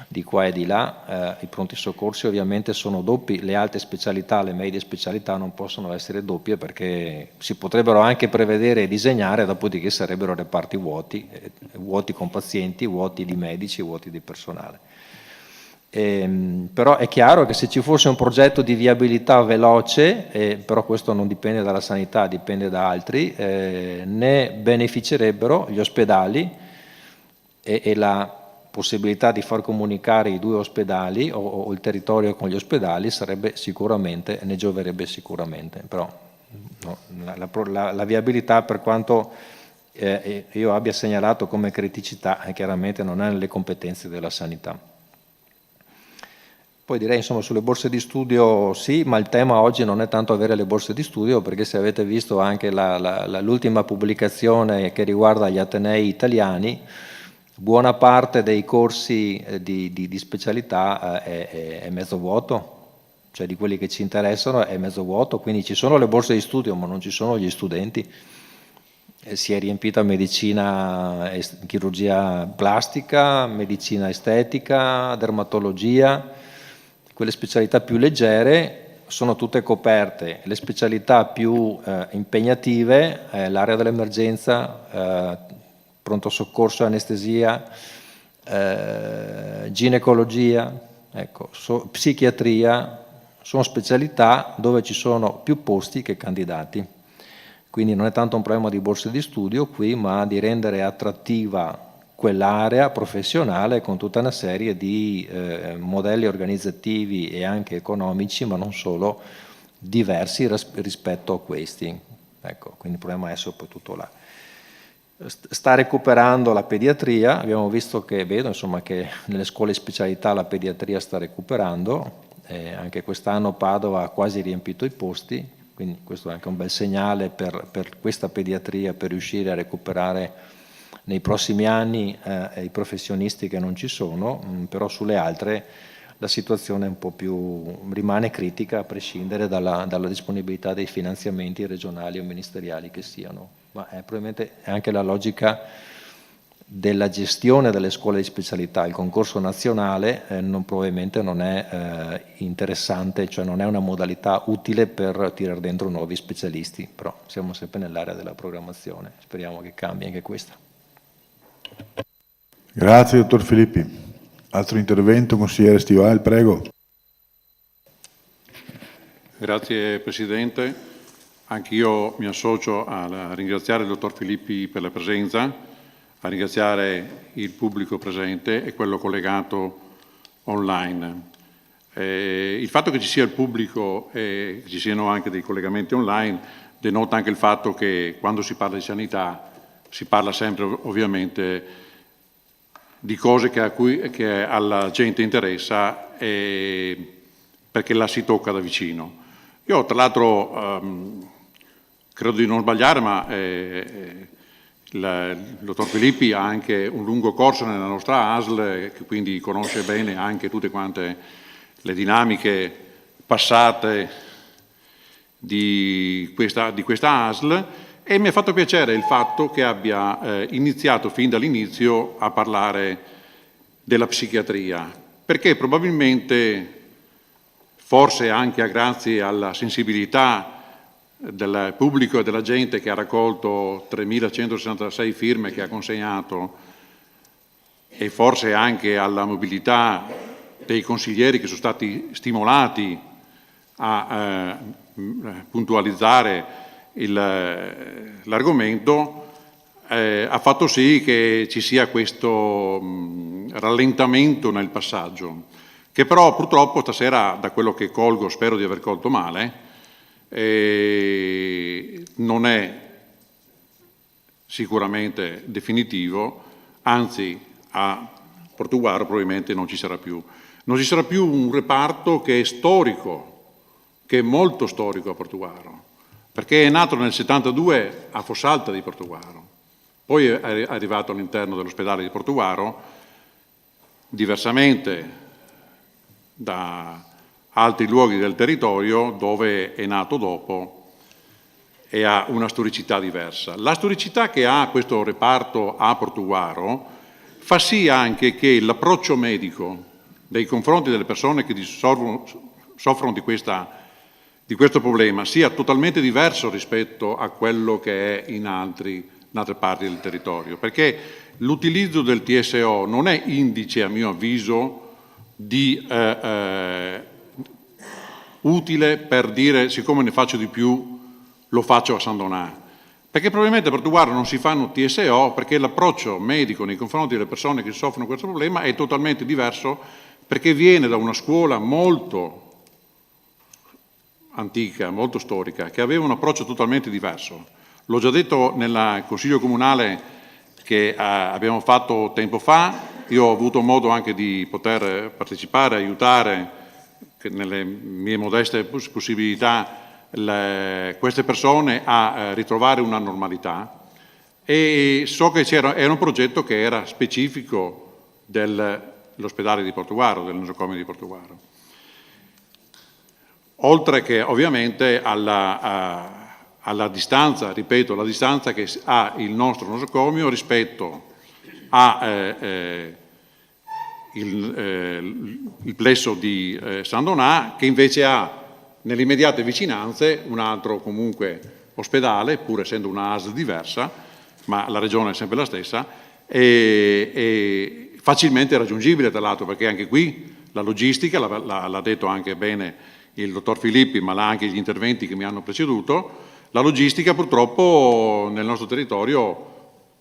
di qua e di là, i pronti soccorsi ovviamente sono doppi, le alte specialità, le medie specialità non possono essere doppie perché si potrebbero anche prevedere e disegnare, dopodiché sarebbero reparti vuoti, vuoti con pazienti, vuoti di medici, vuoti di personale. Però è chiaro che se ci fosse un progetto di viabilità veloce, però questo non dipende dalla sanità, dipende da altri, ne beneficerebbero gli ospedali e la possibilità di far comunicare i 2 ospedali o il territorio con gli ospedali sarebbe sicuramente, ne gioverebbe sicuramente. Però no, la viabilità, per quanto io abbia segnalato come criticità, chiaramente non è nelle competenze della sanità. Poi direi, insomma, sulle borse di studio sì, ma il tema oggi non è tanto avere le borse di studio, perché se avete visto anche l'ultima pubblicazione che riguarda gli atenei italiani, buona parte dei corsi di specialità è mezzo vuoto, cioè di quelli che ci interessano è mezzo vuoto, quindi ci sono le borse di studio ma non ci sono gli studenti. Si è riempita medicina, chirurgia plastica, medicina estetica, dermatologia. Quelle specialità più leggere sono tutte coperte, le specialità più impegnative, l'area dell'emergenza, pronto soccorso, anestesia, ginecologia, ecco, psichiatria, sono specialità dove ci sono più posti che candidati. Quindi non è tanto un problema di borse di studio qui, ma di rendere attrattiva quell'area professionale con tutta una serie di modelli organizzativi e anche economici, ma non solo, diversi rispetto a questi. Ecco, quindi il problema è soprattutto là. Sta recuperando la pediatria, abbiamo visto che, vedo insomma, che nelle scuole di specialità la pediatria sta recuperando, anche quest'anno Padova ha quasi riempito i posti, quindi questo è anche un bel segnale per questa pediatria, per riuscire a recuperare nei prossimi anni i professionisti che non ci sono, però sulle altre la situazione è un po' più, rimane critica a prescindere dalla disponibilità dei finanziamenti regionali o ministeriali che siano, ma probabilmente è anche la logica della gestione delle scuole di specialità. Il concorso nazionale probabilmente non è interessante, cioè non è una modalità utile per tirare dentro nuovi specialisti, però siamo sempre nell'area della programmazione, speriamo che cambi anche questa. Grazie, dottor Filippi. Altro intervento, consigliere Stival, prego. Grazie Presidente. Anch'io mi associo a ringraziare il dottor Filippi per la presenza, a ringraziare il pubblico presente e quello collegato online. Il fatto che ci sia il pubblico e che ci siano anche dei collegamenti online denota anche il fatto che quando si parla di sanità si parla sempre ovviamente di cose che alla gente interessa perché la si tocca da vicino. Io Io tra l'altro credo di non sbagliare, ma il dottor Filippi ha anche un lungo corso nella nostra ASL, che quindi conosce bene anche tutte quante le dinamiche passate di questa ASL, e mi ha fatto piacere il fatto che abbia iniziato fin dall'inizio a parlare della psichiatria, perché probabilmente, forse anche grazie alla sensibilità del pubblico e della gente che ha raccolto 3.166 firme che ha consegnato, e forse anche alla mobilità dei consiglieri che sono stati stimolati a puntualizzare l'argomento, ha fatto sì che ci sia questo rallentamento nel passaggio, che però purtroppo stasera, da quello che colgo, spero di aver colto male, non è sicuramente definitivo, anzi a Portuguaro probabilmente non ci sarà più. Non ci sarà più un reparto che è storico, che è molto storico a Portuguaro, perché è nato nel 72 a Fossalta di Portuguaro, poi è arrivato all'interno dell'ospedale di Portuguaro, diversamente da altri luoghi del territorio dove è nato dopo, e ha una storicità diversa. La storicità che ha questo reparto a Portuguaro fa sì anche che l'approccio medico nei confronti delle persone che soffrono di questo problema sia totalmente diverso rispetto a quello che è in altre parti del territorio, perché l'utilizzo del TSO non è indice, a mio avviso, di utile per dire siccome ne faccio di più lo faccio a San Donà, perché probabilmente a Portuguaro non si fanno TSO perché l'approccio medico nei confronti delle persone che soffrono questo problema è totalmente diverso, perché viene da una scuola molto antica, molto storica, che aveva un approccio totalmente diverso. L'ho già detto nel Consiglio Comunale che abbiamo fatto tempo fa, io ho avuto modo anche di poter partecipare, aiutare nelle mie modeste possibilità queste persone a ritrovare una normalità, e so che era un progetto che era specifico dell'ospedale di Portuguaro, del nosocomio di Portuguaro. Oltre che ovviamente alla distanza, ripeto, la distanza che ha il nostro nosocomio rispetto al plesso di San Donà, che invece ha nelle immediate vicinanze un altro comunque ospedale, pur essendo una ASL diversa, ma la regione è sempre la stessa, e facilmente raggiungibile tra l'altro, perché anche qui la logistica, l'ha detto anche bene il dottor Filippi, ma l'ha anche gli interventi che mi hanno preceduto, la logistica purtroppo nel nostro territorio,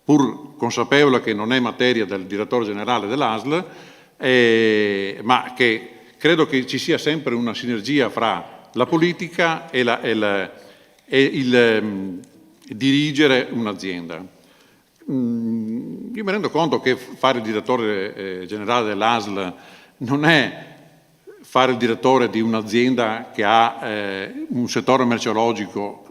pur consapevole che non è materia del direttore generale dell'ASL, ma che credo che ci sia sempre una sinergia fra la politica e il dirigere un'azienda. Io mi rendo conto che fare il direttore generale dell'ASL non è fare il direttore di un'azienda che ha un settore merceologico,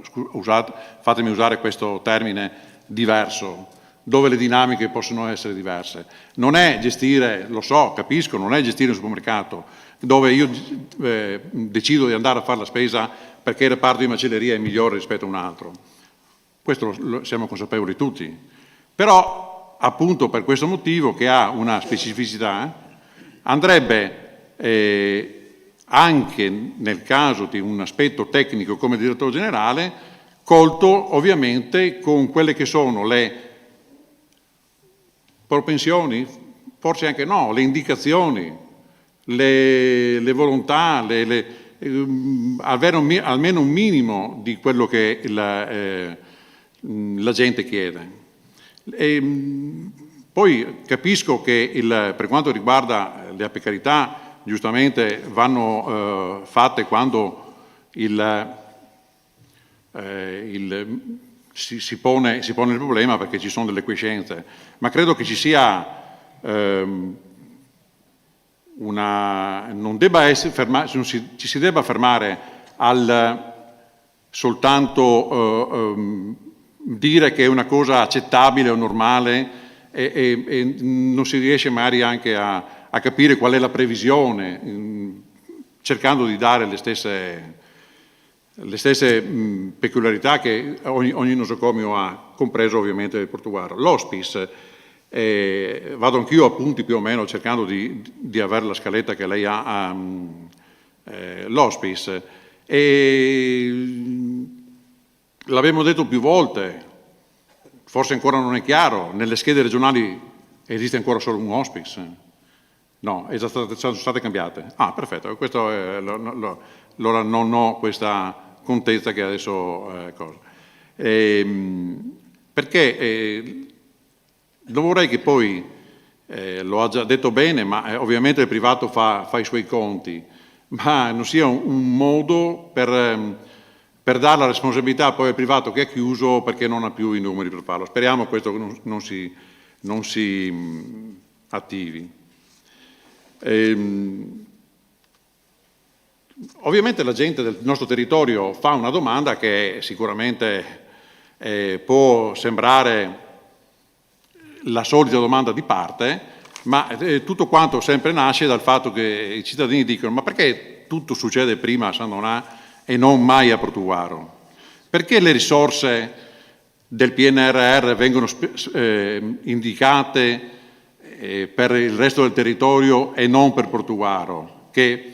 fatemi usare questo termine, diverso, dove le dinamiche possono essere diverse. Non è gestire, lo so, capisco, non è gestire un supermercato dove io decido di andare a fare la spesa perché il reparto di macelleria è migliore rispetto a un altro. Questo lo siamo consapevoli tutti. Però, appunto per questo motivo, che ha una specificità, andrebbe anche nel caso di un aspetto tecnico come direttore generale, colto ovviamente con quelle che sono le propensioni, forse anche no, le indicazioni, le volontà, avere almeno un minimo di quello che la gente chiede. Poi capisco che per quanto riguarda le apicalità, giustamente vanno fatte quando si pone il problema, perché ci sono delle quiescenze, ma credo che ci sia ci si debba fermare al soltanto dire che è una cosa accettabile o normale e non si riesce magari anche a capire qual è la previsione, cercando di dare le stesse peculiarità che ogni nosocomio ha, compreso ovviamente il portuaro. L'hospice, vado anch'io a punti più o meno cercando di avere la scaletta che lei ha, l'hospice, l'abbiamo detto più volte, forse ancora non è chiaro, nelle schede regionali esiste ancora solo un hospice. No, sono state cambiate. Ah, perfetto, questo allora non ho questa contezza che adesso cosa. Perché non vorrei che poi, lo ha già detto bene, ma ovviamente il privato fa i suoi conti, ma non sia un modo per dare la responsabilità poi al privato che è chiuso perché non ha più i numeri per farlo. Speriamo questo non si attivi. Ovviamente la gente del nostro territorio fa una domanda che sicuramente può sembrare la solita domanda di parte, ma tutto quanto sempre nasce dal fatto che i cittadini dicono: ma perché tutto succede prima a San Donà e non mai a Portuguaro? Perché le risorse del PNRR vengono indicate per il resto del territorio e non per Portuguaro? Che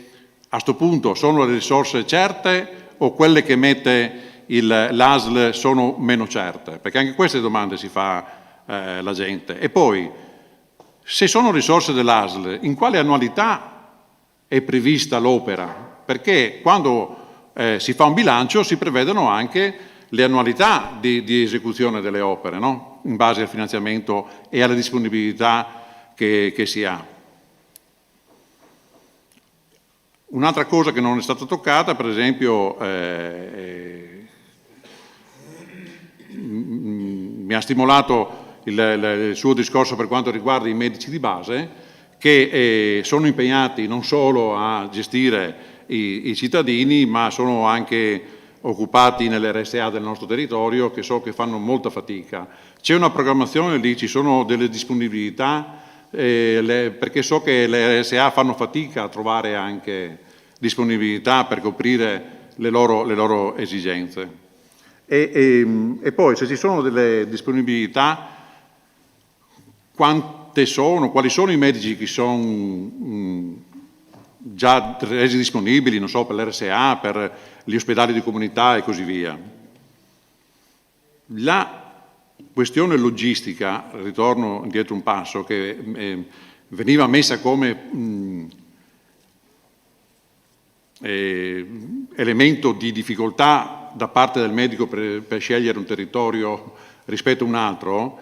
a sto punto sono le risorse certe o quelle che mette l'ASL sono meno certe? Perché anche queste domande si fa la gente. E poi, se sono risorse dell'ASL, in quale annualità è prevista l'opera? Perché quando si fa un bilancio si prevedono anche le annualità di esecuzione delle opere, no? In base al finanziamento e alla disponibilità che si ha. Un'altra cosa che non è stata toccata, per esempio, mi ha stimolato il suo discorso per quanto riguarda i medici di base, che sono impegnati non solo a gestire i cittadini, ma sono anche occupati nelle RSA del nostro territorio, che so che fanno molta fatica. C'è una programmazione lì, ci sono delle disponibilità, perché so che le RSA fanno fatica a trovare anche disponibilità per coprire le loro esigenze. E poi, se ci sono delle disponibilità, quali sono i medici che sono già resi disponibili, non so, per l'RSA, per gli ospedali di comunità e così via. La questione logistica, ritorno indietro un passo, che veniva messa come elemento di difficoltà da parte del medico per scegliere un territorio rispetto a un altro,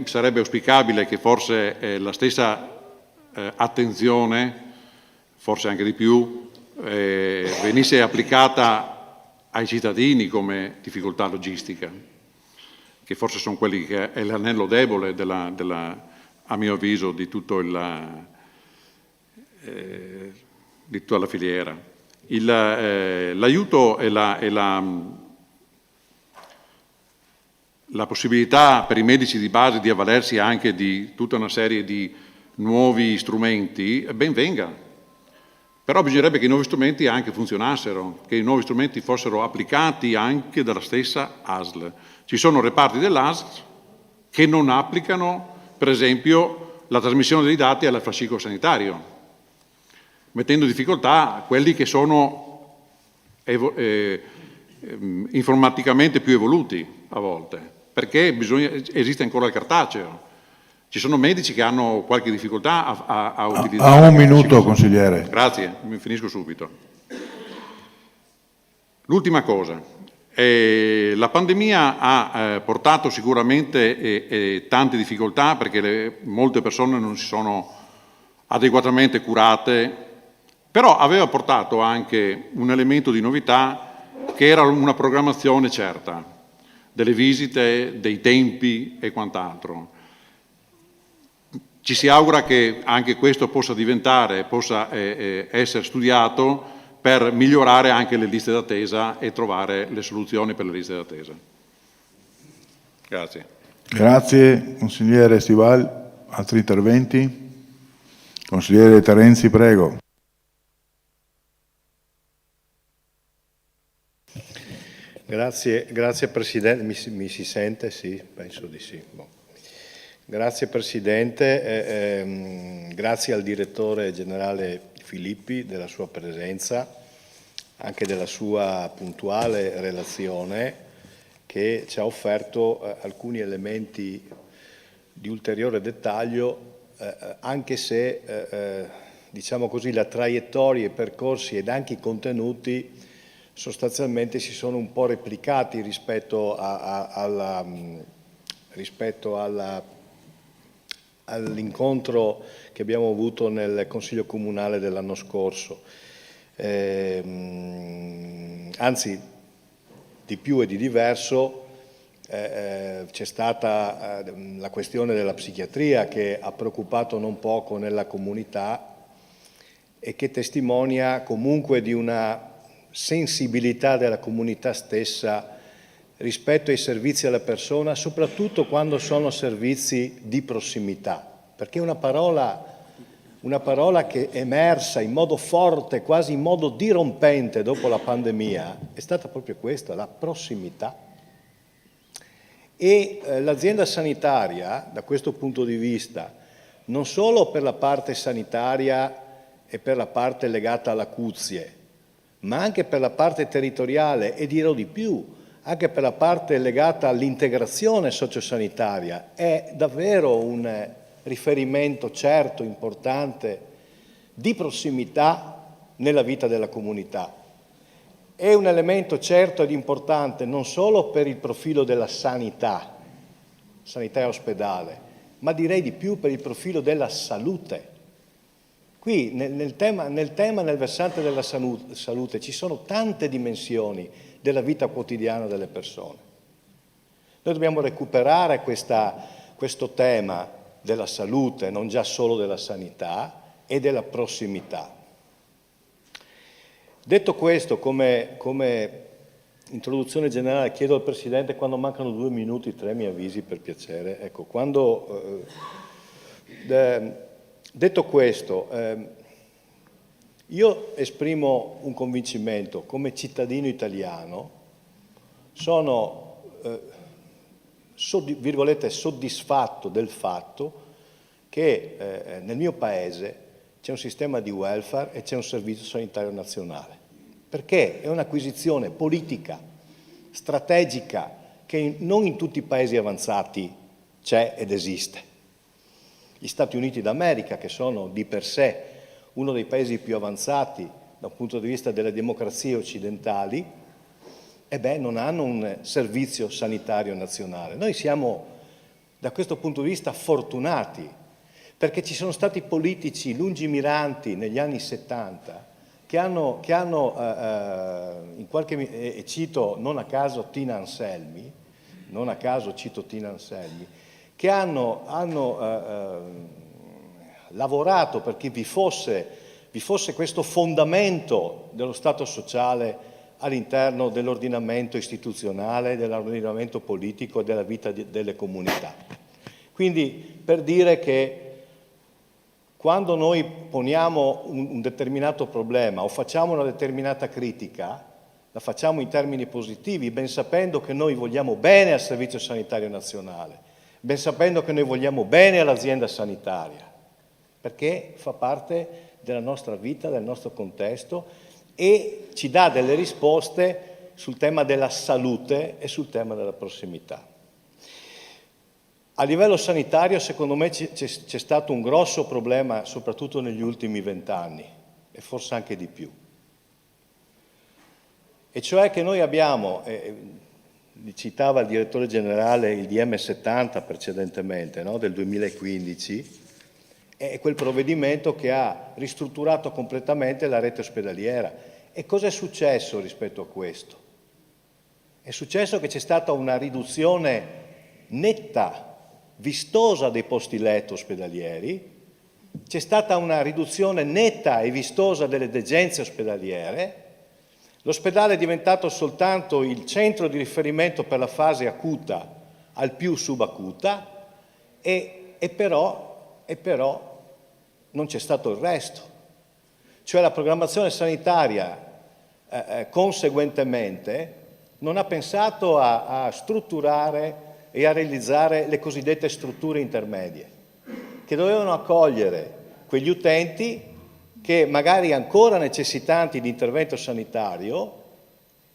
sarebbe auspicabile che forse la stessa attenzione, forse anche di più, venisse applicata ai cittadini come difficoltà logistica, che forse sono quelli che è l'anello debole a mio avviso di tutta la filiera. L'aiuto e la possibilità per i medici di base di avvalersi anche di tutta una serie di nuovi strumenti, ben venga. Però bisognerebbe che i nuovi strumenti anche funzionassero, che i nuovi strumenti fossero applicati anche dalla stessa ASL. Ci sono reparti dell'ASL che non applicano, per esempio, la trasmissione dei dati al fascicolo sanitario, mettendo in difficoltà quelli che sono informaticamente più evoluti a volte, perché esiste ancora il cartaceo. Ci sono medici che hanno qualche difficoltà a utilizzare... A un minuto, consigliere. Grazie, mi finisco subito. L'ultima cosa. La pandemia ha portato sicuramente tante difficoltà perché molte persone non si sono adeguatamente curate, però aveva portato anche un elemento di novità che era una programmazione certa delle visite, dei tempi e quant'altro. Ci si augura che anche questo possa essere studiato per migliorare anche le liste d'attesa e trovare le soluzioni per le liste d'attesa. Grazie. Grazie, consigliere Stival. Altri interventi? Consigliere Terenzi, prego. Grazie Presidente. Mi si sente? Sì, penso di sì. Grazie Presidente, grazie al Direttore Generale Filippi della sua presenza, anche della sua puntuale relazione che ci ha offerto alcuni elementi di ulteriore dettaglio, anche se diciamo così, la traiettoria, i percorsi ed anche i contenuti sostanzialmente si sono un po' replicati rispetto all'incontro che abbiamo avuto nel Consiglio Comunale dell'anno scorso. Anzi, di più e di diverso, c'è stata la questione della psichiatria che ha preoccupato non poco nella comunità e che testimonia comunque di una sensibilità della comunità stessa rispetto ai servizi alla persona, soprattutto quando sono servizi di prossimità, perché una parola che è emersa in modo forte, quasi in modo dirompente dopo la pandemia, è stata proprio questa, la prossimità. E l'azienda sanitaria, da questo punto di vista, non solo per la parte sanitaria e per la parte legata all'acuzie, ma anche per la parte territoriale e dirò di più, anche per la parte legata all'integrazione sociosanitaria, è davvero un riferimento certo, importante, di prossimità nella vita della comunità. È un elemento certo ed importante non solo per il profilo della sanità e ospedale, ma direi di più per il profilo della salute. Qui nel versante della salute ci sono tante dimensioni della vita quotidiana delle persone. Noi dobbiamo recuperare questo tema della salute, non già solo della sanità e della prossimità. Detto questo, come introduzione generale, chiedo al Presidente, quando mancano 2 minuti, 3 mi avvisi per piacere. Ecco, detto questo, io esprimo un convincimento, come cittadino italiano, sono, virgolette, soddisfatto del fatto che nel mio Paese c'è un sistema di welfare e c'è un servizio sanitario nazionale, perché è un'acquisizione politica, strategica, che non in tutti i paesi avanzati c'è ed esiste. Gli Stati Uniti d'America, che sono di per sé uno dei paesi più avanzati dal punto di vista delle democrazie occidentali, non hanno un servizio sanitario nazionale. Noi siamo, da questo punto di vista, fortunati, perché ci sono stati politici lungimiranti negli anni 70 che hanno e cito non a caso Tina Anselmi, che hanno lavorato perché vi fosse questo fondamento dello Stato sociale all'interno dell'ordinamento istituzionale, dell'ordinamento politico e della vita delle comunità. Quindi, per dire che quando noi poniamo un determinato problema o facciamo una determinata critica, la facciamo in termini positivi, ben sapendo che noi vogliamo bene al Servizio Sanitario Nazionale, ben sapendo che noi vogliamo bene all'azienda sanitaria, perché fa parte della nostra vita, del nostro contesto e ci dà delle risposte sul tema della salute e sul tema della prossimità. A livello sanitario, secondo me, c'è stato un grosso problema, soprattutto negli ultimi 20 anni, e forse anche di più. E cioè che noi abbiamo, citava il direttore generale il DM70 precedentemente, no, del 2015, è quel provvedimento che ha ristrutturato completamente la rete ospedaliera. E cosa è successo rispetto a questo? È successo che c'è stata una riduzione netta, vistosa dei posti letto ospedalieri, c'è stata una riduzione netta e vistosa delle degenze ospedaliere, l'ospedale è diventato soltanto il centro di riferimento per la fase acuta al più subacuta e però non c'è stato il resto. Cioè la programmazione sanitaria conseguentemente non ha pensato a strutturare e a realizzare le cosiddette strutture intermedie, che dovevano accogliere quegli utenti che magari ancora necessitanti di intervento sanitario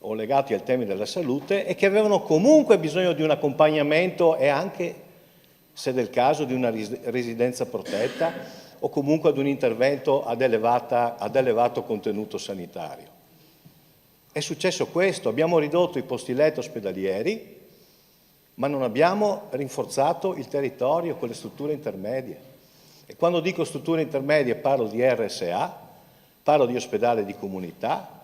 o legati ai temi della salute e che avevano comunque bisogno di un accompagnamento e anche, se del caso, di una residenza protetta o comunque ad un intervento ad elevato contenuto sanitario. È successo questo, abbiamo ridotto i posti letto ospedalieri, ma non abbiamo rinforzato il territorio con le strutture intermedie. E quando dico strutture intermedie parlo di RSA, parlo di ospedale di comunità,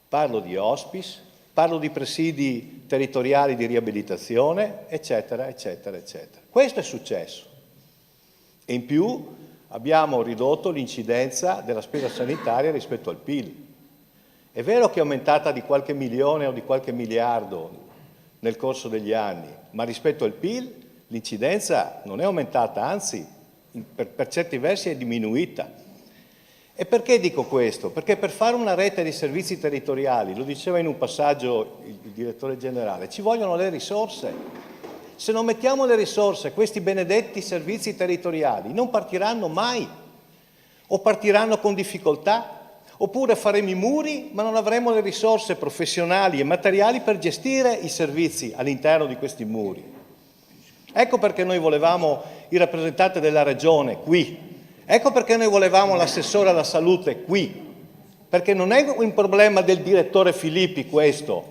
parlo di hospice, parlo di presidi territoriali di riabilitazione, eccetera, eccetera, eccetera. Questo è successo. E in più abbiamo ridotto l'incidenza della spesa sanitaria rispetto al PIL. È vero che è aumentata di qualche milione o di qualche miliardo nel corso degli anni, ma rispetto al PIL l'incidenza non è aumentata, anzi per certi versi è diminuita. E perché dico questo? Perché per fare una rete di servizi territoriali, lo diceva in un passaggio il direttore generale, ci vogliono le risorse. Se non mettiamo le risorse, questi benedetti servizi territoriali non partiranno mai, o partiranno con difficoltà, oppure faremo i muri ma non avremo le risorse professionali e materiali per gestire i servizi all'interno di questi muri. Ecco perché noi volevamo il rappresentante della Regione qui, ecco perché noi volevamo l'assessore alla salute qui, perché non è un problema del direttore Filippi questo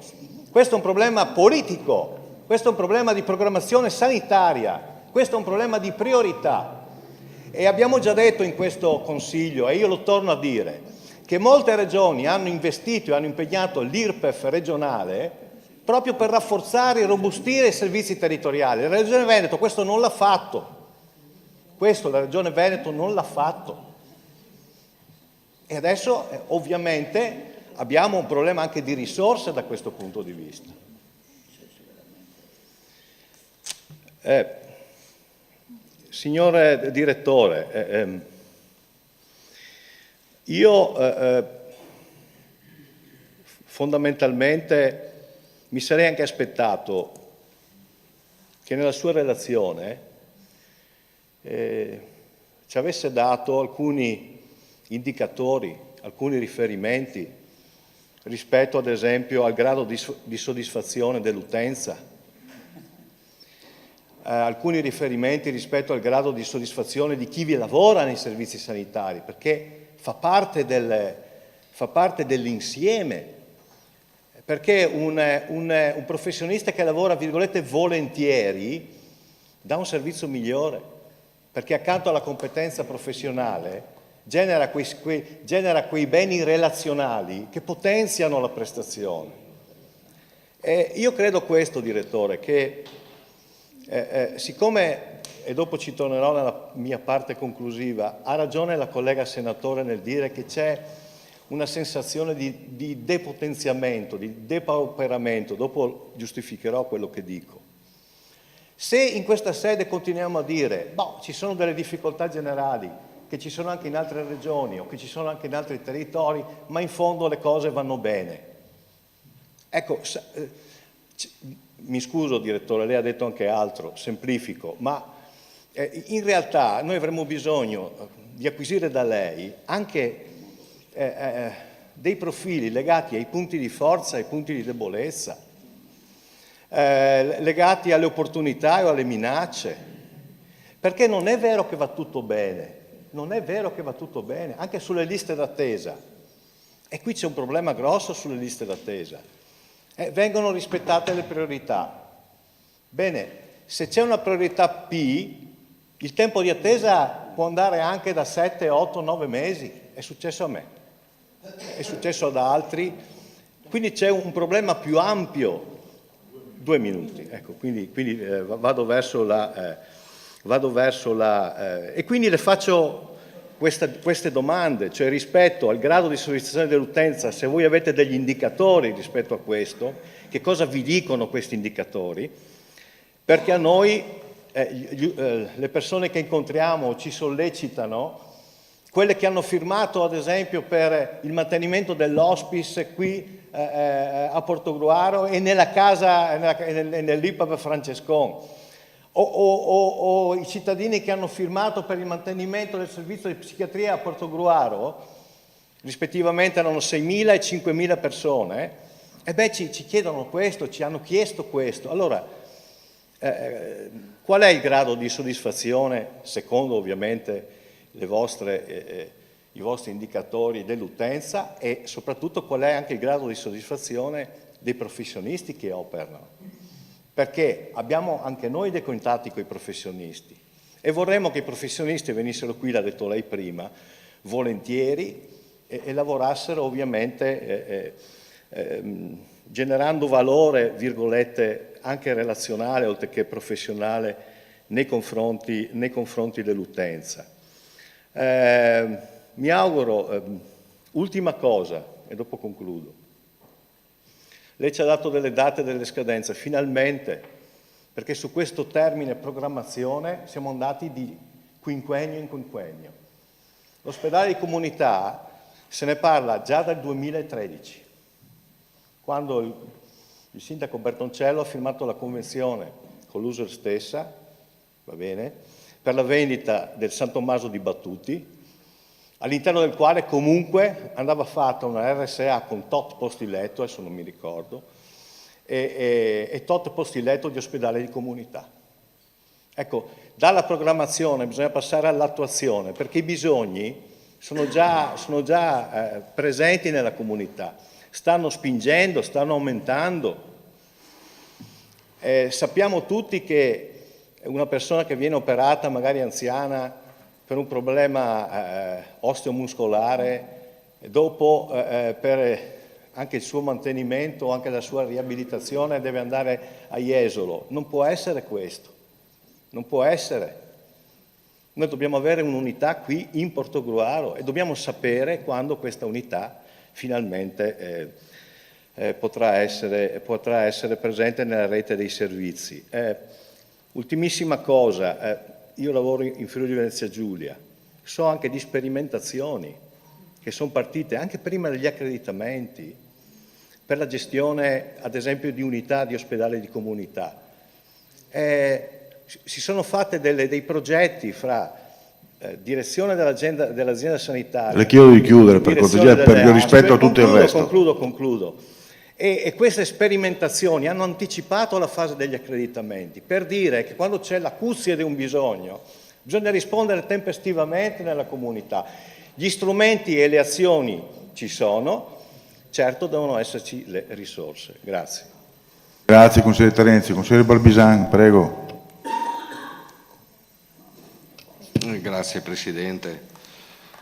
è un problema politico, questo è un problema di programmazione sanitaria, questo è un problema di priorità. E abbiamo già detto in questo Consiglio, e io lo torno a dire, che molte regioni hanno investito e hanno impegnato l'IRPEF regionale proprio per rafforzare e robustire i servizi territoriali. La Regione Veneto questo non l'ha fatto. Questo la Regione Veneto non l'ha fatto. E adesso ovviamente abbiamo un problema anche di risorse da questo punto di vista. Signore Direttore, io fondamentalmente mi sarei anche aspettato che nella sua relazione ci avesse dato alcuni indicatori, alcuni riferimenti rispetto ad esempio al grado di soddisfazione dell'utenza, alcuni riferimenti rispetto al grado di soddisfazione di chi vi lavora nei servizi sanitari, perché fa parte dell'insieme. Perché un professionista che lavora, virgolette, volentieri, dà un servizio migliore, perché accanto alla competenza professionale genera quei beni relazionali che potenziano la prestazione. E io credo questo, Direttore, che siccome, e dopo ci tornerò nella mia parte conclusiva, ha ragione la collega senatore nel dire che c'è una sensazione di depotenziamento, di depauperamento, dopo giustificherò quello che dico. Se in questa sede continuiamo a dire ci sono delle difficoltà generali, che ci sono anche in altre regioni o che ci sono anche in altri territori, ma in fondo le cose vanno bene. Ecco, mi scuso Direttore, lei ha detto anche altro, semplifico, ma in realtà noi avremmo bisogno di acquisire da lei anche dei profili legati ai punti di forza e ai punti di debolezza, legati alle opportunità o alle minacce, perché non è vero che va tutto bene, non è vero che va tutto bene, anche sulle liste d'attesa. E qui c'è un problema grosso sulle liste d'attesa. Vengono rispettate le priorità. Bene, se c'è una priorità P, il tempo di attesa può andare anche da 7, 8, 9 mesi. È successo a me. È successo ad altri, quindi c'è un problema più ampio. 2 minuti, ecco, quindi vado verso la e quindi le faccio queste domande, cioè rispetto al grado di soddisfazione dell'utenza, se voi avete degli indicatori rispetto a questo, che cosa vi dicono questi indicatori? Perché a noi le persone che incontriamo ci sollecitano, quelle che hanno firmato ad esempio per il mantenimento dell'hospice qui a Portogruaro e nella casa, nell'IPAB Francescon, o i cittadini che hanno firmato per il mantenimento del servizio di psichiatria a Portogruaro, rispettivamente erano 6.000 e 5.000 persone, ci chiedono questo, ci hanno chiesto questo. Allora, qual è il grado di soddisfazione, secondo ovviamente i vostri indicatori dell'utenza, e soprattutto qual è anche il grado di soddisfazione dei professionisti che operano? Perché abbiamo anche noi dei contatti con i professionisti e vorremmo che i professionisti venissero qui, l'ha detto lei prima, volentieri e lavorassero ovviamente generando valore, virgolette, anche relazionale oltre che professionale nei confronti dell'utenza. Mi auguro, ultima cosa e dopo concludo. Lei ci ha dato delle date, delle scadenze, finalmente, perché su questo termine programmazione siamo andati di quinquennio in quinquennio. L'ospedale di comunità se ne parla già dal 2013, quando il sindaco Bertoncello ha firmato la convenzione con l'USL stessa, va bene, per la vendita del San Tommaso di Battuti, all'interno del quale comunque andava fatta una RSA con tot posti letto, adesso non mi ricordo, e tot posti letto di ospedale di comunità. Ecco, dalla programmazione bisogna passare all'attuazione, perché i bisogni sono già presenti nella comunità, stanno spingendo, stanno aumentando. Sappiamo tutti che una persona che viene operata, magari anziana, per un problema osteomuscolare, dopo per anche il suo mantenimento, anche la sua riabilitazione deve andare a Jesolo. Non può essere questo, non può essere. Noi dobbiamo avere un'unità qui in Portogruaro e dobbiamo sapere quando questa unità finalmente potrà essere presente nella rete dei servizi. Ultimissima cosa, io lavoro in Friuli Venezia Giulia, so anche di sperimentazioni che sono partite anche prima degli accreditamenti per la gestione, ad esempio, di unità di ospedale di comunità. Si sono fatte dei progetti fra direzione dell'azienda sanitaria. Le chiedo di chiudere per cortesia, per rispetto a tutto il resto. Concludo. E queste sperimentazioni hanno anticipato la fase degli accreditamenti per dire che quando c'è l'acuzia di un bisogno bisogna rispondere tempestivamente nella comunità. Gli strumenti e le azioni ci sono, certo devono esserci le risorse. Grazie. Grazie consigliere Terenzi. Consigliere Balbisan, prego. Grazie Presidente,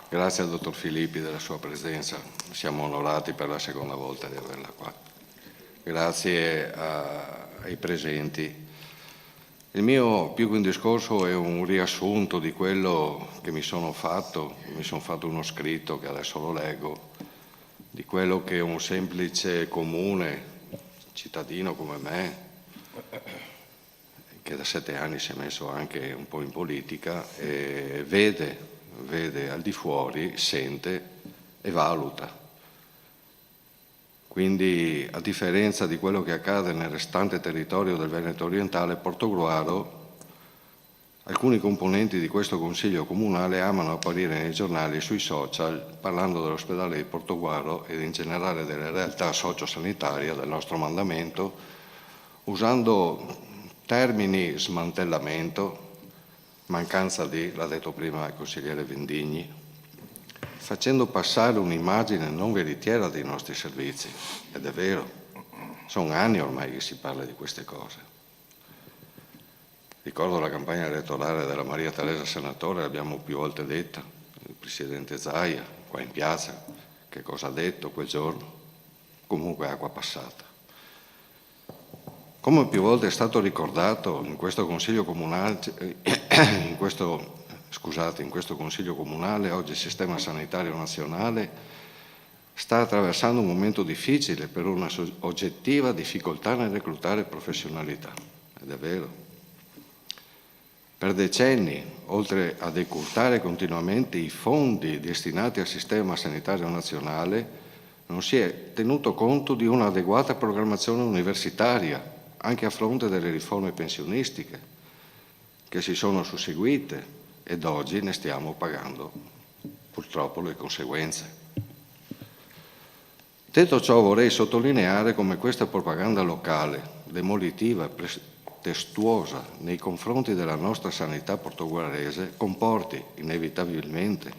grazie al Dottor Filippi della sua presenza, siamo onorati per la seconda volta di averla qua. Grazie ai presenti. Il mio più che un discorso è un riassunto di quello che mi sono fatto uno scritto che adesso lo leggo, di quello che un semplice comune cittadino come me, che da 7 anni si è messo anche un po' in politica, vede al di fuori, sente e valuta. Quindi, a differenza di quello che accade nel restante territorio del Veneto orientale, Portogruaro, alcuni componenti di questo Consiglio Comunale amano apparire nei giornali e sui social parlando dell'ospedale di Portogruaro ed in generale delle realtà sociosanitarie del nostro mandamento, usando termini smantellamento, mancanza di, l'ha detto prima il consigliere Vendigni, facendo passare un'immagine non veritiera dei nostri servizi. Ed è vero, sono anni ormai che si parla di queste cose. Ricordo la campagna elettorale della Maria Teresa Senatore, l'abbiamo più volte detta, il Presidente Zaia, qua in piazza, che cosa ha detto quel giorno? Comunque acqua passata. Come più volte è stato ricordato in questo Consiglio Comunale, in questo scusate, in questo Consiglio Comunale oggi il Sistema Sanitario Nazionale sta attraversando un momento difficile per una oggettiva difficoltà nel reclutare professionalità, ed è vero. Per decenni, oltre a decurtare continuamente i fondi destinati al Sistema Sanitario Nazionale, non si è tenuto conto di un'adeguata programmazione universitaria, anche a fronte delle riforme pensionistiche che si sono susseguite, ed oggi ne stiamo pagando purtroppo le conseguenze. Detto ciò, vorrei sottolineare come questa propaganda locale, demolitiva e testuosa nei confronti della nostra sanità portoghese, comporti inevitabilmente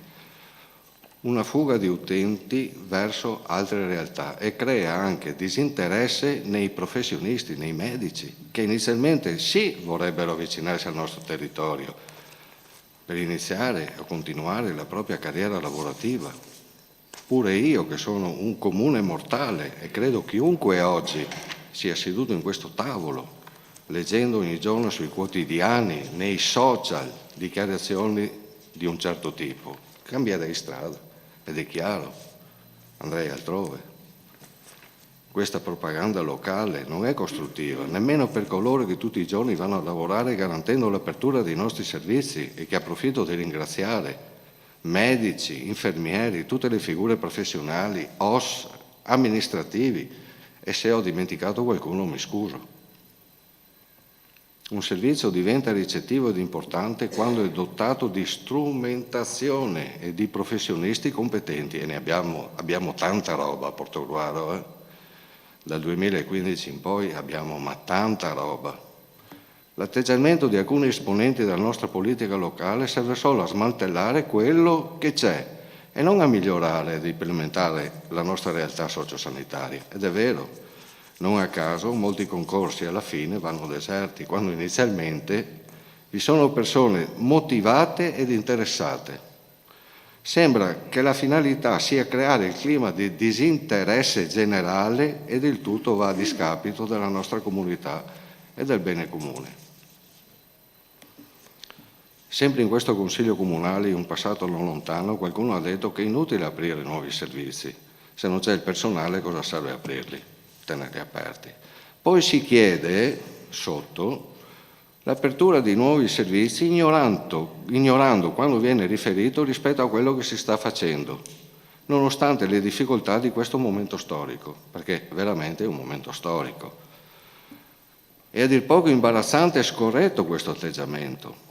una fuga di utenti verso altre realtà e crea anche disinteresse nei professionisti, nei medici, che inizialmente sì vorrebbero avvicinarsi al nostro territorio per iniziare o continuare la propria carriera lavorativa. Pure io, che sono un comune mortale, e credo chiunque oggi sia seduto in questo tavolo, leggendo ogni giorno sui quotidiani, nei social, dichiarazioni di un certo tipo, cambierei strada, ed è chiaro, andrei altrove. Questa propaganda locale non è costruttiva, nemmeno per coloro che tutti i giorni vanno a lavorare garantendo l'apertura dei nostri servizi, e che approfitto di ringraziare: medici, infermieri, tutte le figure professionali, OS, amministrativi, e se ho dimenticato qualcuno mi scuso. Un servizio diventa ricettivo ed importante quando è dotato di strumentazione e di professionisti competenti, e ne abbiamo tanta roba a Portogruaro. Dal 2015 in poi abbiamo tanta roba. L'atteggiamento di alcuni esponenti della nostra politica locale serve solo a smantellare quello che c'è e non a migliorare ed implementare la nostra realtà sociosanitaria. Ed è vero. Non a caso molti concorsi alla fine vanno deserti, quando inizialmente vi sono persone motivate ed interessate. Sembra che la finalità sia creare il clima di disinteresse generale, ed il tutto va a discapito della nostra comunità e del bene comune. Sempre in questo Consiglio Comunale, in un passato non lontano, qualcuno ha detto che è inutile aprire nuovi servizi. Se non c'è il personale, cosa serve aprirli? Tenerli aperti. Poi si chiede sotto l'apertura di nuovi servizi ignorando quando viene riferito rispetto a quello che si sta facendo, nonostante le difficoltà di questo momento storico, perché veramente è un momento storico. È a dir poco imbarazzante e scorretto questo atteggiamento.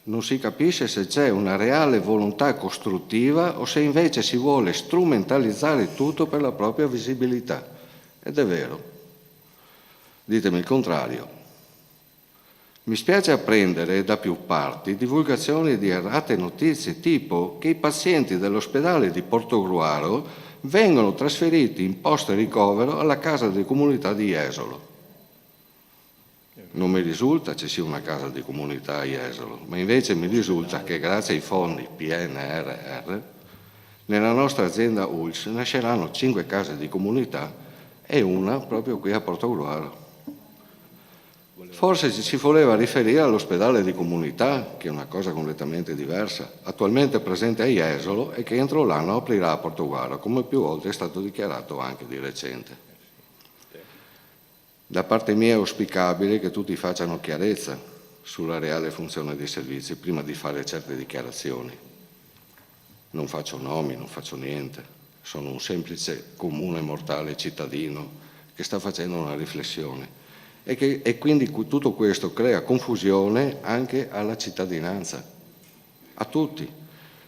Non si capisce se c'è una reale volontà costruttiva o se invece si vuole strumentalizzare tutto per la propria visibilità. Ed è vero. Ditemi il contrario. Mi spiace apprendere da più parti divulgazioni di errate notizie, tipo che i pazienti dell'ospedale di Portogruaro vengono trasferiti in post ricovero alla casa di comunità di Jesolo. Non mi risulta ci sia una casa di comunità a Jesolo, ma invece mi risulta che grazie ai fondi PNRR nella nostra azienda ULS nasceranno 5 case di comunità e una proprio qui a Portogruaro. Forse ci si voleva riferire all'ospedale di comunità, che è una cosa completamente diversa, attualmente presente a Jesolo e che entro l'anno aprirà a Portogruaro, come più volte è stato dichiarato anche di recente. Da parte mia è auspicabile che tutti facciano chiarezza sulla reale funzione dei servizi prima di fare certe dichiarazioni. Non faccio nomi, non faccio niente. Sono un semplice comune mortale cittadino che sta facendo una riflessione e quindi tutto questo crea confusione anche alla cittadinanza, a tutti.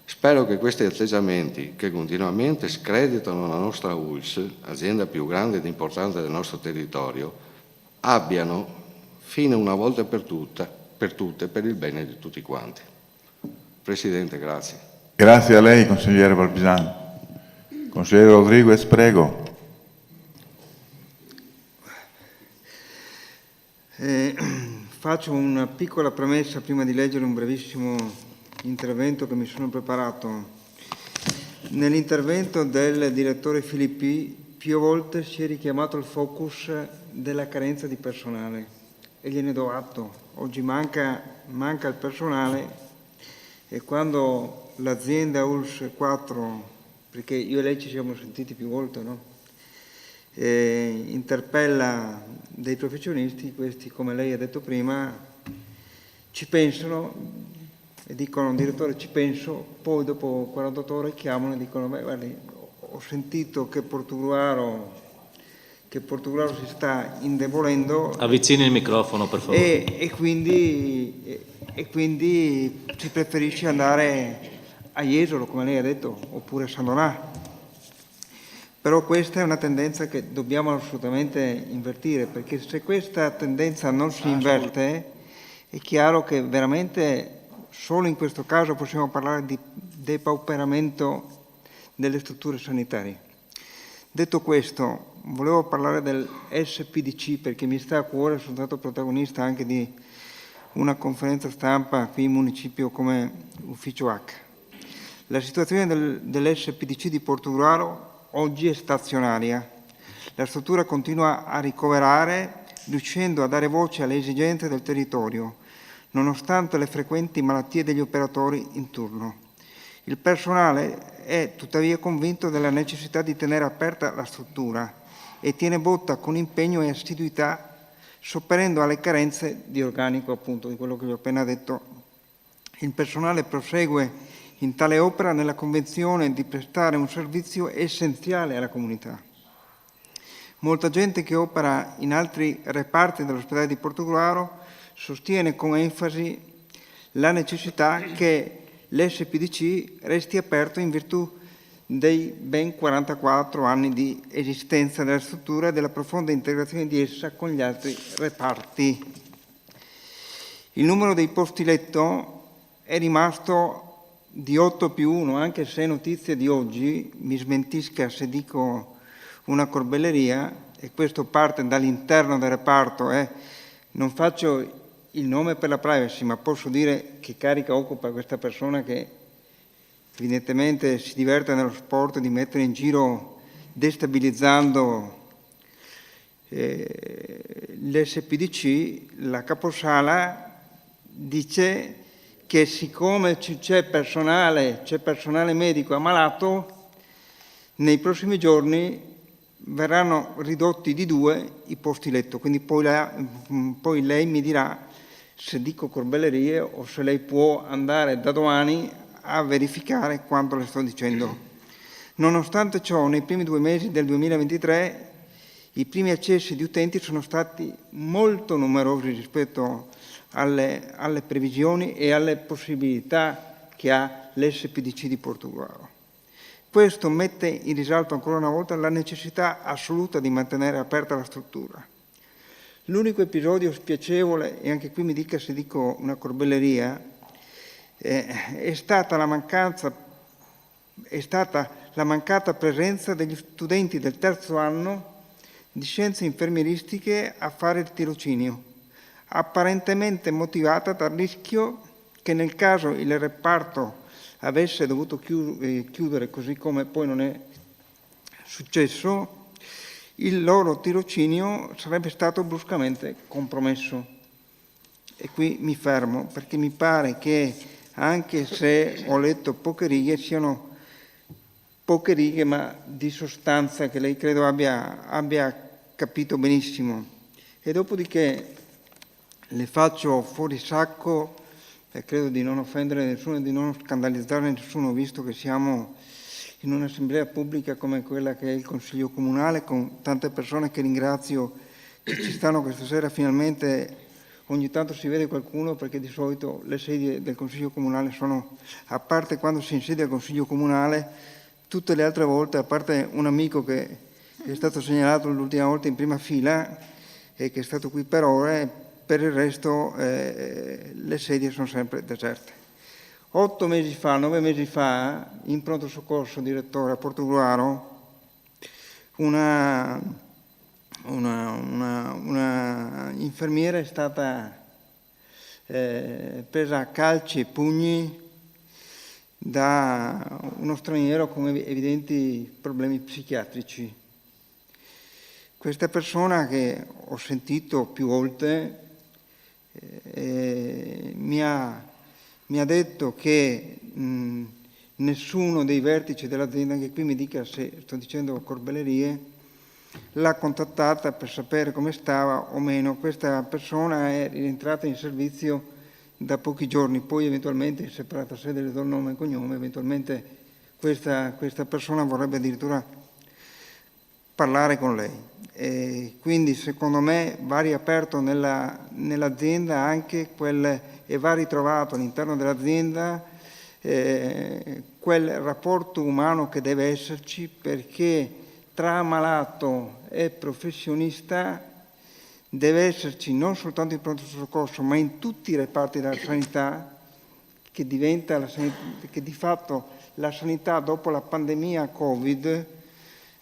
Spero che questi atteggiamenti, che continuamente screditano la nostra ULS, azienda più grande ed importante del nostro territorio, abbiano fine una volta per tutte per il bene di tutti quanti. Presidente, grazie. Grazie a lei, consigliere Balbisani. Consigliere Rodriguez, prego. Faccio una piccola premessa prima di leggere un brevissimo intervento che mi sono preparato. Nell'intervento del direttore Filippi più volte si è richiamato il focus della carenza di personale e gliene do atto. Oggi manca il personale e quando l'azienda ULS 4, perché io e lei ci siamo sentiti più volte, no? Interpella dei professionisti, questi, come lei ha detto prima, ci pensano e dicono: direttore, ci penso, poi dopo 48 ore chiamano e dicono: beh, guardi, ho sentito che Portogruaro si sta indebolendo. Avvicini il microfono, per favore. E quindi si preferisce andare a Jesolo, come lei ha detto, oppure a San Donà. Però questa è una tendenza che dobbiamo assolutamente invertire, perché se questa tendenza non si inverte, è chiaro che veramente solo in questo caso possiamo parlare di depauperamento delle strutture sanitarie. Detto questo, volevo parlare del SPDC perché mi sta a cuore, sono stato protagonista anche di una conferenza stampa qui in municipio come ufficio H. La situazione dell'SPDC di Portogruaro oggi è stazionaria. La struttura continua a ricoverare, riuscendo a dare voce alle esigenze del territorio, nonostante le frequenti malattie degli operatori in turno. Il personale è tuttavia convinto della necessità di tenere aperta la struttura e tiene botta con impegno e assiduità, sopperendo alle carenze di organico, appunto, di quello che vi ho appena detto. Il personale prosegue in tale opera nella convinzione di prestare un servizio essenziale alla comunità. Molta gente che opera in altri reparti dell'ospedale di Portogruaro sostiene con enfasi la necessità che l'SPDC resti aperto in virtù dei ben 44 anni di esistenza della struttura e della profonda integrazione di essa con gli altri reparti. Il numero dei posti letto è rimasto di 8+1, anche se notizie di oggi, mi smentisca se dico una corbelleria, e questo parte dall'interno del reparto, non faccio il nome per la privacy, ma posso dire che carica occupa questa persona che evidentemente si diverte nello sport di mettere in giro, destabilizzando l'SPDC. La caposala dice che siccome c'è personale medico ammalato, nei prossimi giorni verranno ridotti di 2 i posti letto, quindi poi lei mi dirà se dico corbellerie o se lei può andare da domani a verificare quanto le sto dicendo. Nonostante ciò, nei primi 2 mesi del 2023 i primi accessi di utenti sono stati molto numerosi rispetto alle previsioni e alle possibilità che ha l'SPDC di Portogruaro. Questo mette in risalto ancora una volta la necessità assoluta di mantenere aperta la struttura. L'unico episodio spiacevole, e anche qui mi dica se dico una corbelleria, è stata la mancata presenza degli studenti del 3° anno di scienze infermieristiche a fare il tirocinio, apparentemente motivata dal rischio che nel caso il reparto avesse dovuto chiudere, così come poi non è successo, il loro tirocinio sarebbe stato bruscamente compromesso. E qui mi fermo, perché mi pare che, anche se ho letto poche righe, siano poche righe ma di sostanza che lei credo abbia capito benissimo. E dopodiché le faccio fuori sacco, e credo di non offendere nessuno e di non scandalizzare nessuno, visto che siamo in un'assemblea pubblica come quella che è il Consiglio Comunale, con tante persone che ringrazio che ci stanno questa sera. Finalmente ogni tanto si vede qualcuno, perché di solito le sedie del Consiglio Comunale sono, a parte quando si insedia il Consiglio Comunale, tutte le altre volte, a parte un amico che è stato segnalato l'ultima volta in prima fila e che è stato qui per ore, per il resto le sedie sono sempre deserte. 9 mesi fa, in pronto soccorso, direttore, a Portogruaro, una infermiera è stata presa a calci e pugni da uno straniero con evidenti problemi psichiatrici. Questa persona, che ho sentito più volte, mi ha mi ha detto che nessuno dei vertici dell'azienda, che qui mi dica se sto dicendo corbellerie, l'ha contattata per sapere come stava o meno. Questa persona è rientrata in servizio da pochi giorni, poi eventualmente in separata sede le do il nome e cognome, eventualmente questa persona vorrebbe addirittura parlare con lei. E quindi secondo me va riaperto nell'azienda anche e va ritrovato all'interno dell'azienda quel rapporto umano che deve esserci, perché tra malato e professionista deve esserci non soltanto in pronto soccorso, ma in tutti i reparti della sanità, che di fatto la sanità dopo la pandemia Covid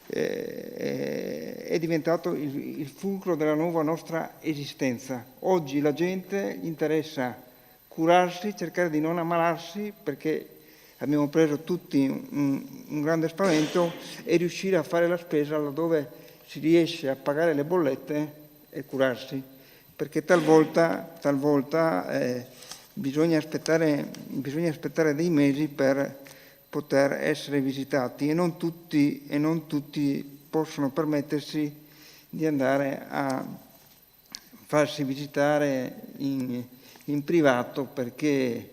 è diventato il fulcro della nuova nostra esistenza. Oggi la gente gli interessa curarsi, cercare di non ammalarsi, perché abbiamo preso tutti un grande spavento, e riuscire a fare la spesa laddove si riesce a pagare le bollette e curarsi, perché talvolta bisogna aspettare dei mesi per poter essere visitati, e non tutti possono permettersi di andare a farsi visitare in privato, perché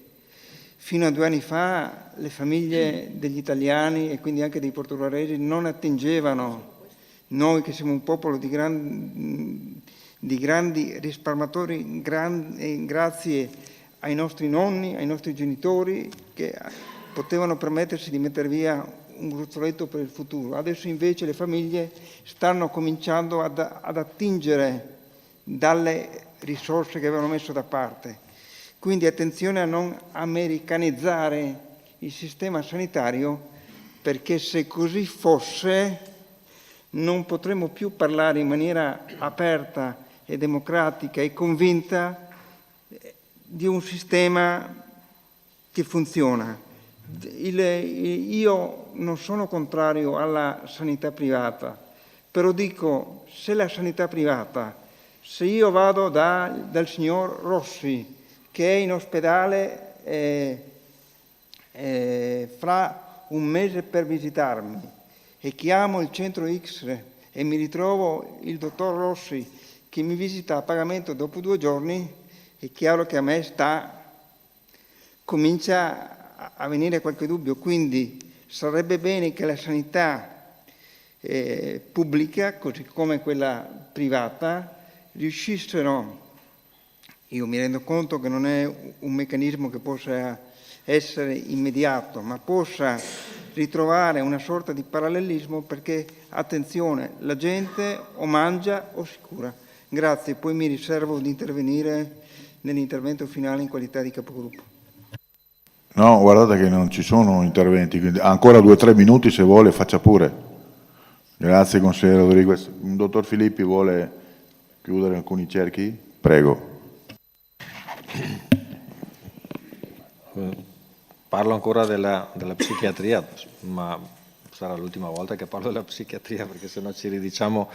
fino a 2 anni fa le famiglie degli italiani e quindi anche dei portoghesi non attingevano, noi che siamo un popolo di grandi risparmiatori, grazie ai nostri nonni, ai nostri genitori, che potevano permettersi di mettere via un gruzzoletto per il futuro. Adesso invece le famiglie stanno cominciando ad attingere dalle risorse che avevano messo da parte. Quindi attenzione a non americanizzare il sistema sanitario, perché se così fosse non potremmo più parlare in maniera aperta e democratica e convinta di un sistema che funziona. Io non sono contrario alla sanità privata, però dico, se la sanità privata, se io vado dal signor Rossi, che è in ospedale fra un mese per visitarmi, e chiamo il centro X e mi ritrovo il dottor Rossi che mi visita a pagamento dopo 2 giorni, è chiaro che a me comincia a venire qualche dubbio. Quindi sarebbe bene che la sanità pubblica, così come quella privata, riuscissero, io mi rendo conto che non è un meccanismo che possa essere immediato, ma possa ritrovare una sorta di parallelismo, perché, attenzione, la gente o mangia o si cura. Grazie, poi mi riservo di intervenire nell'intervento finale in qualità di capogruppo. No, guardate che non ci sono interventi, quindi ancora 2 o 3 minuti se vuole, faccia pure. Grazie consigliere Rodriguez. Il dottor Filippi vuole chiudere alcuni cerchi? Prego. Parlo ancora della psichiatria, ma sarà l'ultima volta che parlo della psichiatria, perché sennò ci ridiciamo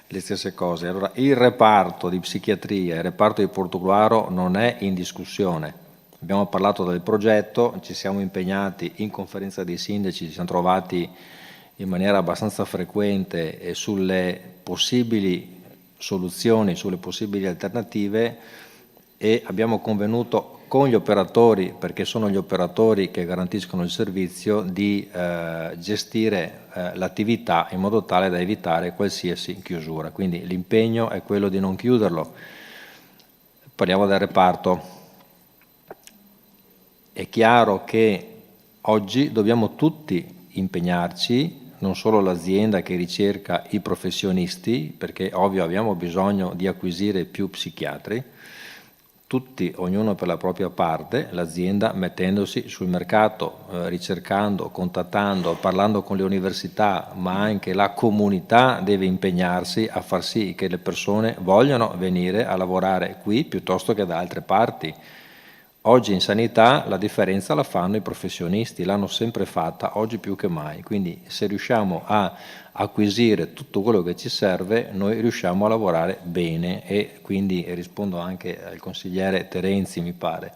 le stesse cose. Allora, il reparto di psichiatria, il reparto di Portogruaro non è in discussione. Abbiamo parlato del progetto, ci siamo impegnati in conferenza dei sindaci, ci siamo trovati in maniera abbastanza frequente sulle possibili soluzioni, sulle possibili alternative, e abbiamo convenuto con gli operatori, perché sono gli operatori che garantiscono il servizio, di gestire l'attività in modo tale da evitare qualsiasi chiusura. Quindi l'impegno è quello di non chiuderlo. Parliamo del reparto. È chiaro che oggi dobbiamo tutti impegnarci, non solo l'azienda che ricerca i professionisti, perché ovvio abbiamo bisogno di acquisire più psichiatri, tutti, ognuno per la propria parte, l'azienda mettendosi sul mercato, ricercando, contattando, parlando con le università, ma anche la comunità deve impegnarsi a far sì che le persone vogliano venire a lavorare qui piuttosto che da altre parti. Oggi in sanità la differenza la fanno i professionisti, l'hanno sempre fatta, oggi più che mai. Quindi se riusciamo a acquisire tutto quello che ci serve, noi riusciamo a lavorare bene. E quindi rispondo anche al consigliere Terenzi, mi pare,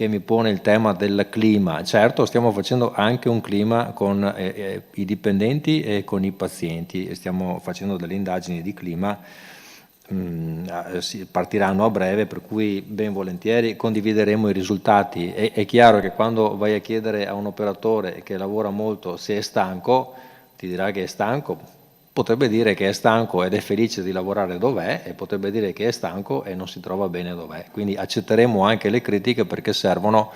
che mi pone il tema del clima. Certo, stiamo facendo anche un clima con i dipendenti e con i pazienti, e stiamo facendo delle indagini di clima, partiranno a breve, per cui ben volentieri condivideremo i risultati. È chiaro che quando vai a chiedere a un operatore che lavora molto se è stanco, ti dirà che è stanco. Potrebbe dire che è stanco ed è felice di lavorare dov'è, e potrebbe dire che è stanco e non si trova bene dov'è. Quindi accetteremo anche le critiche, perché servono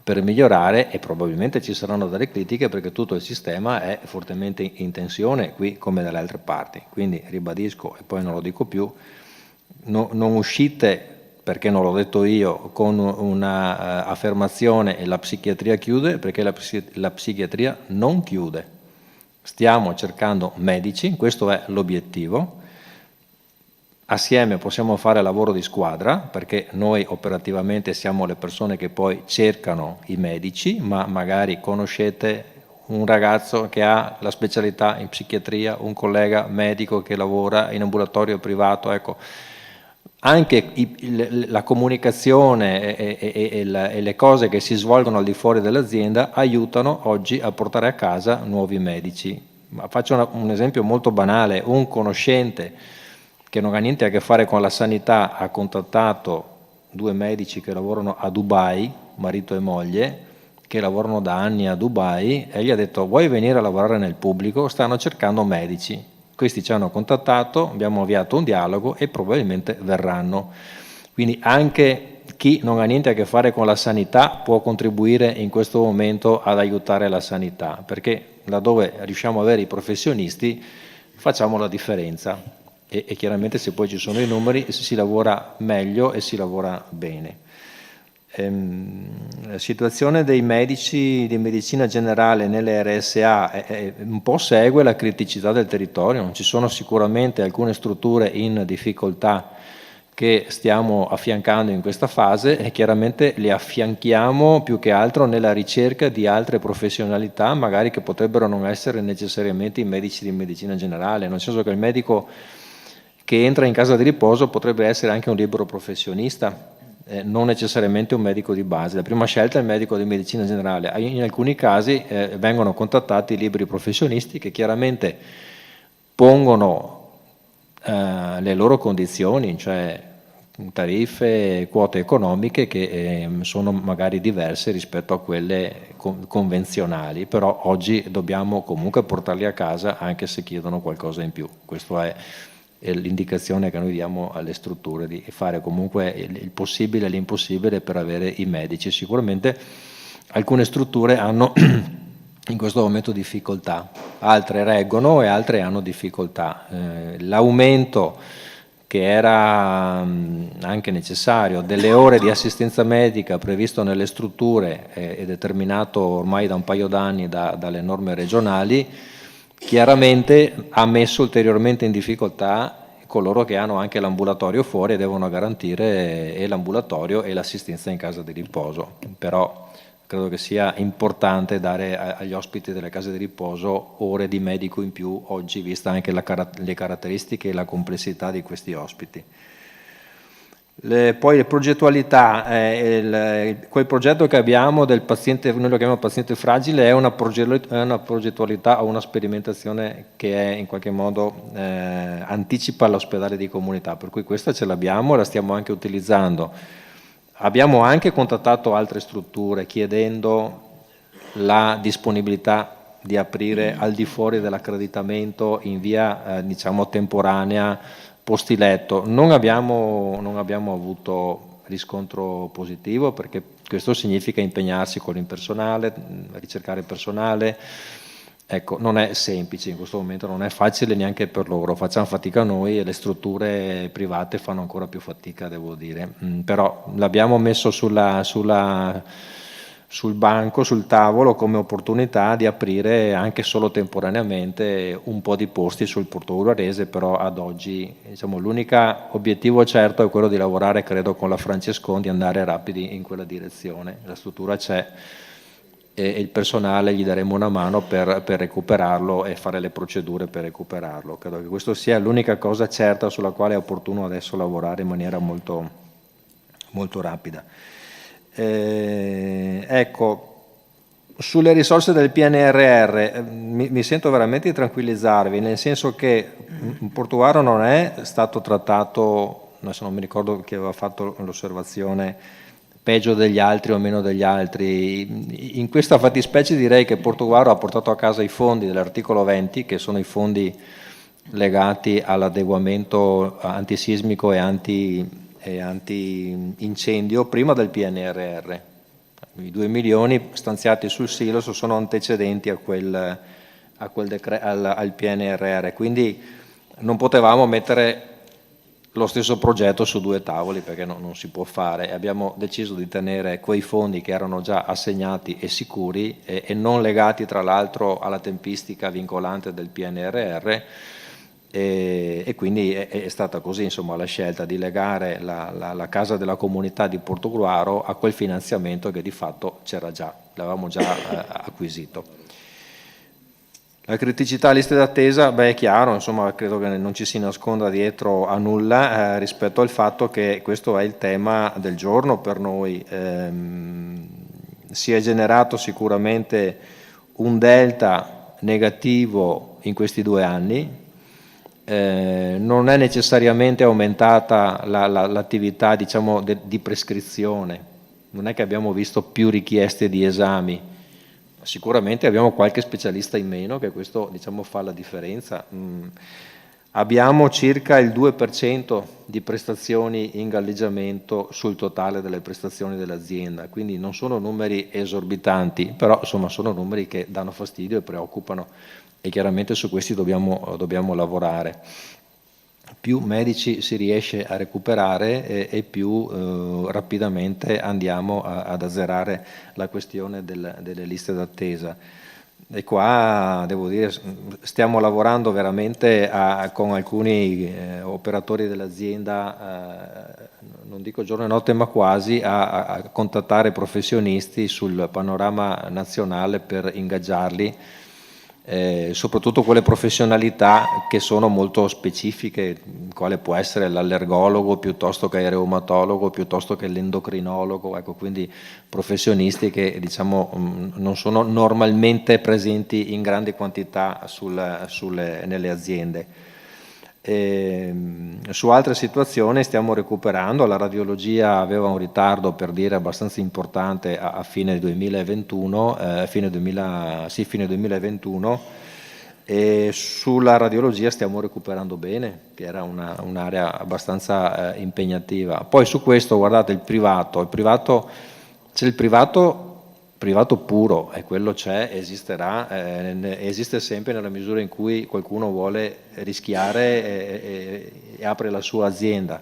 per migliorare, e probabilmente ci saranno delle critiche perché tutto il sistema è fortemente in tensione qui come dalle altre parti. Quindi ribadisco, e poi non lo dico più, non uscite, perché non l'ho detto io, con una affermazione e la psichiatria chiude, perché la psichiatria non chiude. Stiamo cercando medici, questo è l'obiettivo. Assieme possiamo fare lavoro di squadra, perché noi operativamente siamo le persone che poi cercano i medici, ma magari conoscete un ragazzo che ha la specialità in psichiatria, un collega medico che lavora in ambulatorio privato, ecco. Anche la comunicazione e le cose che si svolgono al di fuori dell'azienda aiutano oggi a portare a casa nuovi medici. Ma faccio un esempio molto banale: un conoscente che non ha niente a che fare con la sanità ha contattato 2 medici che lavorano a Dubai, marito e moglie, che lavorano da anni a Dubai, e gli ha detto: vuoi venire a lavorare nel pubblico? Stanno cercando medici. Questi ci hanno contattato, abbiamo avviato un dialogo e probabilmente verranno. Quindi anche chi non ha niente a che fare con la sanità può contribuire in questo momento ad aiutare la sanità, perché laddove riusciamo ad avere i professionisti facciamo la differenza, e chiaramente se poi ci sono i numeri si lavora meglio e si lavora bene. La situazione dei medici di medicina generale nelle RSA un po' segue la criticità del territorio. Ci sono sicuramente alcune strutture in difficoltà che stiamo affiancando in questa fase, e chiaramente le affianchiamo più che altro nella ricerca di altre professionalità, magari che potrebbero non essere necessariamente i medici di medicina generale, nel senso che il medico che entra in casa di riposo potrebbe essere anche un libero professionista, non necessariamente un medico di base. La prima scelta è il medico di medicina generale. In alcuni casi vengono contattati i liberi professionisti che chiaramente pongono le loro condizioni, cioè tariffe, quote economiche che sono magari diverse rispetto a quelle convenzionali, però oggi dobbiamo comunque portarli a casa anche se chiedono qualcosa in più. Questa è l'indicazione che noi diamo alle strutture, di fare comunque il possibile e l'impossibile per avere i medici. Sicuramente alcune strutture hanno in questo momento difficoltà, altre reggono e altre hanno difficoltà. L'aumento che era anche necessario delle ore di assistenza medica previsto nelle strutture è determinato ormai da un paio d'anni dalle norme regionali, chiaramente ha messo ulteriormente in difficoltà coloro che hanno anche l'ambulatorio fuori e devono garantire e l'ambulatorio e l'assistenza in casa di riposo. Però credo che sia importante dare agli ospiti delle case di riposo ore di medico in più oggi, vista anche le caratteristiche e la complessità di questi ospiti. Poi le progettualità, quel progetto che abbiamo del paziente, noi lo chiamiamo paziente fragile, è una progettualità o una sperimentazione che in qualche modo anticipa l'ospedale di comunità, per cui questa ce l'abbiamo e la stiamo anche utilizzando. Abbiamo anche contattato altre strutture chiedendo la disponibilità di aprire al di fuori dell'accreditamento in via diciamo temporanea posti letto. Non abbiamo avuto riscontro positivo, perché questo significa impegnarsi con il personale, ricercare personale. Ecco, non è semplice in questo momento, non è facile neanche per loro, facciamo fatica noi e le strutture private fanno ancora più fatica, devo dire. Però l'abbiamo messo sul banco, sul tavolo, come opportunità di aprire anche solo temporaneamente un po' di posti sul Porto Gruarese, però ad oggi diciamo, l'unico obiettivo certo è quello di lavorare, credo, con la Francescon, di andare rapidi in quella direzione. La struttura c'è e il personale gli daremo una mano per recuperarlo e fare le procedure per recuperarlo. Credo che questo sia l'unica cosa certa sulla quale è opportuno adesso lavorare in maniera molto, molto rapida. Ecco, sulle risorse del PNRR mi sento veramente di tranquillizzarvi, nel senso che Portuaro non è stato trattato, adesso non mi ricordo chi aveva fatto l'osservazione, peggio degli altri o meno degli altri. In questa fattispecie direi che Portuaro ha portato a casa i fondi dell'articolo 20, che sono i fondi legati all'adeguamento antisismico e anti-incendio prima del PNRR. I 2 milioni stanziati sul Silos sono antecedenti al PNRR, quindi non potevamo mettere lo stesso progetto su 2 tavoli perché non si può fare. Abbiamo deciso di tenere quei fondi che erano già assegnati e sicuri e non legati tra l'altro alla tempistica vincolante del PNRR, e quindi è stata così, insomma, la scelta di legare la Casa della Comunità di Portogruaro a quel finanziamento che di fatto c'era già, l'avevamo già acquisito. La criticità liste d'attesa, è chiaro, insomma, credo che non ci si nasconda dietro a nulla rispetto al fatto che questo è il tema del giorno per noi. Si è generato sicuramente un delta negativo in questi 2 anni, non è necessariamente aumentata l'attività, diciamo, di prescrizione, non è che abbiamo visto più richieste di esami, sicuramente abbiamo qualche specialista in meno, che questo, diciamo, fa la differenza. Abbiamo circa il 2% di prestazioni in galleggiamento sul totale delle prestazioni dell'azienda, quindi non sono numeri esorbitanti, però insomma sono numeri che danno fastidio e preoccupano, e chiaramente su questi dobbiamo lavorare. Più medici si riesce a recuperare e più rapidamente andiamo ad azzerare la questione delle liste d'attesa. E qua devo dire stiamo lavorando veramente con alcuni operatori dell'azienda, non dico giorno e notte ma quasi, a contattare professionisti sul panorama nazionale per ingaggiarli, soprattutto quelle professionalità che sono molto specifiche, quale può essere l'allergologo piuttosto che il reumatologo, piuttosto che l'endocrinologo, ecco, quindi professionisti che, diciamo, non sono normalmente presenti in grandi quantità nelle aziende. Su altre situazioni stiamo recuperando, la radiologia aveva un ritardo, per dire, abbastanza importante a fine 2021, fine 2021, e sulla radiologia stiamo recuperando bene, che era un'area abbastanza impegnativa. Poi su questo, guardate, il privato c'è il privato puro, e quello c'è, esisterà, esiste sempre nella misura in cui qualcuno vuole rischiare e apre la sua azienda.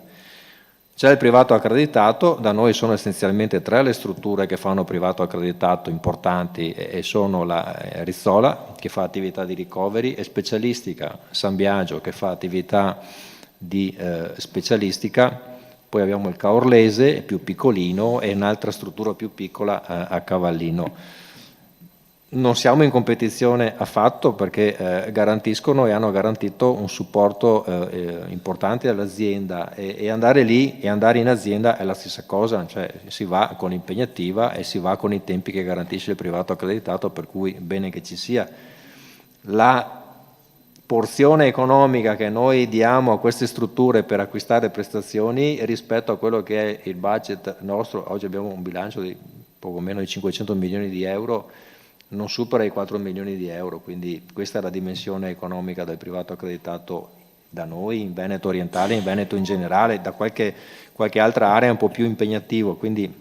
C'è il privato accreditato, da noi sono essenzialmente 3 le strutture che fanno privato accreditato importanti, e sono la Rizzola, che fa attività di recovery e specialistica, San Biagio, che fa attività di specialistica, poi abbiamo il Caorlese, più piccolino, e un'altra struttura più piccola a Cavallino. Non siamo in competizione affatto, perché garantiscono e hanno garantito un supporto importante all'azienda, e andare lì e andare in azienda è la stessa cosa, cioè si va con impegnativa e si va con i tempi che garantisce il privato accreditato, per cui bene che ci sia. La porzione economica che noi diamo a queste strutture per acquistare prestazioni rispetto a quello che è il budget nostro, oggi abbiamo un bilancio di poco meno di 500 milioni di euro, non supera i 4 milioni di euro, quindi questa è la dimensione economica del privato accreditato da noi, in Veneto orientale, in Veneto in generale, da qualche altra area un po' più impegnativo, quindi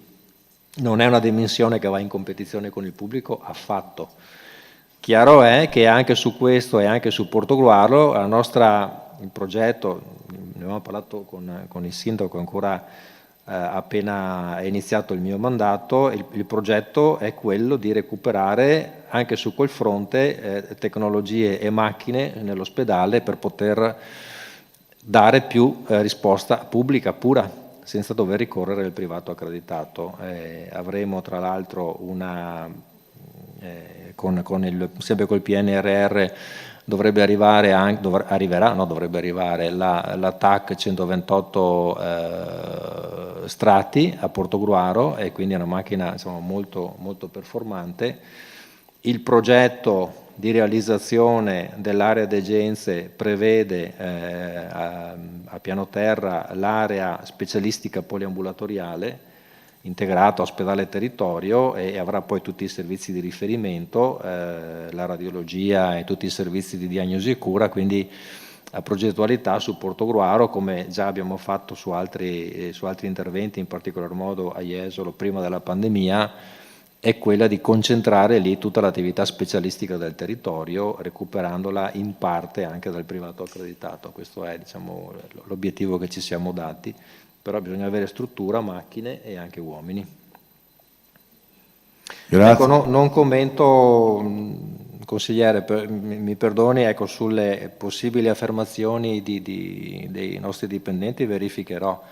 non è una dimensione che va in competizione con il pubblico affatto. Chiaro è che anche su questo e anche su Portogruaro il progetto, ne abbiamo parlato con il sindaco ancora appena è iniziato il mio mandato, il progetto è quello di recuperare anche su quel fronte tecnologie e macchine nell'ospedale per poter dare più risposta pubblica pura, senza dover ricorrere al privato accreditato. Avremo tra l'altro sempre col PNRR dovrebbe arrivare la TAC 128 Strati a Portogruaro, e quindi è una macchina, insomma, molto, molto performante. Il progetto di realizzazione dell'area degenze prevede a piano terra l'area specialistica poliambulatoriale integrato ospedale territorio, e avrà poi tutti i servizi di riferimento, la radiologia e tutti i servizi di diagnosi e cura, quindi la progettualità su Portogruaro, come già abbiamo fatto su altri interventi, in particolar modo a Jesolo prima della pandemia, è quella di concentrare lì tutta l'attività specialistica del territorio, recuperandola in parte anche dal privato accreditato. Questo è, diciamo, l'obiettivo che ci siamo dati, però bisogna avere struttura, macchine e anche uomini. Grazie. Ecco, non commento, consigliere, mi perdoni, ecco, sulle possibili affermazioni dei nostri dipendenti verificherò.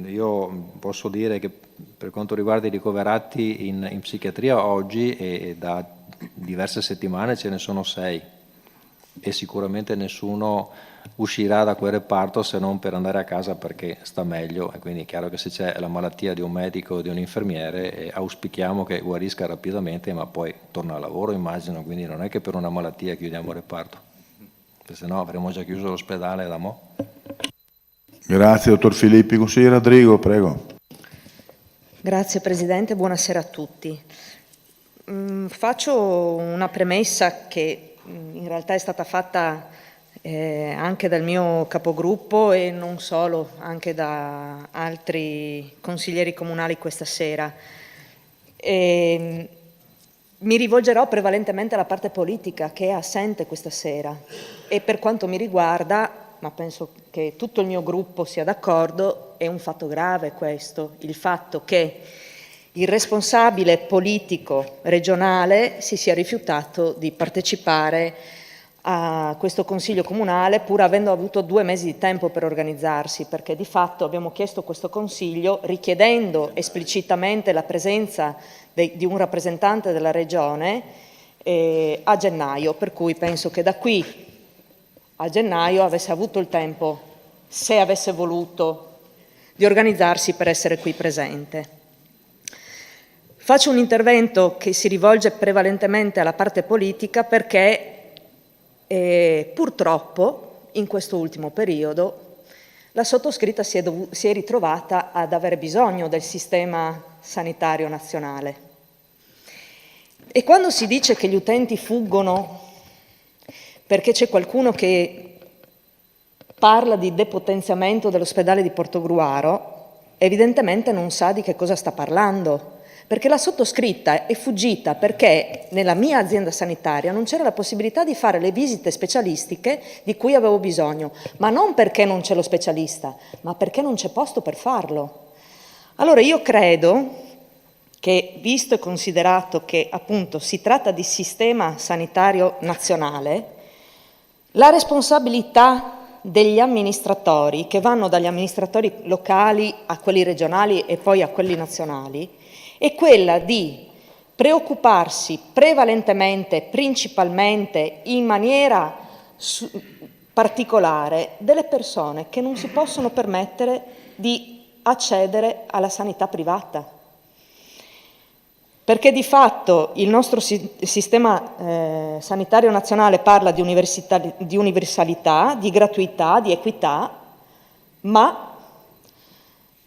Io posso dire che per quanto riguarda i ricoverati in psichiatria oggi e da diverse settimane ce ne sono 6, e sicuramente nessuno uscirà da quel reparto se non per andare a casa perché sta meglio, e quindi è chiaro che se c'è la malattia di un medico o di un infermiere auspichiamo che guarisca rapidamente, ma poi torna al lavoro, immagino, quindi non è che per una malattia chiudiamo il reparto, se no avremmo già chiuso l'ospedale da mo'. Grazie, dottor Filippi. Consigliere Rodrigo, prego. Grazie Presidente, buonasera a tutti. Faccio una premessa che in realtà è stata fatta anche dal mio capogruppo e non solo, anche da altri consiglieri comunali questa sera. Mi rivolgerò prevalentemente alla parte politica che è assente questa sera, e per quanto mi riguarda, ma penso che tutto il mio gruppo sia d'accordo, è un fatto grave questo, il fatto che il responsabile politico regionale si sia rifiutato di partecipare a questo Consiglio Comunale, pur avendo avuto 2 mesi di tempo per organizzarsi, perché di fatto abbiamo chiesto questo Consiglio richiedendo esplicitamente la presenza di un rappresentante della Regione a gennaio, per cui penso che da qui a gennaio avesse avuto il tempo, se avesse voluto, di organizzarsi per essere qui presente. Faccio un intervento che si rivolge prevalentemente alla parte politica perché purtroppo in questo ultimo periodo la sottoscritta si è ritrovata ad avere bisogno del sistema sanitario nazionale. E quando si dice che gli utenti fuggono perché c'è qualcuno che parla di depotenziamento dell'ospedale di Portogruaro, evidentemente non sa di che cosa sta parlando, perché la sottoscritta è fuggita perché nella mia azienda sanitaria non c'era la possibilità di fare le visite specialistiche di cui avevo bisogno, ma non perché non c'è lo specialista, ma perché non c'è posto per farlo. Allora io credo che, visto e considerato che appunto si tratta di sistema sanitario nazionale, la responsabilità degli amministratori, che vanno dagli amministratori locali a quelli regionali e poi a quelli nazionali, è quella di preoccuparsi prevalentemente, principalmente, in maniera particolare delle persone che non si possono permettere di accedere alla sanità privata. Perché di fatto il nostro sistema sanitario nazionale parla di universalità, di gratuità, di equità, ma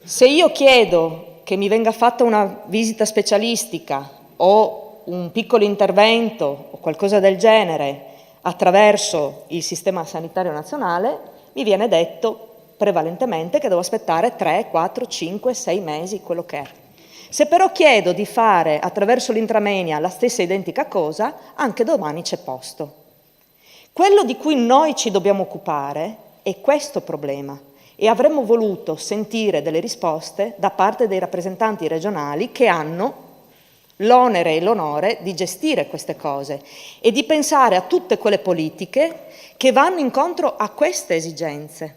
se io chiedo che mi venga fatta una visita specialistica o un piccolo intervento o qualcosa del genere attraverso il sistema sanitario nazionale, mi viene detto prevalentemente che devo aspettare 3, 4, 5, 6 mesi, quello che è. Se però chiedo di fare attraverso l'intramenia la stessa identica cosa, anche domani c'è posto. Quello di cui noi ci dobbiamo occupare è questo problema, e avremmo voluto sentire delle risposte da parte dei rappresentanti regionali che hanno l'onere e l'onore di gestire queste cose e di pensare a tutte quelle politiche che vanno incontro a queste esigenze.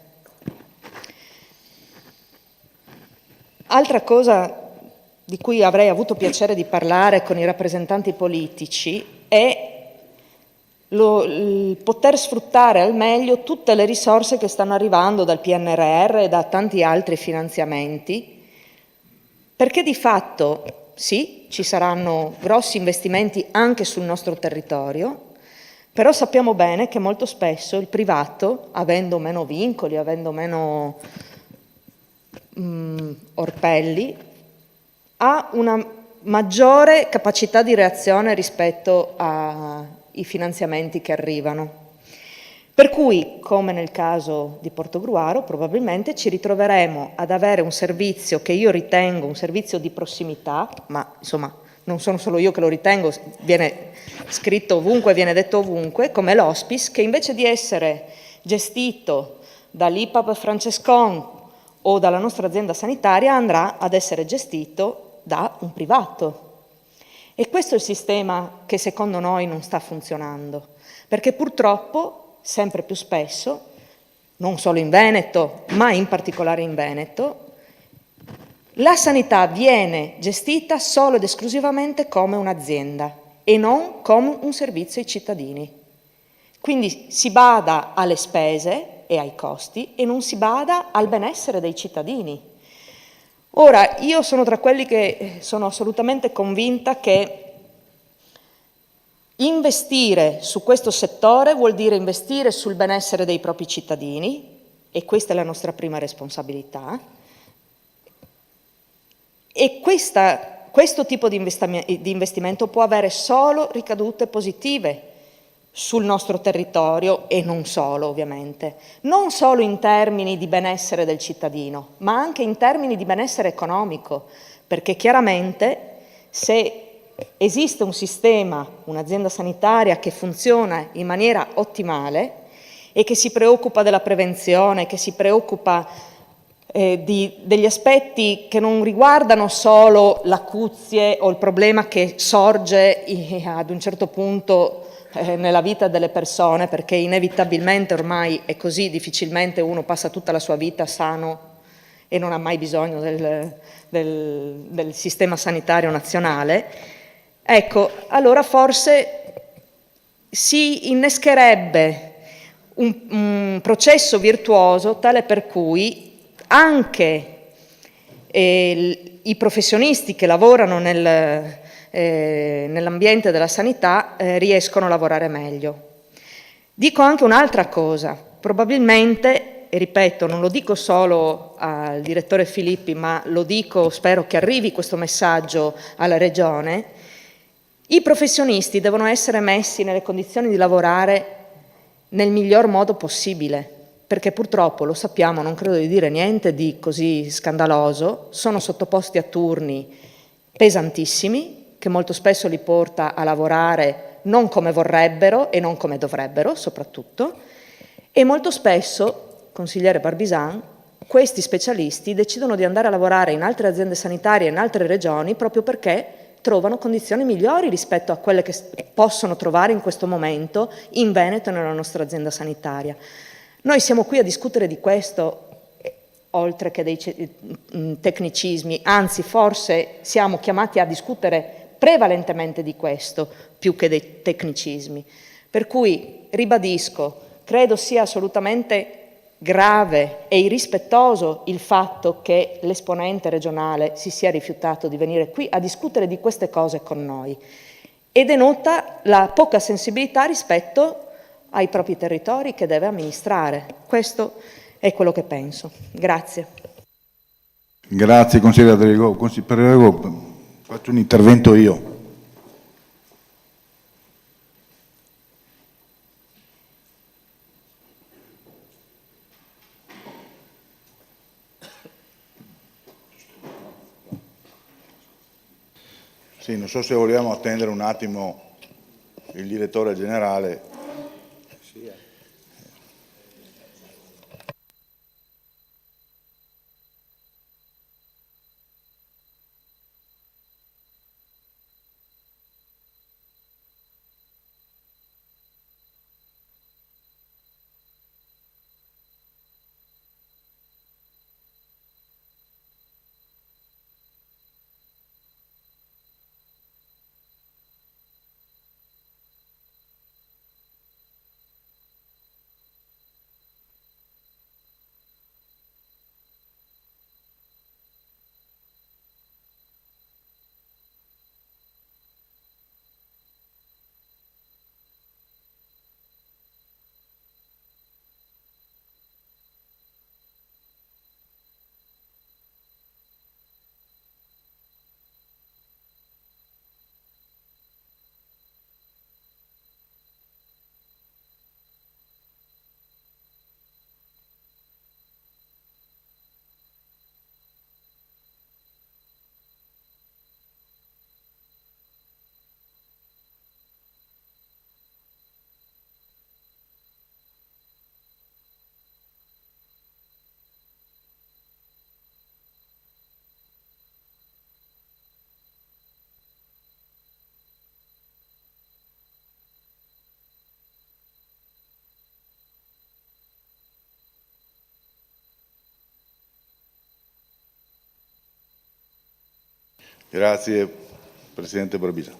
Altra cosa di cui avrei avuto piacere di parlare con i rappresentanti politici è il poter sfruttare al meglio tutte le risorse che stanno arrivando dal PNRR e da tanti altri finanziamenti, perché di fatto sì, ci saranno grossi investimenti anche sul nostro territorio, però sappiamo bene che molto spesso il privato, avendo meno vincoli, avendo meno orpelli, ha una maggiore capacità di reazione rispetto ai finanziamenti che arrivano. Per cui, come nel caso di Portogruaro, probabilmente ci ritroveremo ad avere un servizio che io ritengo un servizio di prossimità, ma insomma non sono solo io che lo ritengo, viene scritto ovunque, viene detto ovunque, come l'hospice, che invece di essere gestito dall'IPAB Francescon o dalla nostra azienda sanitaria andrà ad essere gestito da un privato. E questo è il sistema che secondo noi non sta funzionando, perché purtroppo sempre più spesso, non solo in Veneto, ma in particolare in Veneto, la sanità viene gestita solo ed esclusivamente come un'azienda e non come un servizio ai cittadini. Quindi si bada alle spese e ai costi e non si bada al benessere dei cittadini. Ora, io sono tra quelli che sono assolutamente convinta che investire su questo settore vuol dire investire sul benessere dei propri cittadini, e questa è la nostra prima responsabilità, e questo tipo di investimento può avere solo ricadute positive sul nostro territorio e non solo, ovviamente. Non solo in termini di benessere del cittadino, ma anche in termini di benessere economico, perché chiaramente se esiste un sistema, un'azienda sanitaria che funziona in maniera ottimale e che si preoccupa della prevenzione, che si preoccupa degli aspetti che non riguardano solo l'acuzie o il problema che sorge ad un certo punto nella vita delle persone, perché inevitabilmente ormai è così, difficilmente uno passa tutta la sua vita sano e non ha mai bisogno del sistema sanitario nazionale. Ecco, allora forse si innescherebbe un processo virtuoso tale per cui anche i professionisti che lavorano nell'ambiente della sanità riescono a lavorare meglio. Dico anche un'altra cosa, probabilmente, e ripeto, non lo dico solo al direttore Filippi, ma lo dico, spero che arrivi questo messaggio alla Regione, i professionisti devono essere messi nelle condizioni di lavorare nel miglior modo possibile, perché purtroppo, lo sappiamo, non credo di dire niente di così scandaloso, sono sottoposti a turni pesantissimi, che molto spesso li porta a lavorare non come vorrebbero e non come dovrebbero, soprattutto, e molto spesso, consigliere Barbisan, questi specialisti decidono di andare a lavorare in altre aziende sanitarie, in altre regioni, proprio perché trovano condizioni migliori rispetto a quelle che possono trovare in questo momento in Veneto e nella nostra azienda sanitaria. Noi siamo qui a discutere di questo, oltre che dei tecnicismi, anzi forse siamo chiamati a discutere prevalentemente di questo, più che dei tecnicismi. Per cui, ribadisco, credo sia assolutamente grave e irrispettoso il fatto che l'esponente regionale si sia rifiutato di venire qui a discutere di queste cose con noi e denota la poca sensibilità rispetto ai propri territori che deve amministrare. Questo è quello che penso. Grazie. Grazie consigliere Adrigo. Prego, faccio un intervento io. Sì, non so se vogliamo attendere un attimo il direttore generale. Grazie Presidente Barbisa.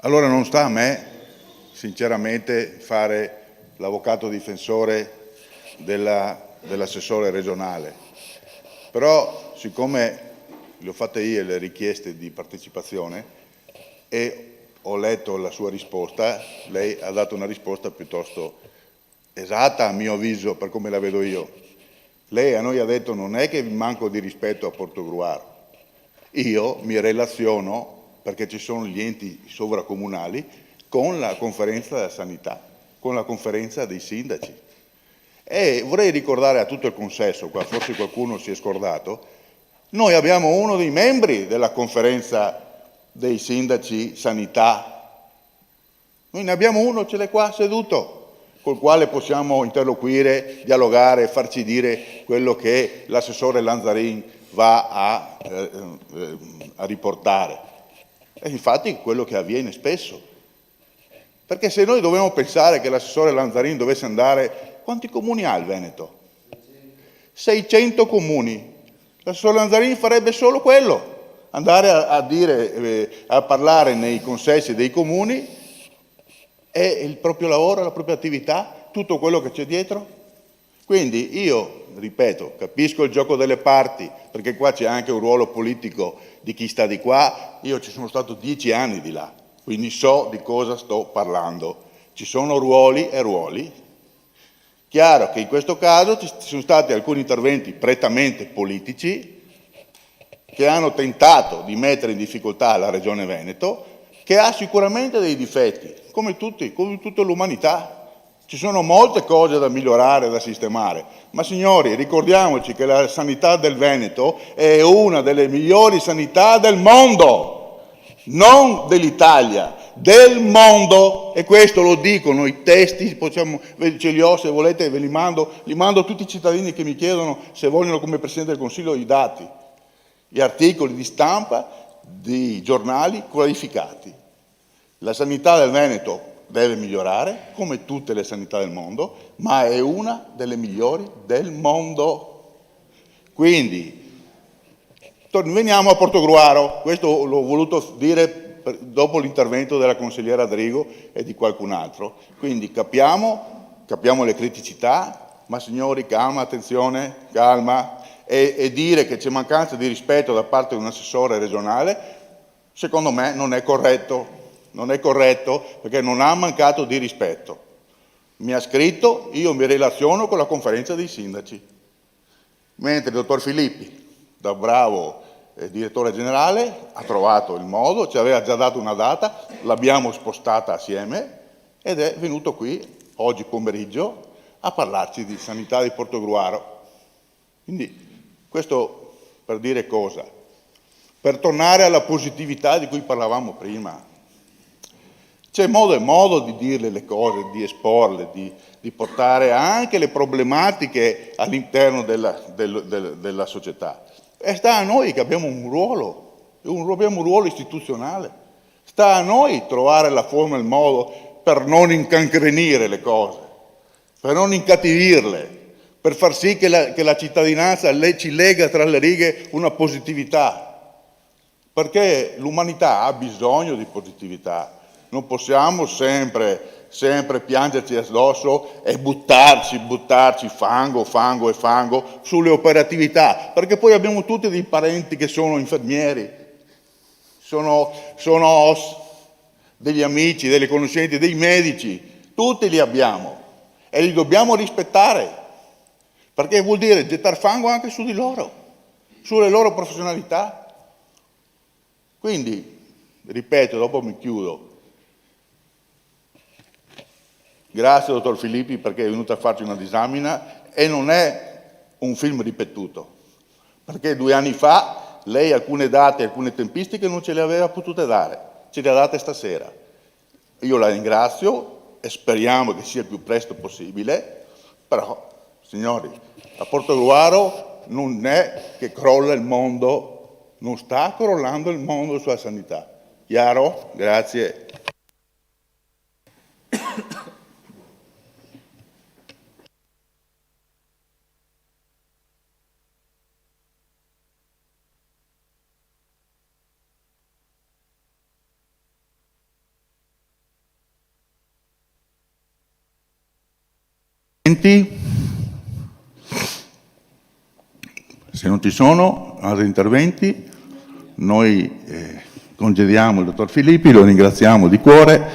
Allora non sta a me sinceramente fare l'avvocato difensore dell'assessore regionale, però siccome le ho fatte io le richieste di partecipazione e ho letto la sua risposta, lei ha dato una risposta piuttosto esatta a mio avviso per come la vedo io. Lei a noi ha detto non è che vi manco di rispetto a Portogruaro, io mi relaziono perché ci sono gli enti sovracomunali con la conferenza della sanità, con la conferenza dei sindaci. E vorrei ricordare a tutto il consesso, qua forse qualcuno si è scordato, noi abbiamo uno dei membri della conferenza dei sindaci sanità, noi ne abbiamo uno, ce l'è qua seduto, col quale possiamo interloquire, dialogare, farci dire quello che l'assessore Lanzarin va a riportare. E infatti è quello che avviene spesso. Perché se noi dovevamo pensare che l'assessore Lanzarin dovesse andare... Quanti comuni ha il Veneto? 600 comuni. L'assessore Lanzarin farebbe solo quello. Andare a parlare nei consessi dei comuni è il proprio lavoro, la propria attività, tutto quello che c'è dietro. Quindi io, ripeto, capisco il gioco delle parti, perché qua c'è anche un ruolo politico di chi sta di qua. Io ci sono stato 10 anni di là. Quindi so di cosa sto parlando. Ci sono ruoli e ruoli. Chiaro che in questo caso ci sono stati alcuni interventi prettamente politici che hanno tentato di mettere in difficoltà la Regione Veneto, che ha sicuramente dei difetti, come tutta l'umanità. Ci sono molte cose da migliorare, da sistemare, ma signori, ricordiamoci che la sanità del Veneto è una delle migliori sanità del mondo. Non dell'Italia, del mondo, e questo lo dicono i testi, ce li ho se volete, ve li mando a tutti i cittadini che mi chiedono se vogliono come Presidente del Consiglio i dati, gli articoli di stampa, di giornali qualificati. La sanità del Veneto deve migliorare, come tutte le sanità del mondo, ma è una delle migliori del mondo. Quindi, veniamo a Portogruaro, questo l'ho voluto dire dopo l'intervento della consigliera Drigo e di qualcun altro. Quindi capiamo le criticità, ma signori, calma, attenzione, calma, e dire che c'è mancanza di rispetto da parte di un assessore regionale, secondo me non è corretto perché non ha mancato di rispetto. Mi ha scritto, io mi relaziono con la conferenza dei sindaci, mentre il dottor Filippi, da bravo direttore generale, ha trovato il modo, ci aveva già dato una data, l'abbiamo spostata assieme ed è venuto qui oggi pomeriggio a parlarci di sanità di Portogruaro. Quindi questo per dire cosa? Per tornare alla positività di cui parlavamo prima. C'è modo e modo di dirle le cose, di esporle, di portare anche le problematiche all'interno della società. E sta a noi che abbiamo un ruolo istituzionale. Sta a noi trovare la forma e il modo per non incancrenire le cose, per non incattivirle, per far sì che la cittadinanza ci lega tra le righe una positività. Perché l'umanità ha bisogno di positività. Non possiamo sempre piangerci addosso e buttarci fango sulle operatività, perché poi abbiamo tutti dei parenti che sono infermieri, sono degli amici, delle conoscenti, dei medici, tutti li abbiamo e li dobbiamo rispettare, perché vuol dire gettare fango anche su di loro, sulle loro professionalità. Quindi, ripeto, dopo mi chiudo. Grazie dottor Filippi perché è venuto a farci una disamina e non è un film ripetuto, perché 2 anni fa lei alcune date, alcune tempistiche non ce le aveva potute dare, ce le ha date stasera. Io la ringrazio e speriamo che sia il più presto possibile, però signori, a Portogruaro non è che crolla il mondo, non sta crollando il mondo sulla sanità. Chiaro? Grazie. Se non ci sono altri interventi, noi congediamo il dottor Filippi, lo ringraziamo di cuore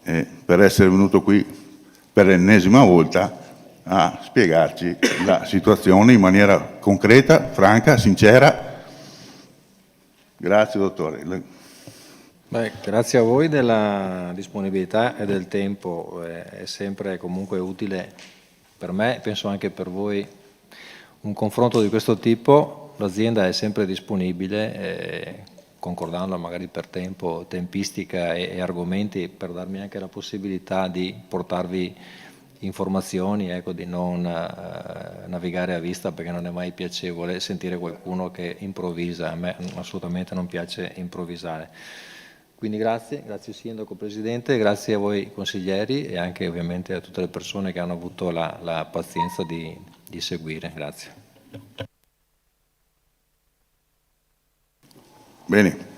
per essere venuto qui per l'ennesima volta a spiegarci la situazione in maniera concreta, franca, sincera. Grazie dottore. Beh, grazie a voi della disponibilità e del tempo, è sempre comunque utile per me, penso anche per voi, un confronto di questo tipo. L'azienda è sempre disponibile, concordando magari per tempo, tempistica e argomenti, per darmi anche la possibilità di portarvi informazioni, ecco, di non navigare a vista, perché non è mai piacevole sentire qualcuno che improvvisa. A me assolutamente non piace improvvisare. Quindi grazie Sindaco, Presidente, grazie a voi consiglieri e anche ovviamente a tutte le persone che hanno avuto la pazienza di seguire. Grazie. Bene.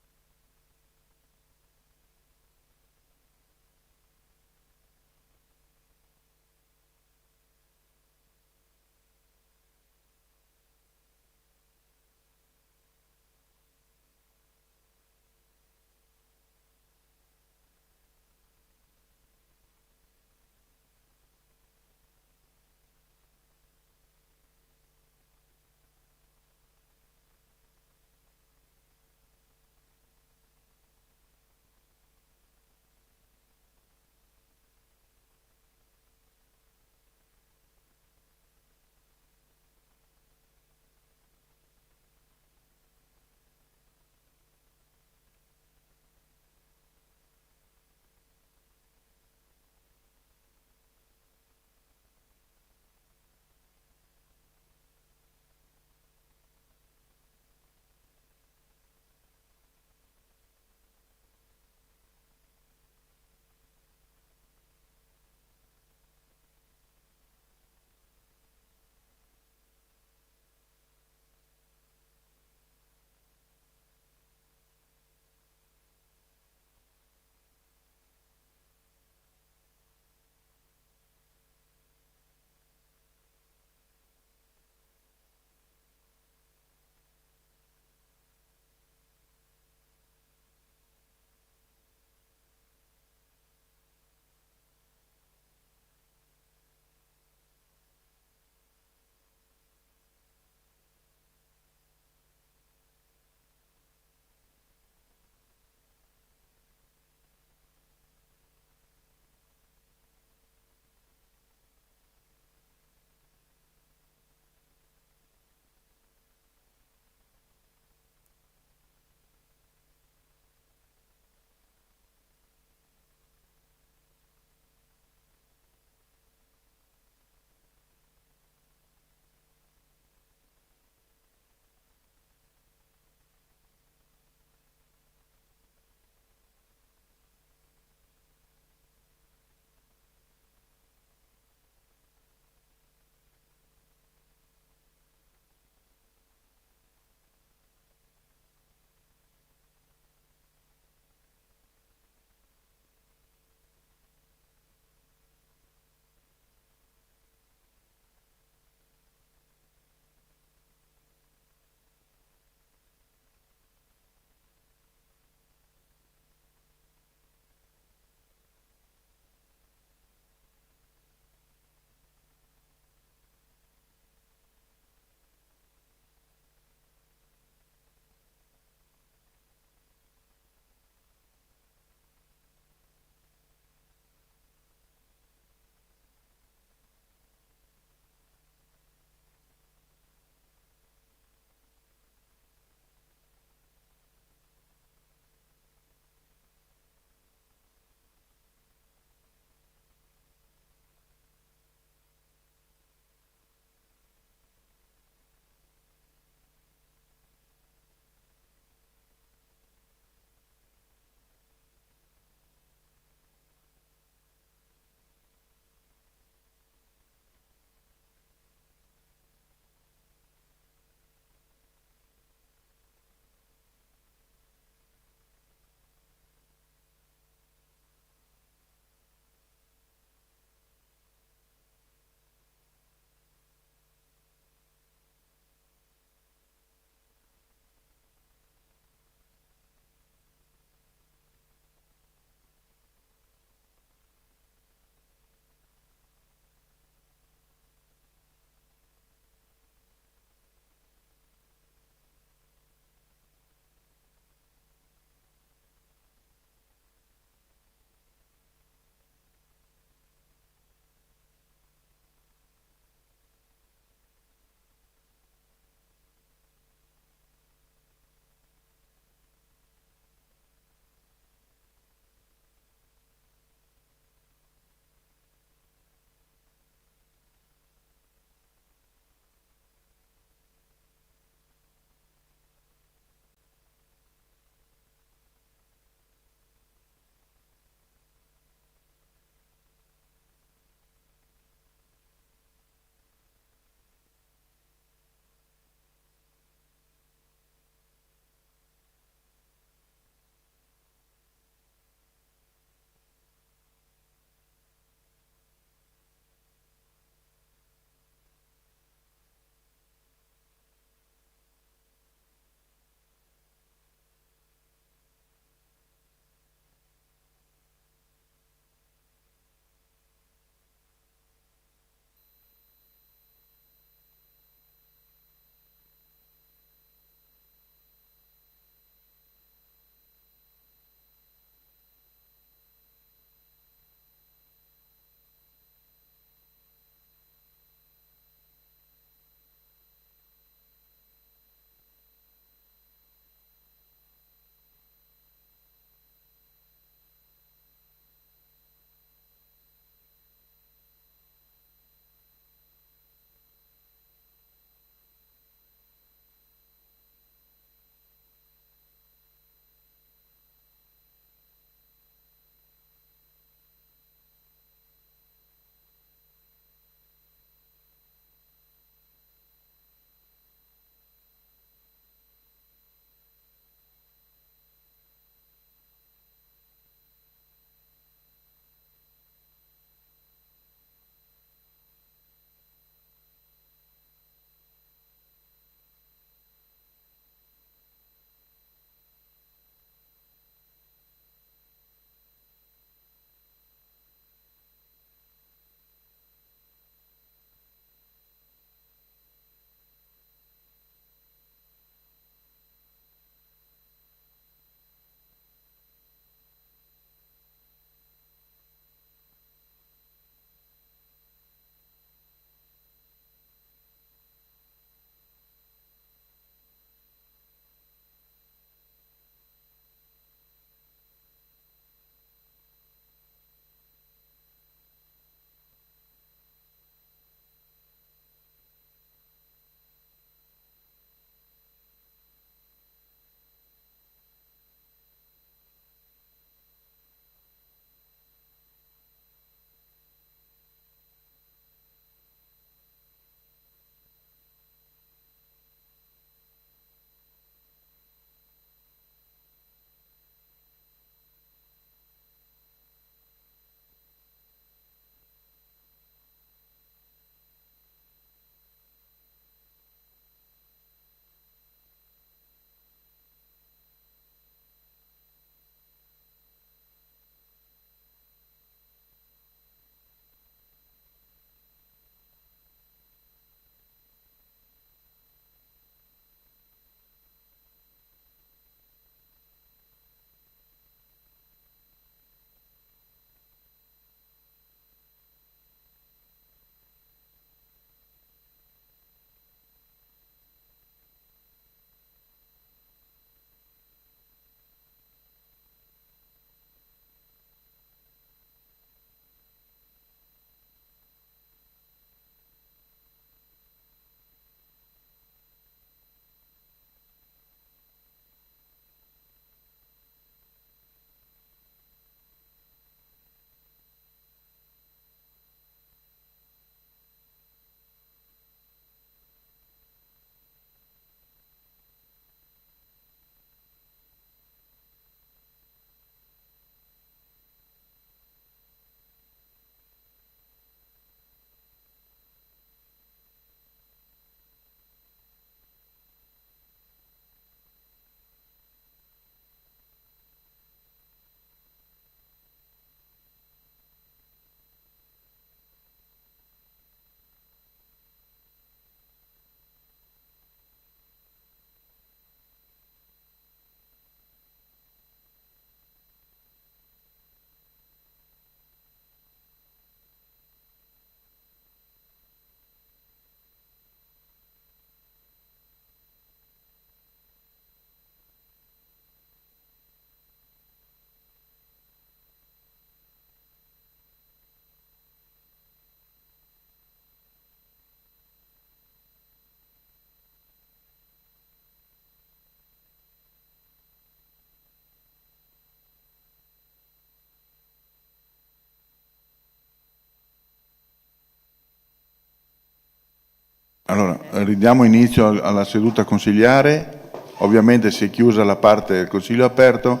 Allora, ridiamo inizio alla seduta consigliare. Ovviamente si è chiusa la parte del Consiglio aperto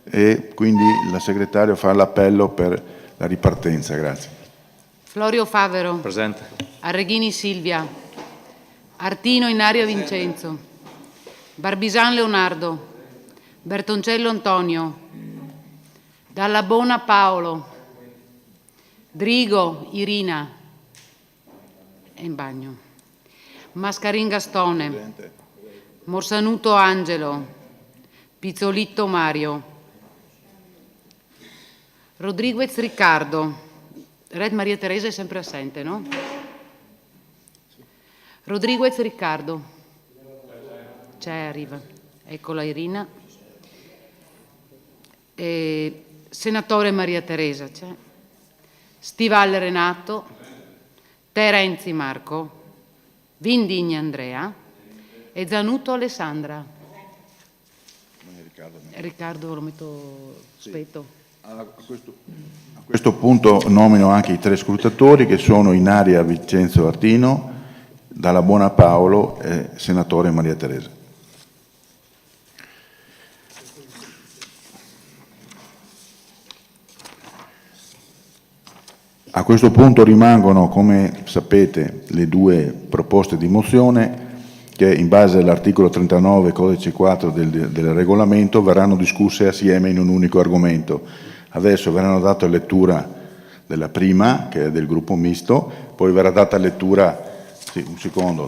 e quindi la segretaria fa l'appello per la ripartenza. Grazie. Florio Favero. Presente. Arreghini Silvia. Artino Inaria Vincenzo. Barbisan Leonardo. Bertoncello Antonio. Dalla Bona Paolo. Drigo Irina. È in bagno. Mascarin Gastone. Morsanuto Angelo. Pizzolitto Mario. Rodriguez Riccardo. Red Maria Teresa è sempre assente, no? Rodriguez Riccardo. C'è, arriva. Eccola Irina. Senatore Maria Teresa c'è. Stivalle Renato. Terenzi Marco. Vindigni Andrea e Zanuto Alessandra. Riccardo lo metto aspetto. A questo punto nomino anche i 3 scrutatori che sono Inaria Vincenzo Artino, Dalla Bona Paolo e senatore Maria Teresa. A questo punto rimangono, come sapete, le 2 proposte di mozione che in base all'articolo 39 codice 4 del regolamento verranno discusse assieme in un unico argomento. Adesso verranno date lettura della prima, che è del gruppo misto, poi verrà data lettura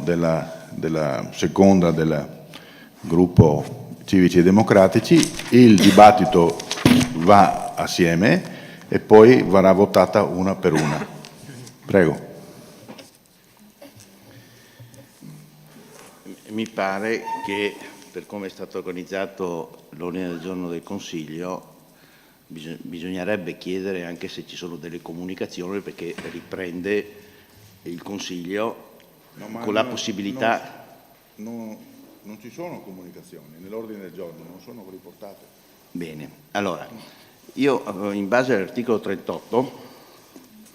della seconda del gruppo Civici e Democratici, il dibattito va assieme e poi verrà votata una per una. Prego. Mi pare che, per come è stato organizzato l'ordine del giorno del Consiglio, bisognerebbe chiedere anche se ci sono delle comunicazioni, perché riprende il Consiglio con la possibilità... Non ci sono comunicazioni nell'ordine del giorno, non sono riportate. Bene, allora, io in base all'articolo 38...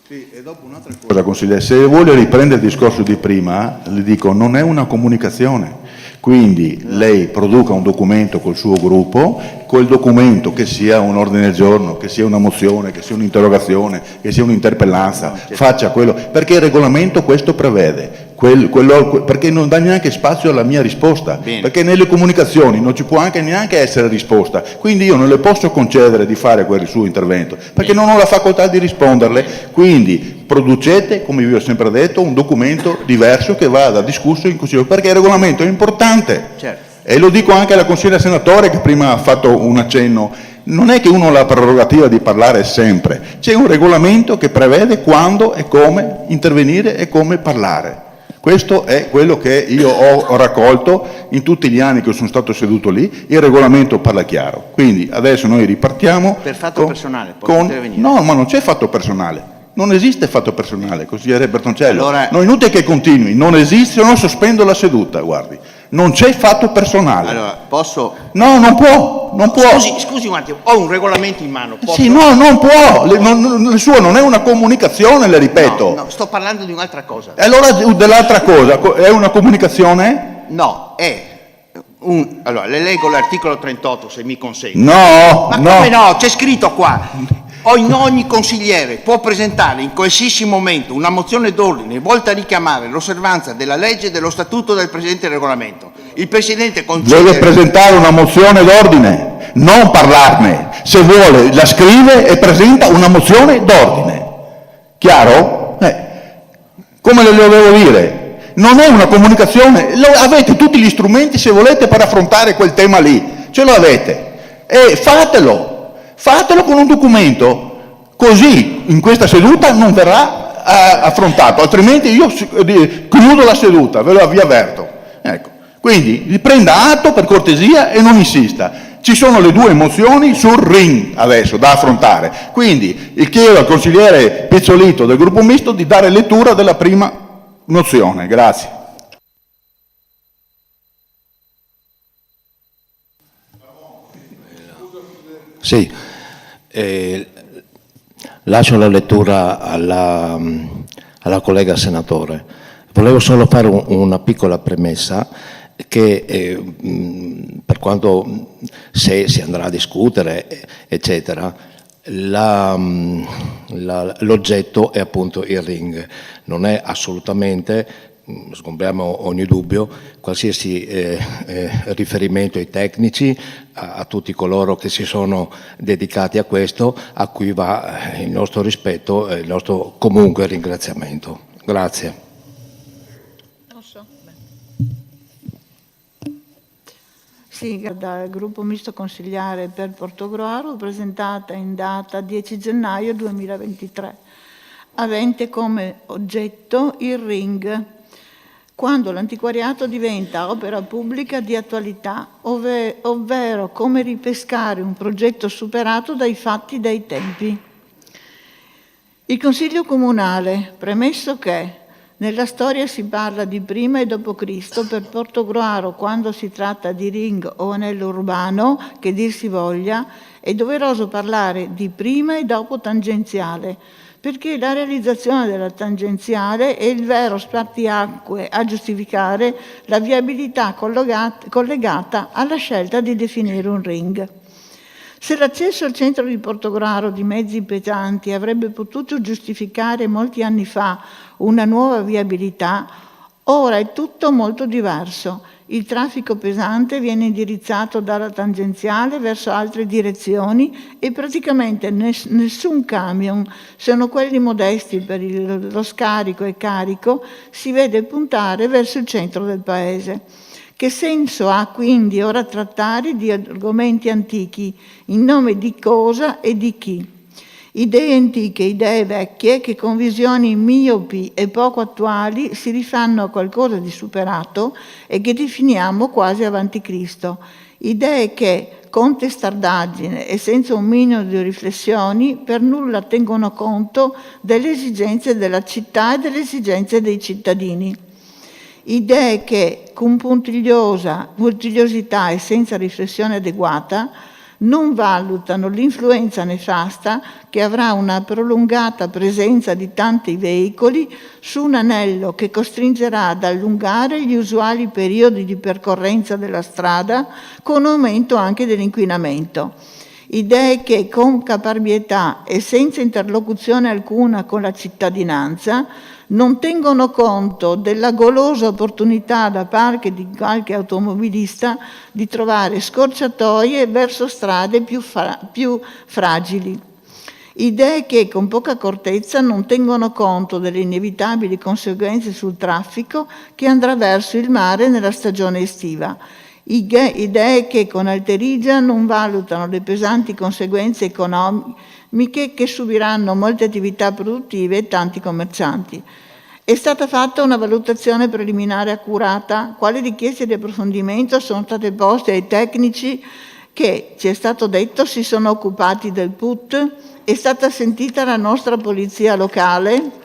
Sì, e dopo un'altra cosa, consigliere, se vuole riprendere il discorso di prima, le dico, non è una comunicazione, quindi lei produca un documento col suo gruppo, quel documento, che sia un ordine del giorno, che sia una mozione, che sia un'interrogazione, che sia un'interpellanza, faccia quello, perché il regolamento questo prevede, perché non dà neanche spazio alla mia risposta, perché nelle comunicazioni non ci può anche neanche essere risposta, quindi io non le posso concedere di fare quel suo intervento, perché non ho la facoltà di risponderle, quindi producete, come vi ho sempre detto, un documento diverso che vada discusso in Consiglio, perché il regolamento è importante. Certo. E lo dico anche alla consigliera senatore che prima ha fatto un accenno, non è che uno ha la prerogativa di parlare sempre, c'è un regolamento che prevede quando e come intervenire e come parlare. Questo è quello che io ho raccolto in tutti gli anni che sono stato seduto lì, il regolamento parla chiaro. Quindi adesso noi ripartiamo. Per fatto personale, può intervenire. No, ma non c'è fatto personale. Non esiste fatto personale, consigliere Bertoncello. Allora... No, inutile che continui, non esiste, non sospendo la seduta, guardi. Non c'è fatto personale. Allora, posso... No, non può, non può. Scusi un attimo, ho un regolamento in mano. Posso... Sì, no, non può. Il suo non è una comunicazione, le ripeto. No, sto parlando di un'altra cosa. E allora dell'altra cosa, è una comunicazione? No, è un... Allora, le leggo l'articolo 38, se mi consente. No, Ma no. come no? C'è scritto qua. Ogni consigliere può presentare in qualsiasi momento una mozione d'ordine volta a richiamare l'osservanza della legge e dello statuto del Presidente del Regolamento. Il Presidente concede... Deve presentare una mozione d'ordine, non parlarne. Se vuole la scrive e presenta una mozione d'ordine. Chiaro? Come le devo dire? Non è una comunicazione, avete tutti gli strumenti se volete per affrontare quel tema lì, ce lo avete. E fatelo con un documento, così in questa seduta non verrà affrontato, altrimenti io chiudo la seduta, vi avverto. Ecco. Quindi riprenda atto per cortesia e non insista. Ci sono le 2 mozioni sul ring adesso da affrontare, quindi chiedo al consigliere Pizzolitto del gruppo misto di dare lettura della prima mozione. Grazie. Sì, lascio la lettura alla collega senatore. Volevo solo fare una piccola premessa che per quanto se si andrà a discutere, eccetera, l'oggetto è appunto il ring, non è assolutamente, sgombriamo ogni dubbio, qualsiasi riferimento ai tecnici, a tutti coloro che si sono dedicati a questo, a cui va il nostro rispetto e il nostro comunque ringraziamento. Grazie. Sì, dal gruppo misto consigliare per Portogruaro, presentata in data 10 gennaio 2023, avente come oggetto il ring, quando l'antiquariato diventa opera pubblica di attualità, ovvero come ripescare un progetto superato dai fatti e dai tempi. Il Consiglio Comunale, premesso che nella storia si parla di prima e dopo Cristo, per Portogruaro quando si tratta di ring o anello urbano, che dir si voglia, è doveroso parlare di prima e dopo tangenziale, perché la realizzazione della tangenziale è il vero spartiacque a giustificare la viabilità collegata alla scelta di definire un ring. Se l'accesso al centro di Portogruaro di mezzi pesanti avrebbe potuto giustificare molti anni fa una nuova viabilità, ora è tutto molto diverso. Il traffico pesante viene indirizzato dalla tangenziale verso altre direzioni e praticamente nessun camion, sono quelli modesti per lo scarico e carico, si vede puntare verso il centro del paese. Che senso ha quindi ora trattare di argomenti antichi, in nome di cosa e di chi? Idee antiche, idee vecchie che con visioni miopi e poco attuali si rifanno a qualcosa di superato e che definiamo quasi avanti Cristo. Idee che, con testardaggine e senza un minimo di riflessioni, per nulla tengono conto delle esigenze della città e delle esigenze dei cittadini. Idee che, con puntigliosità e senza riflessione adeguata, non valutano l'influenza nefasta che avrà una prolungata presenza di tanti veicoli su un anello che costringerà ad allungare gli usuali periodi di percorrenza della strada, con aumento anche dell'inquinamento. Idee che, con caparbietà e senza interlocuzione alcuna con la cittadinanza, non tengono conto della golosa opportunità da parte di qualche automobilista di trovare scorciatoie verso strade più fragili. Idee che con poca accortezza non tengono conto delle inevitabili conseguenze sul traffico che andrà verso il mare nella stagione estiva. Idee che con alterigia non valutano le pesanti conseguenze economiche che subiranno molte attività produttive e tanti commercianti. È stata fatta una valutazione preliminare accurata? Quali richieste di approfondimento sono state poste ai tecnici che, ci è stato detto, si sono occupati del PUT? È stata sentita la nostra polizia locale?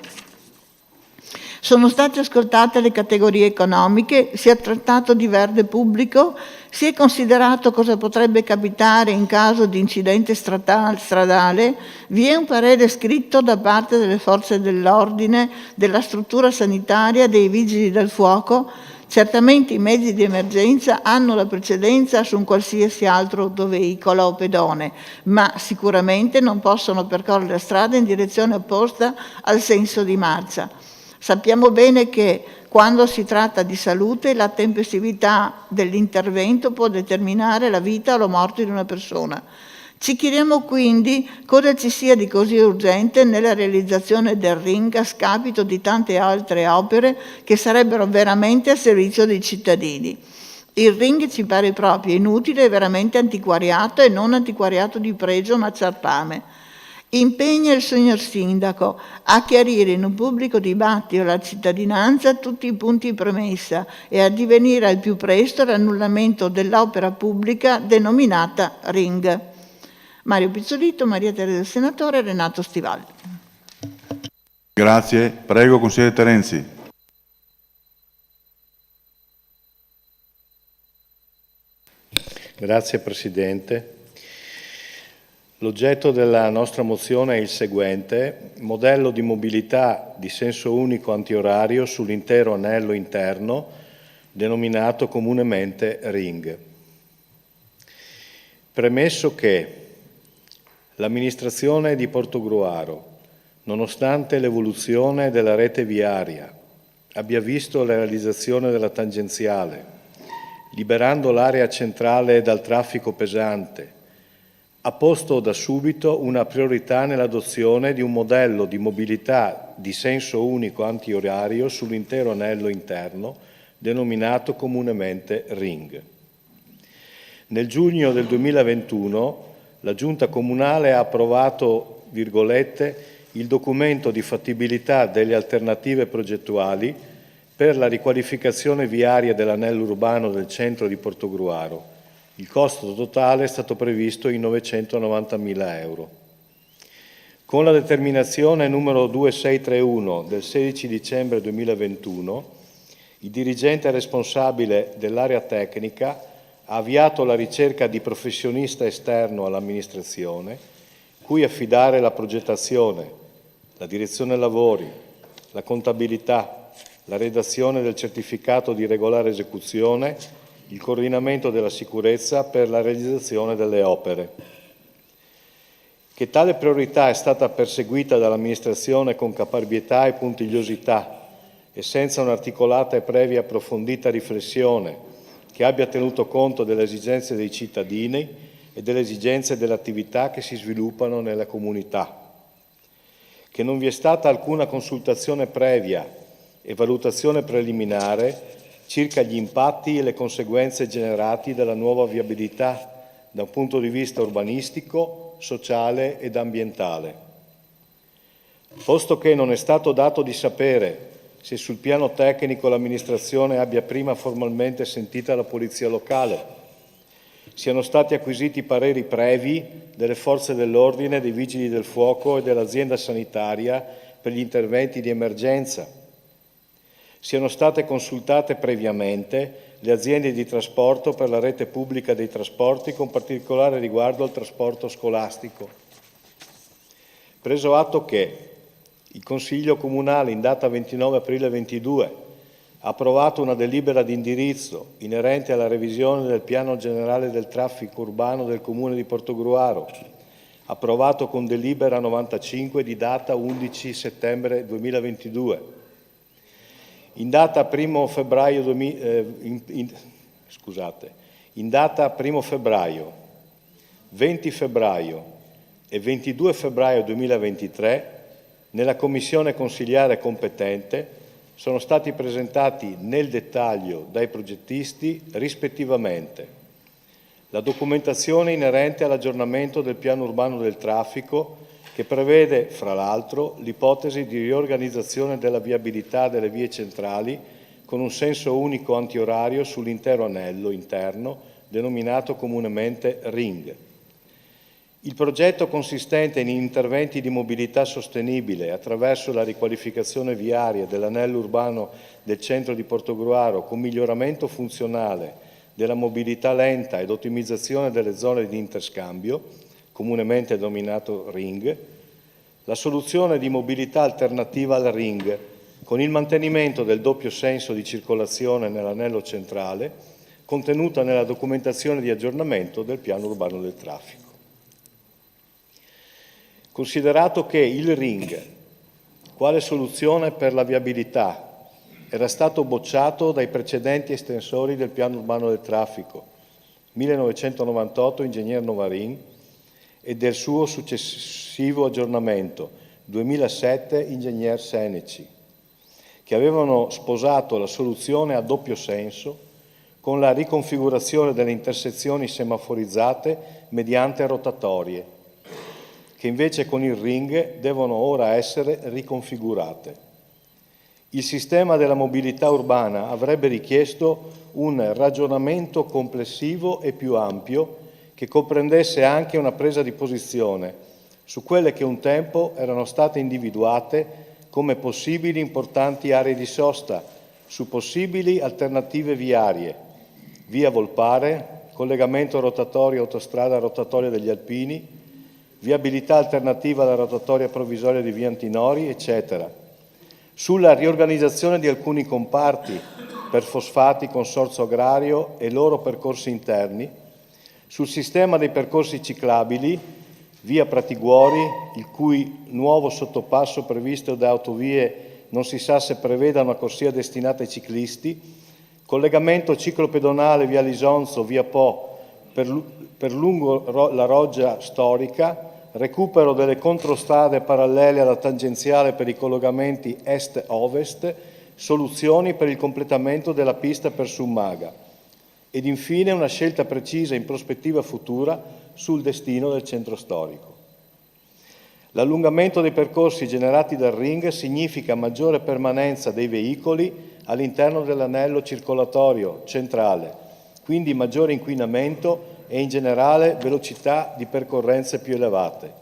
Sono state ascoltate le categorie economiche? Si è trattato di verde pubblico? Si è considerato cosa potrebbe capitare in caso di incidente stradale? Vi è un parere scritto da parte delle forze dell'ordine, della struttura sanitaria, dei vigili del fuoco? Certamente i mezzi di emergenza hanno la precedenza su un qualsiasi altro autoveicolo o pedone, ma sicuramente non possono percorrere la strada in direzione opposta al senso di marcia. Sappiamo bene che quando si tratta di salute la tempestività dell'intervento può determinare la vita o la morte di una persona. Ci chiediamo quindi cosa ci sia di così urgente nella realizzazione del ring a scapito di tante altre opere che sarebbero veramente a servizio dei cittadini. Il ring ci pare proprio inutile e veramente antiquariato e non antiquariato di pregio ma ciarpame. Impegna il signor Sindaco a chiarire in un pubblico dibattito alla cittadinanza tutti i punti in premessa e a divenire al più presto l'annullamento dell'opera pubblica denominata ring. Mario Pizzolito, Maria Teresa Senatore, Renato Stivalli. Grazie. Prego, consigliere Terenzi. Grazie Presidente. L'oggetto della nostra mozione è il seguente: modello di mobilità di senso unico antiorario sull'intero anello interno, denominato comunemente Ring. Premesso che l'amministrazione di Portogruaro, nonostante l'evoluzione della rete viaria, abbia visto la realizzazione della tangenziale, liberando l'area centrale dal traffico pesante, ha posto da subito una priorità nell'adozione di un modello di mobilità di senso unico antiorario sull'intero anello interno, denominato comunemente Ring. Nel giugno del 2021 la Giunta Comunale ha approvato, virgolette, il documento di fattibilità delle alternative progettuali per la riqualificazione viaria dell'anello urbano del centro di Portogruaro. Il costo totale è stato previsto in 990.000 euro. Con la determinazione numero 2631 del 16 dicembre 2021, il dirigente responsabile dell'area tecnica ha avviato la ricerca di professionista esterno all'amministrazione, cui affidare la progettazione, la direzione lavori, la contabilità, la redazione del certificato di regolare esecuzione, il coordinamento della sicurezza per la realizzazione delle opere. Che tale priorità è stata perseguita dall'amministrazione con caparbietà e puntigliosità e senza un'articolata e previa approfondita riflessione che abbia tenuto conto delle esigenze dei cittadini e delle esigenze delle attività che si sviluppano nella comunità. Che non vi è stata alcuna consultazione previa e valutazione preliminare circa gli impatti e le conseguenze generati dalla nuova viabilità da un punto di vista urbanistico, sociale ed ambientale. Posto che non è stato dato di sapere se sul piano tecnico l'amministrazione abbia prima formalmente sentita la polizia locale, siano stati acquisiti pareri previ delle forze dell'ordine, dei vigili del fuoco e dell'azienda sanitaria per gli interventi di emergenza, siano state consultate previamente le aziende di trasporto per la rete pubblica dei trasporti, con particolare riguardo al trasporto scolastico. Preso atto che il Consiglio Comunale in data 29 aprile 22 ha approvato una delibera di indirizzo inerente alla revisione del Piano Generale del Traffico Urbano del Comune di Portogruaro, approvato con delibera 95 di data 11 settembre 2022. In data 1 febbraio, 20 febbraio e 22 febbraio 2023, nella commissione consiliare competente sono stati presentati nel dettaglio dai progettisti rispettivamente la documentazione inerente all'aggiornamento del piano urbano del traffico, che prevede, fra l'altro, l'ipotesi di riorganizzazione della viabilità delle vie centrali con un senso unico antiorario sull'intero anello interno, denominato comunemente Ring. Il progetto consistente in interventi di mobilità sostenibile attraverso la riqualificazione viaria dell'anello urbano del centro di Portogruaro con miglioramento funzionale della mobilità lenta ed ottimizzazione delle zone di interscambio, comunemente denominato Ring, la soluzione di mobilità alternativa al Ring, con il mantenimento del doppio senso di circolazione nell'anello centrale, contenuta nella documentazione di aggiornamento del piano urbano del traffico. Considerato che il Ring, quale soluzione per la viabilità, era stato bocciato dai precedenti estensori del piano urbano del traffico, 1998 Ingegner Novarin, e del suo successivo aggiornamento, 2007 Ingegner Seneci, che avevano sposato la soluzione a doppio senso con la riconfigurazione delle intersezioni semaforizzate mediante rotatorie, che invece con il Ring devono ora essere riconfigurate. Il sistema della mobilità urbana avrebbe richiesto un ragionamento complessivo e più ampio che comprendesse anche una presa di posizione su quelle che un tempo erano state individuate come possibili importanti aree di sosta, su possibili alternative viarie, via Volpare, collegamento rotatorio autostrada rotatoria degli Alpini, viabilità alternativa alla rotatoria provvisoria di via Antinori, eccetera. Sulla riorganizzazione di alcuni comparti per fosfati, consorzio agrario e loro percorsi interni, sul sistema dei percorsi ciclabili, via Pratiguori, il cui nuovo sottopasso previsto da Autovie non si sa se preveda una corsia destinata ai ciclisti, collegamento ciclopedonale via Lisonzo, via Po per lungo la roggia storica, recupero delle controstrade parallele alla tangenziale per i collegamenti est-ovest, soluzioni per il completamento della pista per Summaga ed infine una scelta precisa in prospettiva futura sul destino del centro storico. L'allungamento dei percorsi generati dal ring significa maggiore permanenza dei veicoli all'interno dell'anello circolatorio centrale, quindi maggiore inquinamento e in generale velocità di percorrenze più elevate.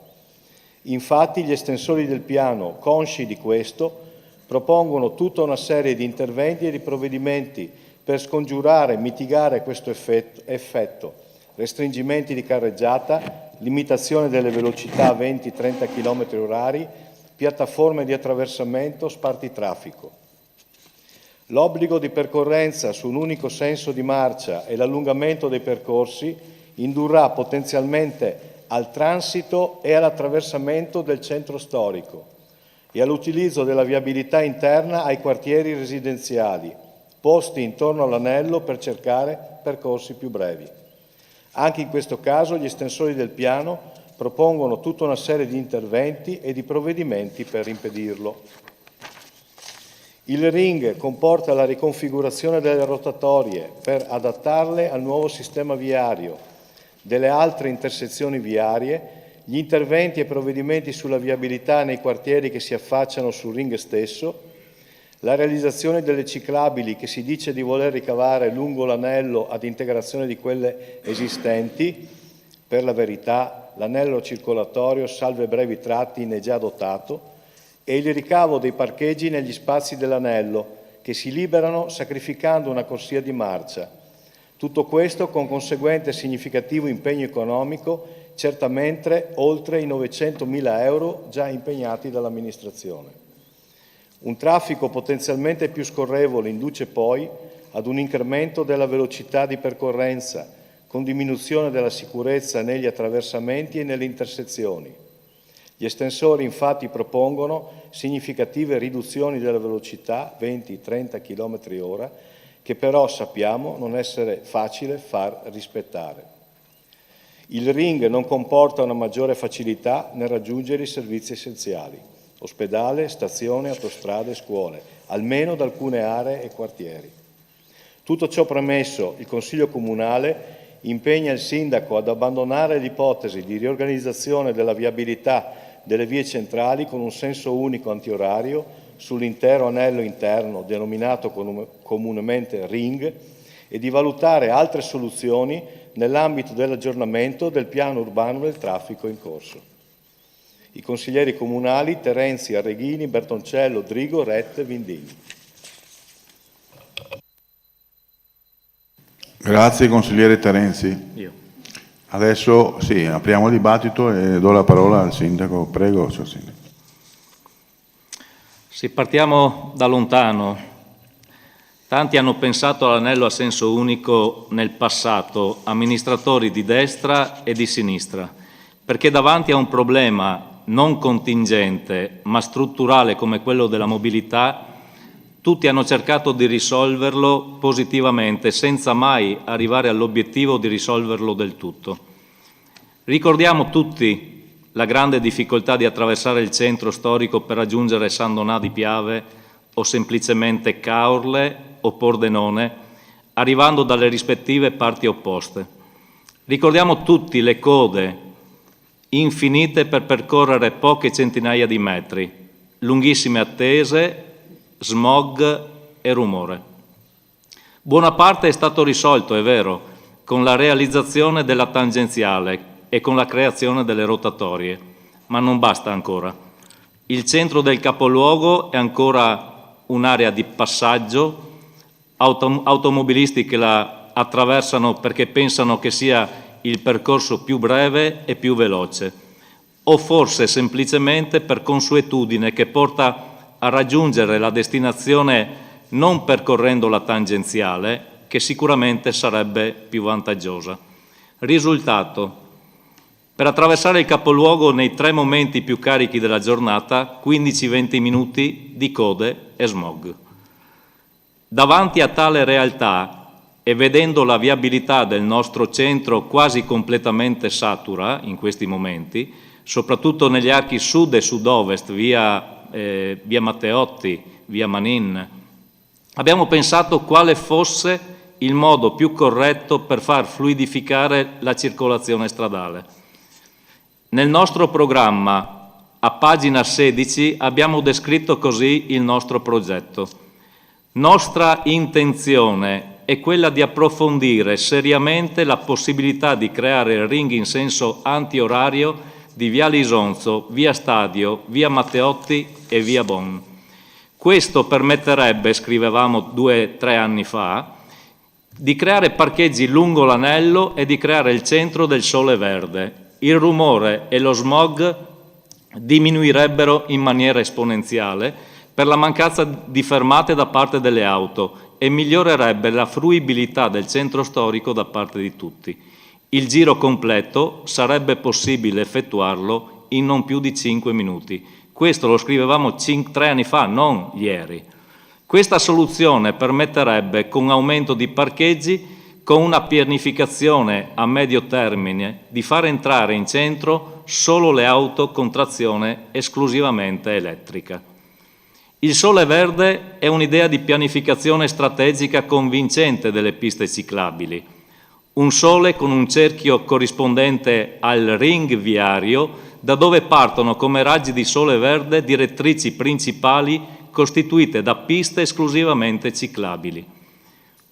Infatti gli estensori del piano, consci di questo, propongono tutta una serie di interventi e di provvedimenti per scongiurare e mitigare questo effetto, restringimenti di carreggiata, limitazione delle velocità a 20-30 km/h, piattaforme di attraversamento, spartitraffico. L'obbligo di percorrenza su un unico senso di marcia e l'allungamento dei percorsi indurrà potenzialmente al transito e all'attraversamento del centro storico e all'utilizzo della viabilità interna ai quartieri residenziali, posti intorno all'anello per cercare percorsi più brevi. Anche in questo caso gli estensori del piano propongono tutta una serie di interventi e di provvedimenti per impedirlo. Il ring comporta la riconfigurazione delle rotatorie per adattarle al nuovo sistema viario, delle altre intersezioni viarie, gli interventi e provvedimenti sulla viabilità nei quartieri che si affacciano sul ring stesso, la realizzazione delle ciclabili che si dice di voler ricavare lungo l'anello ad integrazione di quelle esistenti. Per la verità, l'anello circolatorio, salve brevi tratti, ne è già dotato, e il ricavo dei parcheggi negli spazi dell'anello, che si liberano sacrificando una corsia di marcia. Tutto questo con conseguente significativo impegno economico, certamente oltre i 900.000 euro già impegnati dall'amministrazione. Un traffico potenzialmente più scorrevole induce poi ad un incremento della velocità di percorrenza, con diminuzione della sicurezza negli attraversamenti e nelle intersezioni. Gli estensori infatti propongono significative riduzioni della velocità, 20-30 km/h, che però sappiamo non essere facile far rispettare. Il ring non comporta una maggiore facilità nel raggiungere i servizi essenziali, ospedale, stazione, autostrade, scuole, almeno da alcune aree e quartieri. Tutto ciò premesso, il Consiglio Comunale impegna il Sindaco ad abbandonare l'ipotesi di riorganizzazione della viabilità delle vie centrali con un senso unico antiorario sull'intero anello interno denominato comunemente ring e di valutare altre soluzioni nell'ambito dell'aggiornamento del piano urbano del traffico in corso. I consiglieri comunali Terenzi, Arreghini, Bertoncello, Drigo, Rette, Vindini. Grazie consigliere Terenzi. Io. Adesso sì, apriamo il dibattito e do la parola al sindaco. Prego, signor sindaco. Sì, partiamo da lontano. Tanti hanno pensato all'anello a senso unico nel passato, amministratori di destra e di sinistra, perché davanti a un problema non contingente ma strutturale come quello della mobilità, tutti hanno cercato di risolverlo positivamente senza mai arrivare all'obiettivo di risolverlo del tutto. Ricordiamo tutti la grande difficoltà di attraversare il centro storico per raggiungere San Donà di Piave o semplicemente Caorle o Pordenone, arrivando dalle rispettive parti opposte. Ricordiamo tutti le code infinite per percorrere poche centinaia di metri, lunghissime attese, smog e rumore. Buona parte è stato risolto, è vero, con la realizzazione della tangenziale e con la creazione delle rotatorie, ma non basta ancora. Il centro del capoluogo è ancora un'area di passaggio, automobilisti che la attraversano perché pensano che sia il percorso più breve e più veloce. o forse semplicemente per consuetudine che porta a raggiungere la destinazione non percorrendo la tangenziale, che sicuramente sarebbe più vantaggiosa. Risultato: per attraversare il capoluogo nei 3 momenti più carichi della giornata, 15-20 minuti di code e smog. Davanti a tale realtà e vedendo la viabilità del nostro centro quasi completamente satura in questi momenti, soprattutto negli archi sud e sud-ovest, via Matteotti, via Manin, abbiamo pensato quale fosse il modo più corretto per far fluidificare la circolazione stradale. Nel nostro programma, a pagina 16, abbiamo descritto così il nostro progetto. Nostra intenzione è quella di approfondire seriamente la possibilità di creare il ring in senso antiorario di via Lisonzo, via Stadio, via Matteotti e via Bon. Questo permetterebbe, scrivevamo 2-3 anni fa, di creare parcheggi lungo l'anello e di creare il centro del sole verde. Il rumore e lo smog diminuirebbero in maniera esponenziale per la mancanza di fermate da parte delle auto e migliorerebbe la fruibilità del centro storico da parte di tutti. Il giro completo sarebbe possibile effettuarlo in non più di 5 minuti. Questo lo scrivevamo 3 anni fa, non ieri. Questa soluzione permetterebbe, con aumento di parcheggi, con una pianificazione a medio termine, di far entrare in centro solo le auto con trazione esclusivamente elettrica. Il sole verde è un'idea di pianificazione strategica convincente delle piste ciclabili. Un sole con un cerchio corrispondente al ring viario, da dove partono come raggi di sole verde direttrici principali costituite da piste esclusivamente ciclabili.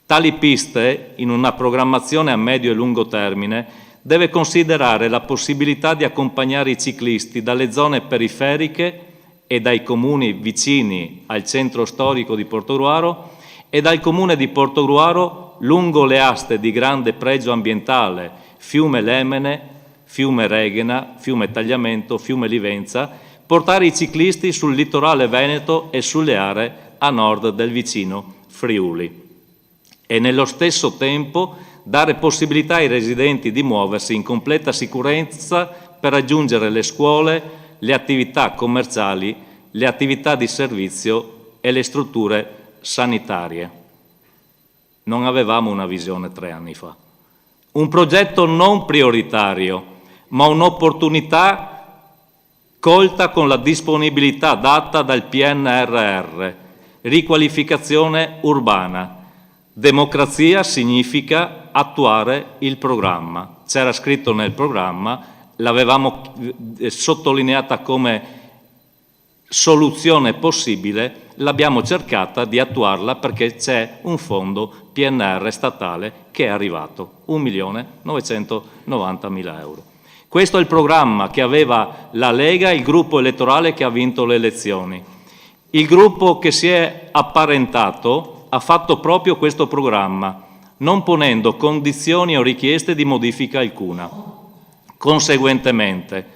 Tali piste, in una programmazione a medio e lungo termine, deve considerare la possibilità di accompagnare i ciclisti dalle zone periferiche e dai comuni vicini al centro storico di Portogruaro e dal comune di Portogruaro lungo le aste di grande pregio ambientale, fiume Lemene, fiume Reghena, fiume Tagliamento, fiume Livenza, portare i ciclisti sul litorale veneto e sulle aree a nord del vicino Friuli. E nello stesso tempo dare possibilità ai residenti di muoversi in completa sicurezza per raggiungere le scuole, le attività commerciali, le attività di servizio e le strutture sanitarie. Non avevamo una visione 3 anni fa. Un progetto non prioritario, ma un'opportunità colta con la disponibilità data dal PNRR, riqualificazione urbana. Democrazia significa attuare il programma. C'era scritto nel programma, l'avevamo sottolineata come soluzione possibile, l'abbiamo cercata di attuarla perché c'è un fondo PNR statale che è arrivato, 1.990.000 euro. Questo è il programma che aveva la Lega, il gruppo elettorale che ha vinto le elezioni. Il gruppo che si è apparentato ha fatto proprio questo programma, non ponendo condizioni o richieste di modifica alcuna. Conseguentemente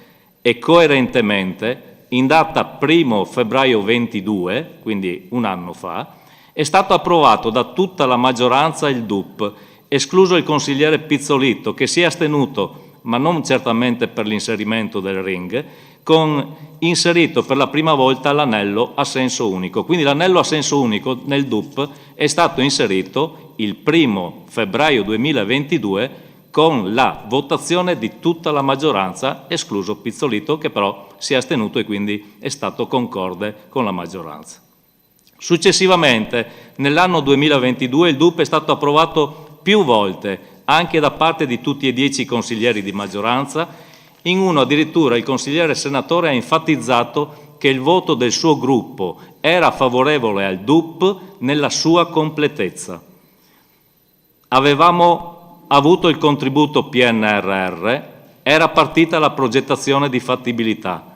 e coerentemente, in data 1 febbraio 22, quindi un anno fa, è stato approvato da tutta la maggioranza il DUP, escluso il consigliere Pizzolitto, che si è astenuto, ma non certamente per l'inserimento del ring, con inserito per la prima volta l'anello a senso unico. Quindi l'anello a senso unico nel DUP è stato inserito il 1 febbraio 2022 con la votazione di tutta la maggioranza, escluso Pizzolitto, che però si è astenuto e quindi è stato concorde con la maggioranza. Successivamente, nell'anno 2022, il DUP è stato approvato più volte, anche da parte di tutti e 10 i consiglieri di maggioranza. In uno addirittura il consigliere senatore ha enfatizzato che il voto del suo gruppo era favorevole al DUP nella sua completezza. Avevamo avuto il contributo PNRR, era partita la progettazione di fattibilità.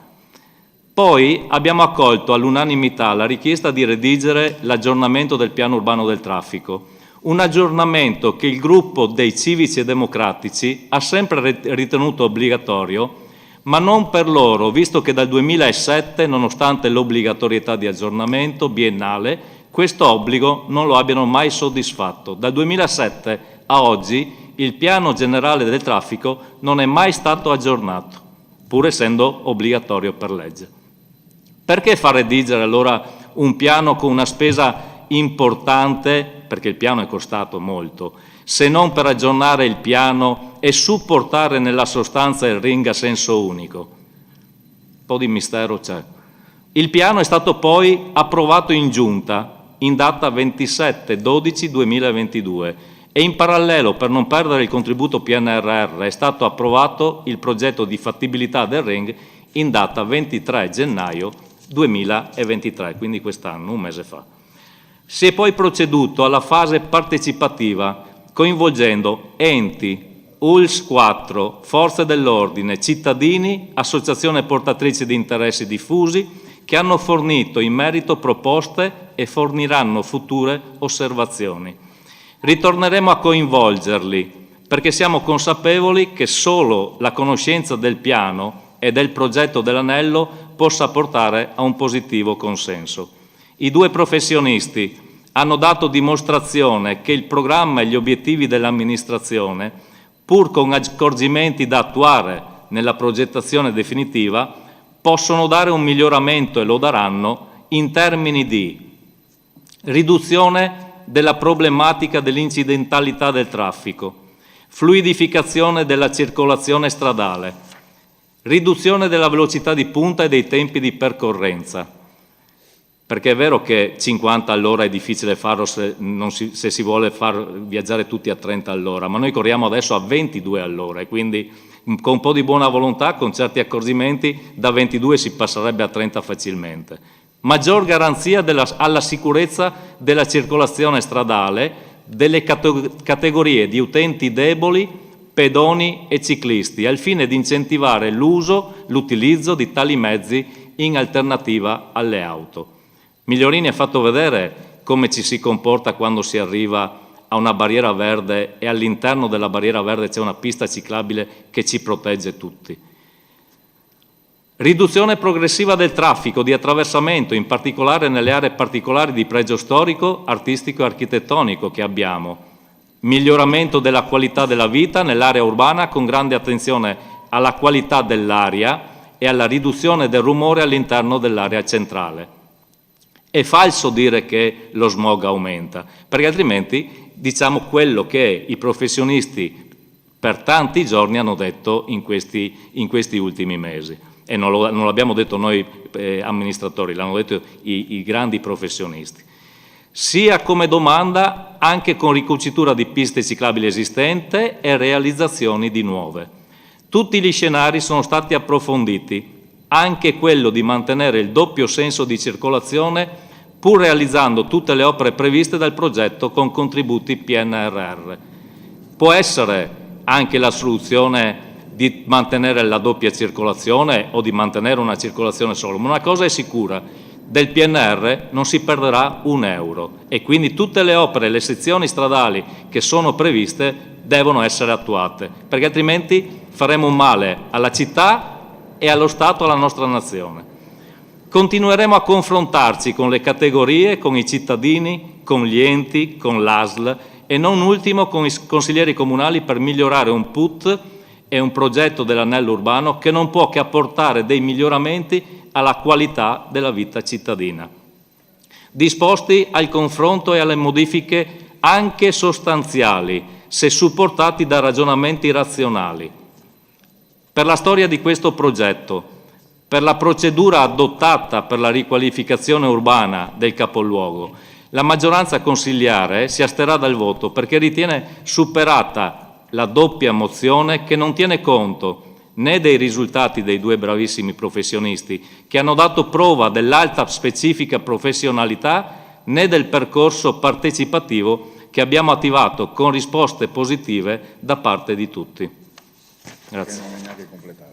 Poi abbiamo accolto all'unanimità la richiesta di redigere l'aggiornamento del piano urbano del traffico, un aggiornamento che il gruppo dei civici e democratici ha sempre ritenuto obbligatorio, ma non per loro, visto che dal 2007, nonostante l'obbligatorietà di aggiornamento biennale, questo obbligo non lo abbiano mai soddisfatto. Dal 2007 a oggi il piano generale del traffico non è mai stato aggiornato, pur essendo obbligatorio per legge. Perché far redigere allora un piano con una spesa importante, perché il piano è costato molto, se non per aggiornare il piano e supportare nella sostanza il ring a senso unico? Un po' di mistero c'è. Il piano è stato poi approvato in giunta in data 27/12/2022 e in parallelo, per non perdere il contributo PNRR, è stato approvato il progetto di fattibilità del ring in data 23 gennaio 2023, quindi quest'anno, un mese fa. Si è poi proceduto alla fase partecipativa, coinvolgendo enti, ULS 4, forze dell'ordine, cittadini, associazioni portatrici di interessi diffusi, che hanno fornito in merito proposte e forniranno future osservazioni. Ritorneremo a coinvolgerli, perché siamo consapevoli che solo la conoscenza del piano e del progetto dell'anello possa portare a un positivo consenso. I due professionisti hanno dato dimostrazione che il programma e gli obiettivi dell'amministrazione, pur con accorgimenti da attuare nella progettazione definitiva, possono dare un miglioramento, e lo daranno, in termini di riduzione della problematica dell'incidentalità del traffico, fluidificazione della circolazione stradale, riduzione della velocità di punta e dei tempi di percorrenza, perché è vero che 50 all'ora è difficile farlo se si vuole far viaggiare tutti a 30 all'ora, ma noi corriamo adesso a 22 all'ora e quindi con un po' di buona volontà, con certi accorgimenti, da 22 si passerebbe a 30 facilmente. Maggior garanzia alla sicurezza della circolazione stradale delle categorie di utenti deboli, pedoni e ciclisti, al fine di incentivare l'utilizzo di tali mezzi in alternativa alle auto. Migliorini ha fatto vedere come ci si comporta quando si arriva a una barriera verde e all'interno della barriera verde c'è una pista ciclabile che ci protegge tutti. Riduzione progressiva del traffico di attraversamento, in particolare nelle aree particolari di pregio storico, artistico e architettonico che abbiamo. Miglioramento della qualità della vita nell'area urbana con grande attenzione alla qualità dell'aria e alla riduzione del rumore all'interno dell'area centrale. È falso dire che lo smog aumenta, perché altrimenti diciamo quello che i professionisti per tanti giorni hanno detto in questi ultimi mesi. E non l'abbiamo detto noi amministratori, l'hanno detto i grandi professionisti. Sia come domanda anche con ricucitura di piste ciclabili esistenti e realizzazioni di nuove. Tutti gli scenari sono stati approfonditi, anche quello di mantenere il doppio senso di circolazione pur realizzando tutte le opere previste dal progetto con contributi PNRR. Può essere anche la soluzione di mantenere la doppia circolazione o di mantenere una circolazione solo, ma una cosa è sicura: del PNR non si perderà un euro e quindi tutte le opere e le sezioni stradali che sono previste devono essere attuate, perché altrimenti faremo un male alla città e allo Stato, alla nostra nazione. Continueremo a confrontarci con le categorie, con i cittadini, con gli enti, con l'ASL e non ultimo con i consiglieri comunali per migliorare un PUT e un progetto dell'anello urbano che non può che apportare dei miglioramenti alla qualità della vita cittadina. Disposti al confronto e alle modifiche anche sostanziali, se supportati da ragionamenti razionali. Per la storia di questo progetto, per la procedura adottata per la riqualificazione urbana del capoluogo, la maggioranza consigliare si asterrà dal voto perché ritiene superata la doppia mozione che non tiene conto né dei risultati dei due bravissimi professionisti che hanno dato prova dell'alta specifica professionalità né del percorso partecipativo che abbiamo attivato con risposte positive da parte di tutti. Grazie. Non è neanche completato.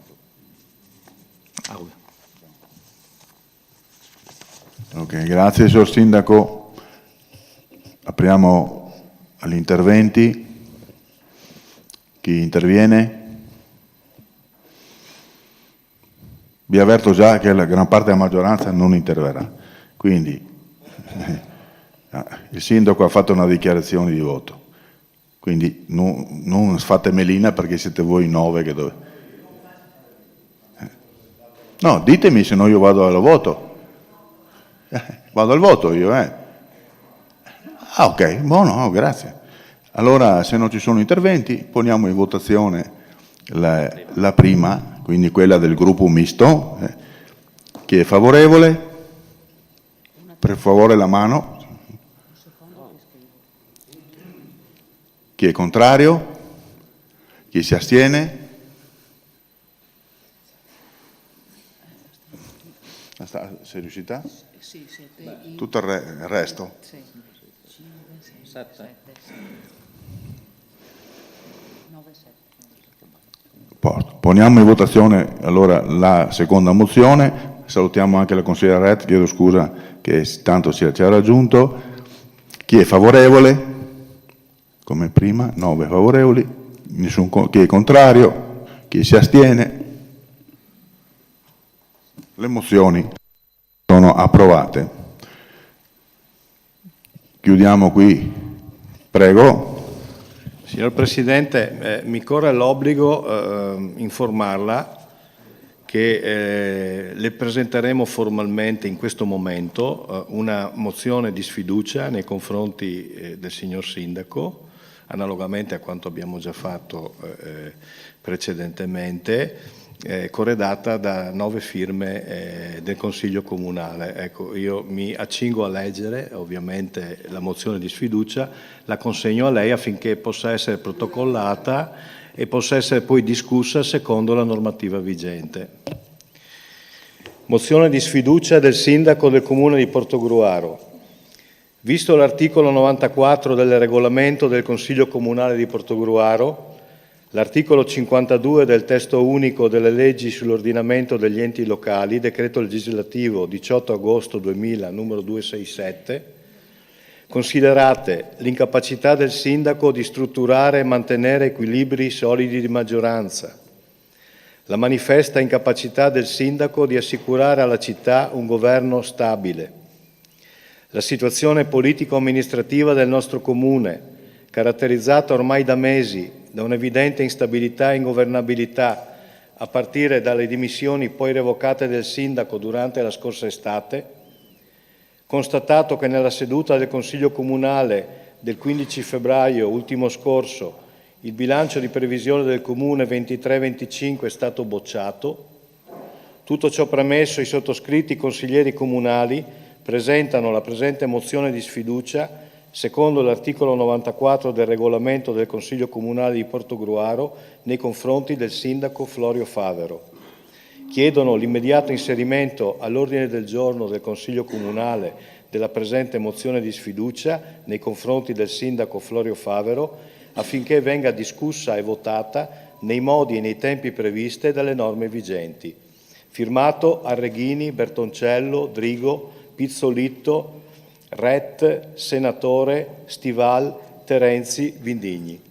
Ok, grazie signor Sindaco. Apriamo agli interventi. Chi interviene? vi avverto già che la gran parte della maggioranza non interverrà. Quindi il sindaco ha fatto una dichiarazione di voto, quindi non fate melina perché siete voi 9 che dovete. No, ditemi se no io vado al voto. Vado al voto io, Ah, ok, buono, grazie. Allora, se non ci sono interventi, poniamo in votazione la prima, quindi quella del gruppo misto. Chi è favorevole? Per favore la mano. Chi è contrario? Chi si astiene? Sei riuscita? Sì, Tutto il resto? Sì. 7. 9-7. Poniamo in votazione allora la seconda mozione. Salutiamo anche la consigliera Ret, chiedo scusa che tanto ci ha raggiunto. Chi è favorevole? Come prima, 9 favorevoli. Chi è contrario? Chi si astiene? Le mozioni sono approvate. Chiudiamo qui. Prego. Signor Presidente, mi corre l'obbligo informarla che le presenteremo formalmente in questo momento una mozione di sfiducia nei confronti del signor Sindaco, analogamente a quanto abbiamo già fatto precedentemente, corredata da 9 firme del Consiglio Comunale. Ecco, io mi accingo a leggere ovviamente la mozione di sfiducia, la consegno a lei affinché possa essere protocollata e possa essere poi discussa secondo la normativa vigente. Mozione di sfiducia del Sindaco del Comune di Portogruaro. Visto l'articolo 94 del regolamento del Consiglio Comunale di Portogruaro, l'articolo 52 del testo unico delle leggi sull'ordinamento degli enti locali, decreto legislativo 18 agosto 2000, numero 267, considerate l'incapacità del Sindaco di strutturare e mantenere equilibri solidi di maggioranza, la manifesta incapacità del Sindaco di assicurare alla città un governo stabile, la situazione politico-amministrativa del nostro Comune, caratterizzata ormai da mesi da un'evidente instabilità e ingovernabilità, a partire dalle dimissioni poi revocate del Sindaco durante la scorsa estate, constatato che nella seduta del Consiglio Comunale del 15 febbraio ultimo scorso il bilancio di previsione del Comune 23-25 è stato bocciato. Tutto ciò premesso, i sottoscritti consiglieri comunali presentano la presente mozione di sfiducia secondo l'articolo 94 del regolamento del Consiglio Comunale di Portogruaro nei confronti del Sindaco Florio Favero. Chiedono l'immediato inserimento all'ordine del giorno del Consiglio Comunale della presente mozione di sfiducia nei confronti del Sindaco Florio Favero affinché venga discussa e votata nei modi e nei tempi previsti dalle norme vigenti. Firmato Arreghini, Bertoncello, Drigo, Pizzolitto, Ret, Senatore, Stival, Terenzi, Vindigni.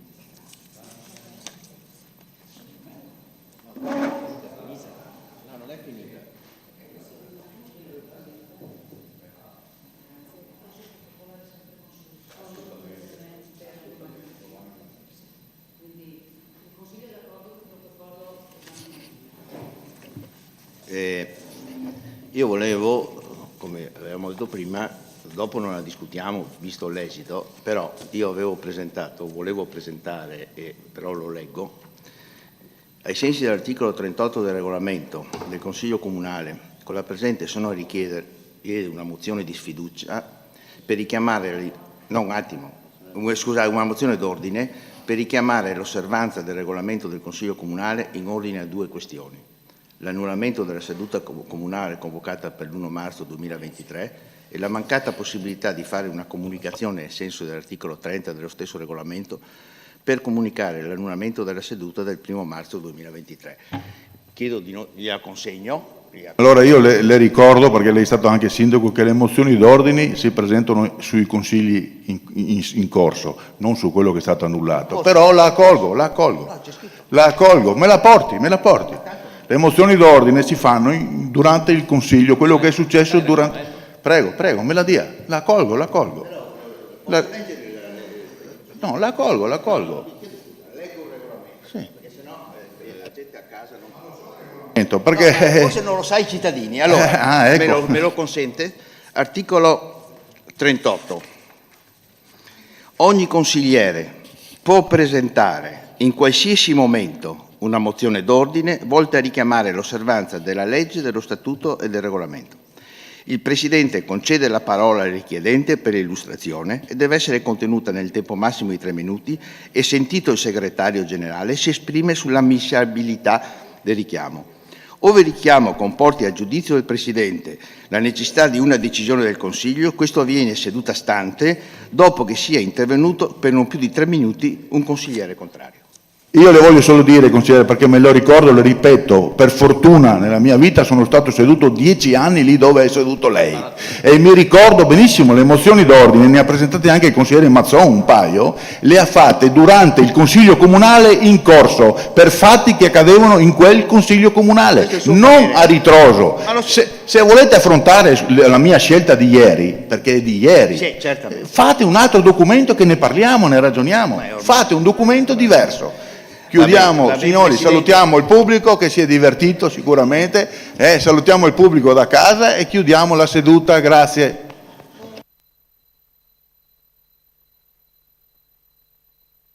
Io volevo, come avevamo detto prima, dopo non la discutiamo, visto l'esito, però io volevo presentare, però lo leggo, ai sensi dell'articolo 38 del regolamento del Consiglio Comunale, con la presente sono a richiedere una mozione di sfiducia per richiamare, una mozione d'ordine per richiamare l'osservanza del regolamento del Consiglio Comunale in ordine a 2 questioni. L'annullamento della seduta comunale convocata per l'1 marzo 2023 e la mancata possibilità di fare una comunicazione nel senso dell'articolo 30 dello stesso regolamento per comunicare l'annullamento della seduta del 1 marzo 2023. Chiedo gliela consegno. Allora io le ricordo, perché lei è stato anche sindaco, che le mozioni d'ordine si presentano sui consigli in corso, non su quello che è stato annullato. Però la accolgo, me la porti. Le mozioni d'ordine si fanno durante il Consiglio, quello che è successo durante... Prego, me la dia, la colgo. No, la colgo. Sì. Perché... Forse non lo sai i cittadini, allora ecco. me lo consente? Articolo 38. Ogni consigliere può presentare in qualsiasi momento una mozione d'ordine volta a richiamare l'osservanza della legge, dello statuto e del regolamento. Il Presidente concede la parola al richiedente per l'illustrazione e deve essere contenuta nel tempo massimo di 3 minuti e, sentito il Segretario Generale, si esprime sull'ammissibilità del richiamo. Ove il richiamo comporti a giudizio del Presidente la necessità di una decisione del Consiglio, questo avviene seduta stante dopo che sia intervenuto per non più di 3 minuti un consigliere contrario. Io le voglio solo dire, consigliere, perché me lo ricordo, lo ripeto, per fortuna nella mia vita sono stato seduto 10 anni lì dove è seduto lei e mi ricordo benissimo le mozioni d'ordine, ne ha presentate anche il consigliere Mazzon un paio, le ha fatte durante il Consiglio Comunale in corso per fatti che accadevano in quel Consiglio Comunale, non a ritroso. Se volete affrontare la mia scelta di ieri, perché è di ieri, Sì, certamente. fate un altro documento che ne parliamo, ne ragioniamo, fate un documento diverso. Chiudiamo, va bene, signori, Presidente. salutiamo il pubblico che si è divertito sicuramente, salutiamo il pubblico da casa e chiudiamo la seduta, grazie.